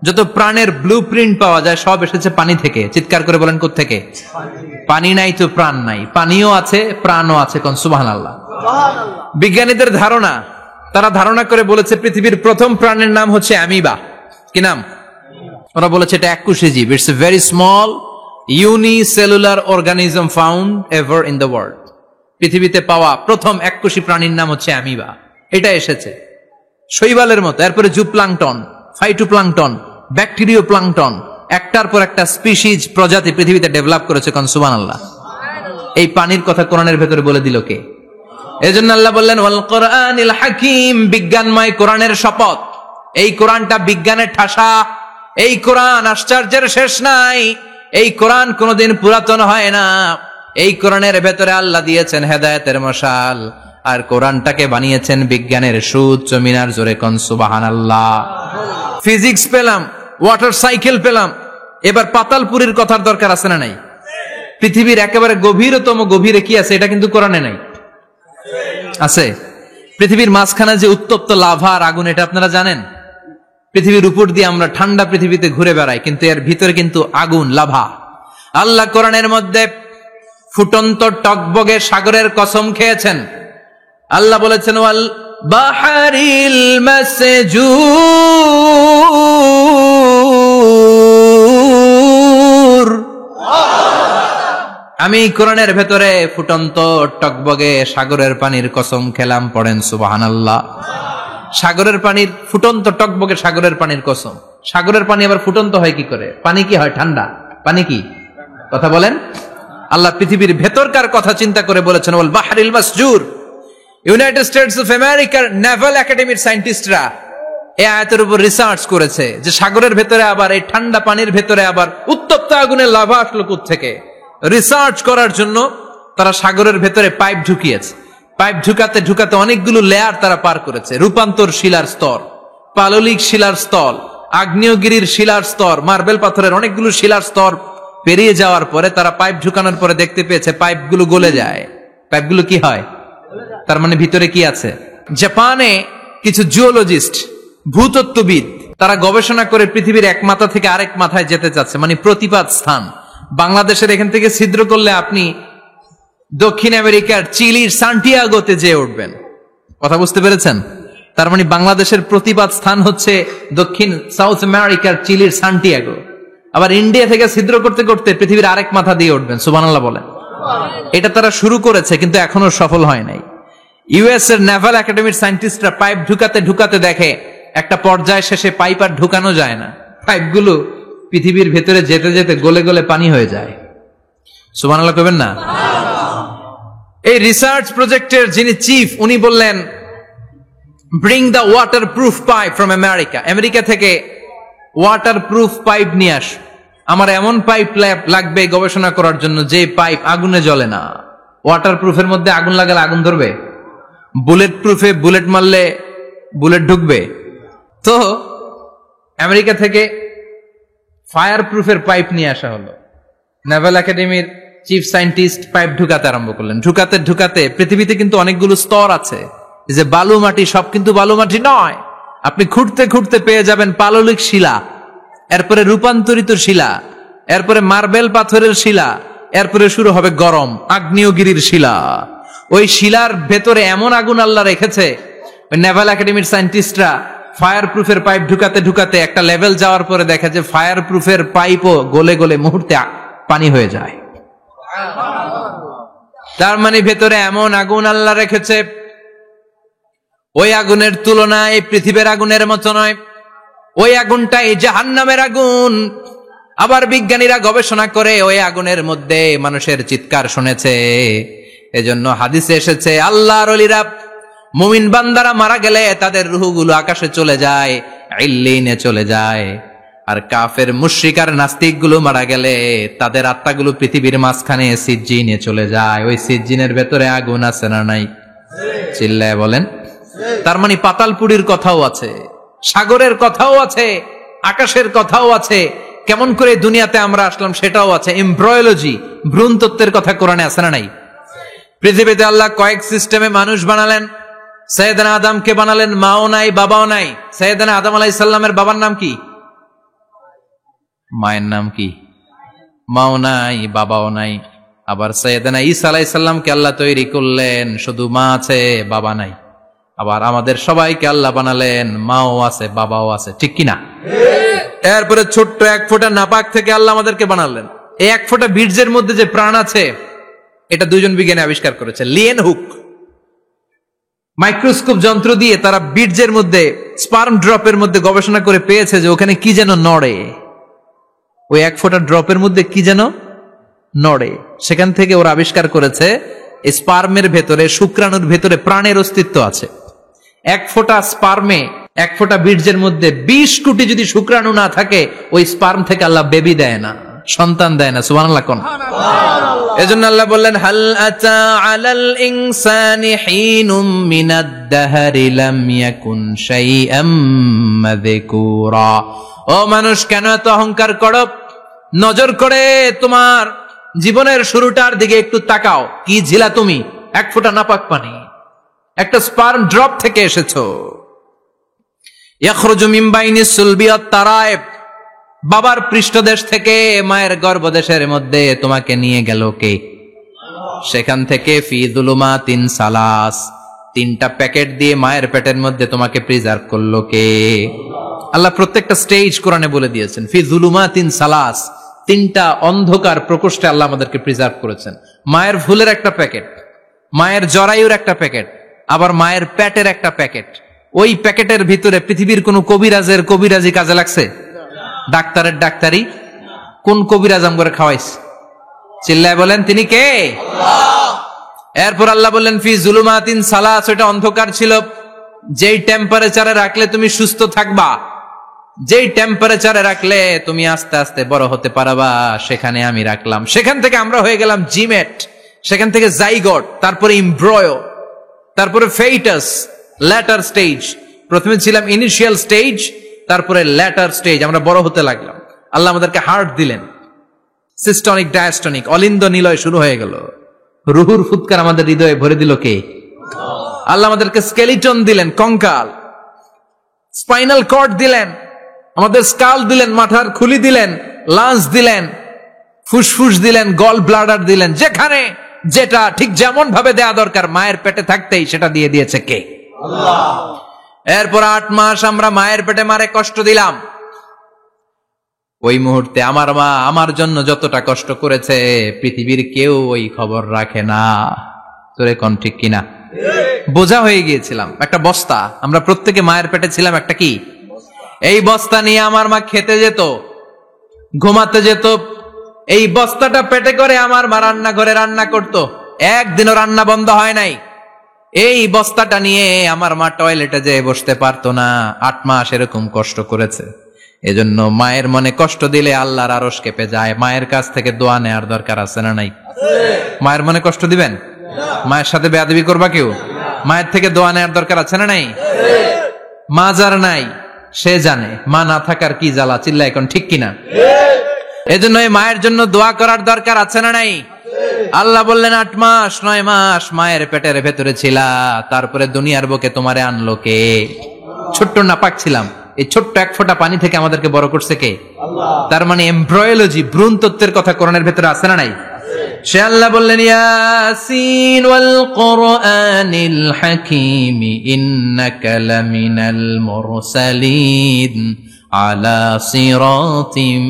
যত প্রাণের ব্লুপ্রিন্ট পাওয়া যায়, সব এসেছে পানি থেকে। চিৎকার করে বলেন, কোত্থেকে? পানি নাই তো প্রাণ নাই, পানিও আছে প্রাণও আছে। কোন সুবহানাল্লাহ। বিজ্ঞানীদের ধারণা, তারা ধারণা করে বলেছে পৃথিবীর প্রথম প্রাণের নাম হচ্ছে অ্যামিবা। কি নাম? ওরা বলেছে এটা এককোষী জীব। It's a very small unicellular organism found ever in the world. পৃথিবীতে পাওয়া প্রথম এককোষী প্রাণীর নাম হচ্ছে অ্যামিবা। এটা এসেছে শৈবালের মতো, এরপরে জুপ্লাংটন, ফাইটোপ্লাংটন, ব্যাকটেরিও প্লাংটন, একটার পর একটা স্পিসিজ প্রজাতি পৃথিবীতে ডেভেলপ করেছে। কোন সুবহানাল্লাহ। এই পানির কথা কোরআনের ভেতরে বলে দিল কে? এজন্য আল্লাহ বললেন, ওয়াল কোরআনিল হাকিম, বিজ্ঞানময় কোরআনের শপথ। এই কোরআনটা বিজ্ঞানের ঠাসা, এই কোরআন আশ্চর্যের শেষ নাই, এই কোরআন কোনোদিন পুরাতন হয় না। এই কোরআনের ভেতরে আল্লাহ দিয়েছেন হেদায়েতের মশাল, আর কোরআনটাকে বানিয়েছেন বিজ্ঞানের সুউচ্চ মিনার। জোরে কোন সুবহানাল্লাহ। ফিজিক্স পেলাম, ওয়াটার সাইকেল পেলাম, এবার পাতালপুরীর কথার দরকার আছে না নাই? পৃথিবীর একেবারে গভীরতম গভীরে কি আছে? এটা কিন্তু কোরআনে নাই। আছে। পৃথিবীর মাঝখানে যে উত্তপ্ত লাভা আর আগুন, এটা আপনারা জানেন? পৃথিবীর উপর দিয়ে আমরা ঠান্ডা পৃথিবীতে ঘুরে বেড়াই, কিন্তু এর ভিতরে কিন্তু আগুন, লাভা। আল্লাহ কোরআনের মধ্যে ফুটন্ত টকবগে সাগরের কসম খেয়েছেন। আল্লাহ বলেছেন, ওয়াল বাহরিল মাসজুর, আমি কোরআনের ভেতরে ফুটন্ত টকবগে সাগরের পানির কসম খেলাম। পড়েন সুবহানাল্লাহ। সাগরের পানির ফুটন্ত টকবগে সাগরের পানির কসম। সাগরের পানি আবার ফুটন্ত হয় কি করে? পানি কি হয়? ঠান্ডা। পানি কি? কথা বলেন। আল্লাহ পৃথিবীর ভেতরকার কথা চিন্তা করে বলেছেন, ওয়াল বাহরিল মাসজুর। ইউনাইটেড স্টেটস অফ আমেরিকার নেভাল একাডেমির সায়েন্টিস্টরা এই আয়াতের উপর রিসার্চ করেছে যে সাগরের ভেতরে আবার এই ঠান্ডা পানির ভেতরে আবার উত্তপ্ত আগুনের লাভা আসলো কোত্থেকে। রিসার্চ করার জন্য তারা সাগরের ভেতরে পাইপ ঢুকিয়েছে। পাইপ ঢুকাতে ঢুকাতে অনেকগুলো লেয়ার তারা পার করেছে। রূপান্তর শিলার স্তর, পাললিক শিলার স্তর, আগ্নেয়গিরির শিলার স্তর, মার্বেল পাথরের অনেকগুলো শিলার স্তর পেরিয়ে যাওয়ার পরে তারা পাইপ ঢুকানোর পরে দেখতে পেয়েছে পাইপগুলো গলে যায়। পাইপগুলো কি হয়? তার মানে ভিতরে কি আছে? জাপানে কিছু জিওলজিস্ট, ভূতত্ত্ববিদ, তারা গবেষণা করে পৃথিবীর এক মাথা থেকে আরেক মাথায় যেতে চাচ্ছে, মানে প্রতিপাদ স্থান। বাংলাদেশের এখান থেকে ছিদ্র করলে আপনি দক্ষিণ আমেরিকার চিলির সান্টিয়াগোতে যেয়ে উঠবেন। কথা বুঝতে পেরেছেন? তার মানে বাংলাদেশের প্রতিপাদ স্থান হচ্ছে দক্ষিণ সাউথ আমেরিকার চিলির সান্টিয়াগো। আবার ইন্ডিয়া থেকে ছিদ্র করতে করতে পৃথিবীর আরেক মাথা দিয়ে উঠবেন। সুবহানাল্লাহ বলেন। এটা তারা শুরু করেছে, কিন্তু এখনো সফল হয় নাই। ইউএস এর নেভাল একাডেমির সায়েন্টিস্টরা পাইপ ঢুকাতে ঢুকাতে দেখে একটা পর্যায় শেষে পাইপ আর ঢুকানো যায় না, পাইপগুলো পৃথিবীর ভেতরে যেতে যেতে গলে গলে পানি হয়ে যায়। সুবহানাল্লাহ কইবেন না? এই রিসার্চ প্রজেক্টের যিনি চিফ, উনি বললেন, bring the water proof pipe from America. America থেকে ওয়াটার প্রুফ পাইপ নিয়ে আস। আমার এমন পাইপ লাগবে গবেষণা করার জন্য যে পাইপ আগুনে জ্বলে না। ওয়াটার প্রুফের মধ্যে আগুন লাগালে আগুন ধরবে? বুলেট প্রুফে বুলেট মারলে বুলেট ঢুকবে? তো আমেরিকা থেকে ফায়ার প্রুফের পাইপ নিয়ে আসা হলো। নেভাল একাডেমির চিফ সায়েন্টিস্ট পাইপ ঢুকাতে আরম্ভ করলেন। ঢুকাতে ঢুকাতে পৃথিবীতে কিন্তু অনেকগুলো স্তর আছে। যে বালু মাটি, সব কিন্তু বালু মাটি নয়। আপনি খুঁড়তে খুঁড়তে পেয়ে যাবেন পাললিক শিলা, এরপরে রূপান্তরিত শিলা, এরপরে মার্বেল পাথরের শিলা, এরপরে শুরু হবে গরম আগ্নেয়গিরির শিলা। ওই শিলার ভেতরে এমন আগুন আল্লাহ রেখেছে, ওই নেভাল একাডেমির সায়েন্টিস্টরা ফায়ার প্রুফের পাইপ ঢুকাতে ঢুকাতে একটা লেভেল যাওয়ার পরে দেখে যে ফায়ার প্রুফের পাইপও গলে গলে মুহূর্তে পানি হয়ে যায়। তার মানে ভেতরে এমন আগুন আল্লাহ রেখেছে, ওই আগুনের তুলনায় পৃথিবীর আগুনের মতো নয়। ওই আগুনটাই জাহান্নামের আগুন। আবার বিজ্ঞানীরা গবেষণা করে ওই আগুনের মধ্যে মানুষের চিৎকার শুনেছে। এজন্য হাদিসে এসেছে, আল্লাহর ওলিরা, মুমিন বান্দারা মারা গেলে তাদের রূহগুলো আকাশে চলে যায়, ইল্লিনে চলে যায়। আর কাফের মুশরিক আর নাস্তিক গুলো মারা গেলে তাদের আত্মাগুলো পৃথিবীর মাঝখানে সিজ্জিনে চলে যায়। ওই সিজ্জিনের ভেতরে আগুন আছে না নাই? চিল্লায় বলেন। তার মানে পাতালপুরীর কথাও আছে, সাগরের কথাও আছে, আকাশের কথাও আছে, কেমন করে দুনিয়াতে আমরা আসলাম সেটাও আছে। এমব্রয়োলজি, ভ্রূণ তত্ত্বের কথা কোরআনে আছে না নাই? পৃথিবীতে আল্লাহ কয়েক সিস্টেমে মানুষ বানালেন। সৈয়দনা আদমকে বানালেন, মাও নাই বাবাও নাই। সৈয়দনা আদম আলাইহিস সালামের বাবার নাম কি? মায়ের নাম কি? মাও নাই বাবাও নাই। আবার সৈয়দনা ঈসা আলাইহিস সালামকে আল্লাহ তৈরি করলেন, শুধু মা আছে বাবা নাই। আবার আমাদের সবাইকে আল্লাহ বানালেন, মাও আছে বাবাও আছে, ঠিক কিনা? এরপরে ছোট্ট এক ফোঁটা নাপাক থেকে আল্লাহ আমাদেরকে বানালেন। এই এক ফোঁটা বীর্যের মধ্যে যে প্রাণ আছে, এটা দুজন বিজ্ঞানী আবিষ্কার করেছে। লিয়েন হুক মাইক্রোস্কোপ যন্ত্র দিয়ে তারা বীর্যের মধ্যে, স্পার্ম ড্রপের মধ্যে গবেষণা করে পেয়েছে যে ওখানে কি যেন নড়ে। ওই এক ফোঁটা ড্রপের মধ্যে কি যেন নড়ে। সেখান থেকে ওরা আবিষ্কার করেছে স্পার্মের ভেতরে, শুক্রাণুর ভেতরে প্রাণের অস্তিত্ব আছে। এক ফোঁটা স্পার্মে, এক ফোঁটা বীর্যের মধ্যে 20 কোটি যদি শুক্রাণু না থাকে, ওই স্পার্ম থেকে আল্লাহ বেবি দেয় না, সন্তান দেয় না। সুবহানাল্লাহ কোন? এজন্য আল্লাহ বললেন, হাল আতা আলাল ইনসানি হিনুম মিনাদ দাহরি লাম ইয়াকুন শাইআম মাযকুরা। ও মানুষ, কেন এত অহংকার করো? নজর করে তোমার জীবনের শুরুটার দিকে একটু তাকাও। কি ঝিলা তুমি? এক ফোঁটা নাপাক পানি, একটা স্পার্ম ড্রপ থেকে এসেছো। ইয়াখরুজু মিন বাইনিস সুলবি ওয়াত তারায়েব, বাবার পৃষ্ঠদেশ থেকে মায়ের গর্ভদেশের মধ্যে তোমাকে নিয়ে গেল কে? সেখান থেকে ফি যুলুমাতিন সালাস, 3টা প্যাকেট দিয়ে মায়ের পেটের মধ্যে তোমাকে প্রিজার্ভ করলো কে? আল্লাহ প্রত্যেকটা স্টেজ কোরআনে বলে দিয়েছেন। ফি যুলুমাতিন সালাস, 3টা অন্ধকার প্রকোষ্ঠে আল্লাহ আমাদেরকে প্রিজার্ভ করেছেন। মায়ের ফুলের একটা প্যাকেট, মায়ের জরায়ুর একটা প্যাকেট, আবার মায়ের পেটের একটা প্যাকেট। ওই প্যাকেটের ভিতরে পৃথিবীর কোন কবিরাজের কবিরাজি কাজে লাগছে? ডাক্তারের ডাক্তারি? কোন কবিরাজ আমগরে খাওয়াইছে? চিল্লায় বলেন, তিনি কে? আল্লাহ। এরপর আল্লাহ বললেন ফি যুলুমাতিন সালাস, ওটা অন্ধকার ছিল। যেই টেম্পারেচারে রাখলে তুমি সুস্থ থাকবা, যেই টেম্পারেচারে রাখলে তুমি আস্তে আস্তে বড় হতে পারবা, সেখানে আমি রাখলাম। সেখান থেকে আমরা হয়ে গেলাম জিমেট, সেখান থেকে জাইগট, তারপরে এমব্রয়ো, তারপরে ফেইটাস, ল্যাটার স্টেজ। প্রথমে ছিলাম ইনিশিয়াল স্টেজ, তারপরে ল্যাটার স্টেজ, আমরা বড় হতে লাগলাম। আল্লাহ আমাদেরকে হার্ট দিলেন, সিস্টনিক ডায়াস্টনিক, অলিন্দ নিলয় শুরু হয়ে গেল। রুহুর ফুৎকার আমাদের হৃদয়ে ভরে দিল কে? আল্লাহ আমাদেরকে স্কেলিটন দিলেন, কঙ্কাল, স্পাইনাল কর্ড দিলেন, আমাদের স্কাল দিলেন, মাথার খুলি দিলেন, লাঞ্চ দিলেন, ফুসফুস দিলেন, গল ব্লাডার দিলেন। যেখানে যেটা ঠিক যেমন ভাবে দেয়া দরকার মায়ের পেটে থাকতেই সেটা দিয়ে দিয়েছে কে? আল্লাহ। এরপর 8 মাস আমরা মায়ের পেটে মারে কষ্ট দিলাম। ওই মুহূর্তে আমার মা আমার জন্য যতটা কষ্ট করেছে পৃথিবীর কেউ ওই খবর রাখে না। তোরে কোন ঠিক কিনা? বোঝা হয়ে গিয়েছিলাম, একটা বস্তা। আমরা প্রত্যেকে মায়ের পেটে ছিলাম একটা কি? এই বস্তা নিয়ে আমার মা খেতে যেত, ঘুমাতে যেত। এই বস্তাটা পেটে করে আমার মা রান্নাঘরে রান্না করত। একদিনও রান্না বন্ধ হয় নাই। এই বস্তাটা নিয়ে আমার মা টয়লেটে যেয়ে বসতে পারতো না। 8 মাস এরকম কষ্ট করেছে। এজন্য মায়ের মনে কষ্ট দিলে আল্লাহর আরশ কেঁপে যায়। মায়ের কাছ থেকে দোয়া নেওয়ার দরকার আছে না নাই? মায়ের মনে কষ্ট দিবেন? মায়ের সাথে বেয়াদবি করবা কেউ? মায়ের থেকে দোয়া নেওয়ার দরকার আছে না নাই? মা যার নাই সে জানে মা না থাকার কি জ্বালা। চিল্লা এখন ঠিক কিনা? এজন্য এই মায়ের জন্য দোয়া করার দরকার আছে না নাই? আল্লাহ বললেন 8 মাস 9 মাস মায়ের পেটের ভেতরে ছিলা, তারপরে দুনিয়ার বুকে তোমারে আনলো কে? ছোট্ট নাপাক ছিলাম, এই ছোট্ট এক ফোঁটা পানি থেকে আমাদেরকে বড় করছে কে? আল্লাহ। তার মানে এমব্রয়োলজি, ভ্রূণ তত্ত্বের কথা কোরআনের ভেতরে আছে না নাই? সে আল্লাহ বললেন ইয়াসিন ওয়াল কোরআনিল হাকীম ইন্নাকা লামিনাল মুরসালিন আলা সিরাতিম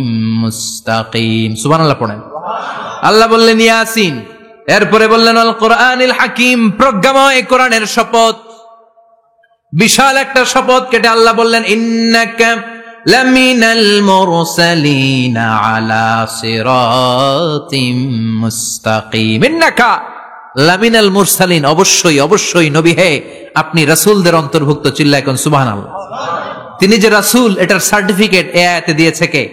মুস্তাকিম। সুবহানাল্লাহ পড়েন। আল্লাহ বললেন ইয়াসিন, এরপরে বললেন আল কোরআনিল হাকীম, প্রজ্ঞাময় কোরআনের শপথ। বিশাল একটা শপথ কেটে আল্লাহ বললেন ইন্নাকা লামিনাল মুরসালিন আলা সিরাতিম মুস্তাকিম। ইন্নাকা লামিনাল মুরসালিন, অবশ্যই অবশ্যই নবী হে আপনি রাসূলদের অন্তর্ভুক্ত। চিল্লা এখন সুবহানাল্লাহ। তিনি যে রাসূল এটার সার্টিফিকেট এই আয়াতে দিয়েছে কে?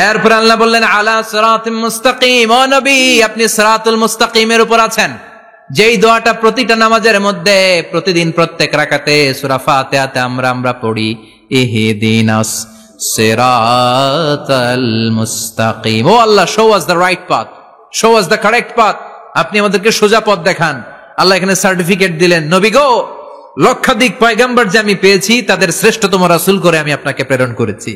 এরপর আল্লাহ বললেন আলা সিরাতিম মুস্তাকিম, ও নবী আপনি সিরাতুল মুস্তাকিমের উপর আছেন। যেই দোয়াটা প্রতিটা নামাজের মধ্যে প্রতিদিন প্রত্যেক রাকাতে সূরা ফাতিহাতে আমরা পড়ি, ইহদিনাস সিরাতাল মুস্তাকিম, O Allah show us the right path, show us the correct path, আপনি আমাদেরকে সোজা পথ দেখান। আল্লাহ এখানে সার্টিফিকেট দিলেন, নবী গো লক্ষাধিক পয়গম্বর যে আমি পেয়েছি তাদের শ্রেষ্ঠতম রাসূল করে আমি আপনাকে প্রেরণ করেছি,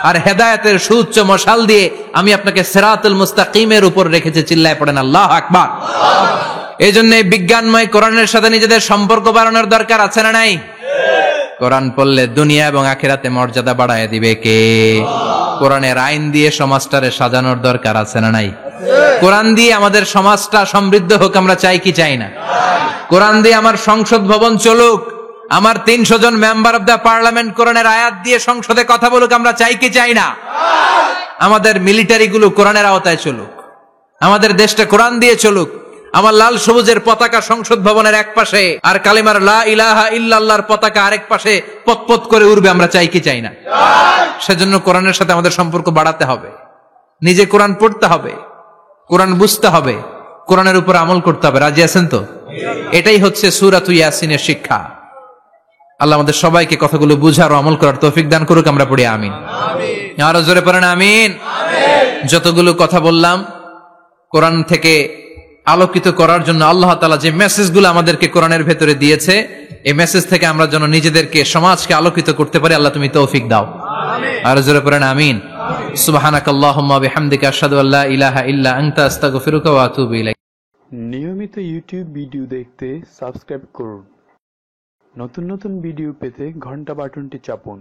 আর হেদায়েতের সুউচ্চ মশাল দিয়ে আমি আপনাকে সিরাতুল মুস্তাকিমের উপর রেখেছি। চিল্লায় পড়েন আল্লাহু আকবার। এই জন্য বিজ্ঞানময় কোরআনের সাথে নিজেদের সম্পর্ক বাড়ানোর দরকার আছে না নাই? কোরআন পড়লে দুনিয়া এবং আখিরাতে মর্যাদা বাড়ায় দিবে কে? কোরআনের আইন দিয়ে সমাজটারে সাজানোর দরকার আছে না নাই? কোরআন দিয়ে আমাদের সমাজটা সমৃদ্ধ হোক আমরা চাই কি চাই না? কোরআন দিয়ে আমার সংসদ ভবন চলুক, আমার 300 জন মেম্বার অব দ্য পার্লামেন্ট কোরআনের আয়াত দিয়ে সংসদে কথা বলুক আমরা চাই কি চাই না? আমাদের মিলিটারি গুলো কোরআনের আওতায় চলুক, আমাদের দেশটা কোরআন দিয়ে চলুক। আমার লাল সবুজের পতাকা সংসদ ভবনের এক পাশে আর কালিমার লা ইলাহা ইল্লাল্লাহর পতাকা আরেক পাশে পতপত করে উড়বে আমরা চাই কি চাই না? সেজন্য কোরআনের সাথে আমাদের সম্পর্ক বাড়াতে হবে, নিজে কোরআন পড়তে হবে, কোরআন বুঝতে হবে, কোরআনের উপর আমল করতে হবে। রাজি আছেন তো? এটাই হচ্ছে সূরাতু ইয়াসিনের শিক্ষা। আল্লাহ আমাদের সবাইকে কথাগুলো বুঝার ও আমল করার তৌফিক দান করুক। আমরা পড়ি আমিন। আরো জোরে পড়েন আমিন। যতগুলো কথা বললাম কোরআন থেকে আলোকিত করার জন্য আল্লাহ তাআলা যে মেসেজগুলো আমাদেরকে কোরআনের ভেতরে দিয়েছে, এই মেসেজ থেকে আমরা যেন নিজেদেরকে সমাজকে আলোকিত করতে পারি। আল্লাহ তুমি তৌফিক দাও। আরো জোরে পড়েন আমিন। সুবহানাকাল্লাহুম্মা বিহামদিকা আশহাদু আল্লা ইলাহা ইল্লা আনতা আস্তাগফিরুকা ওয়া আতুবু ইলাইক। নিয়মিত ইউটিউব ভিডিও দেখতে সাবস্ক্রাইব করুন। নতুন নতুন ভিডিও পেতে ঘন্টা বাটনটি চাপুন।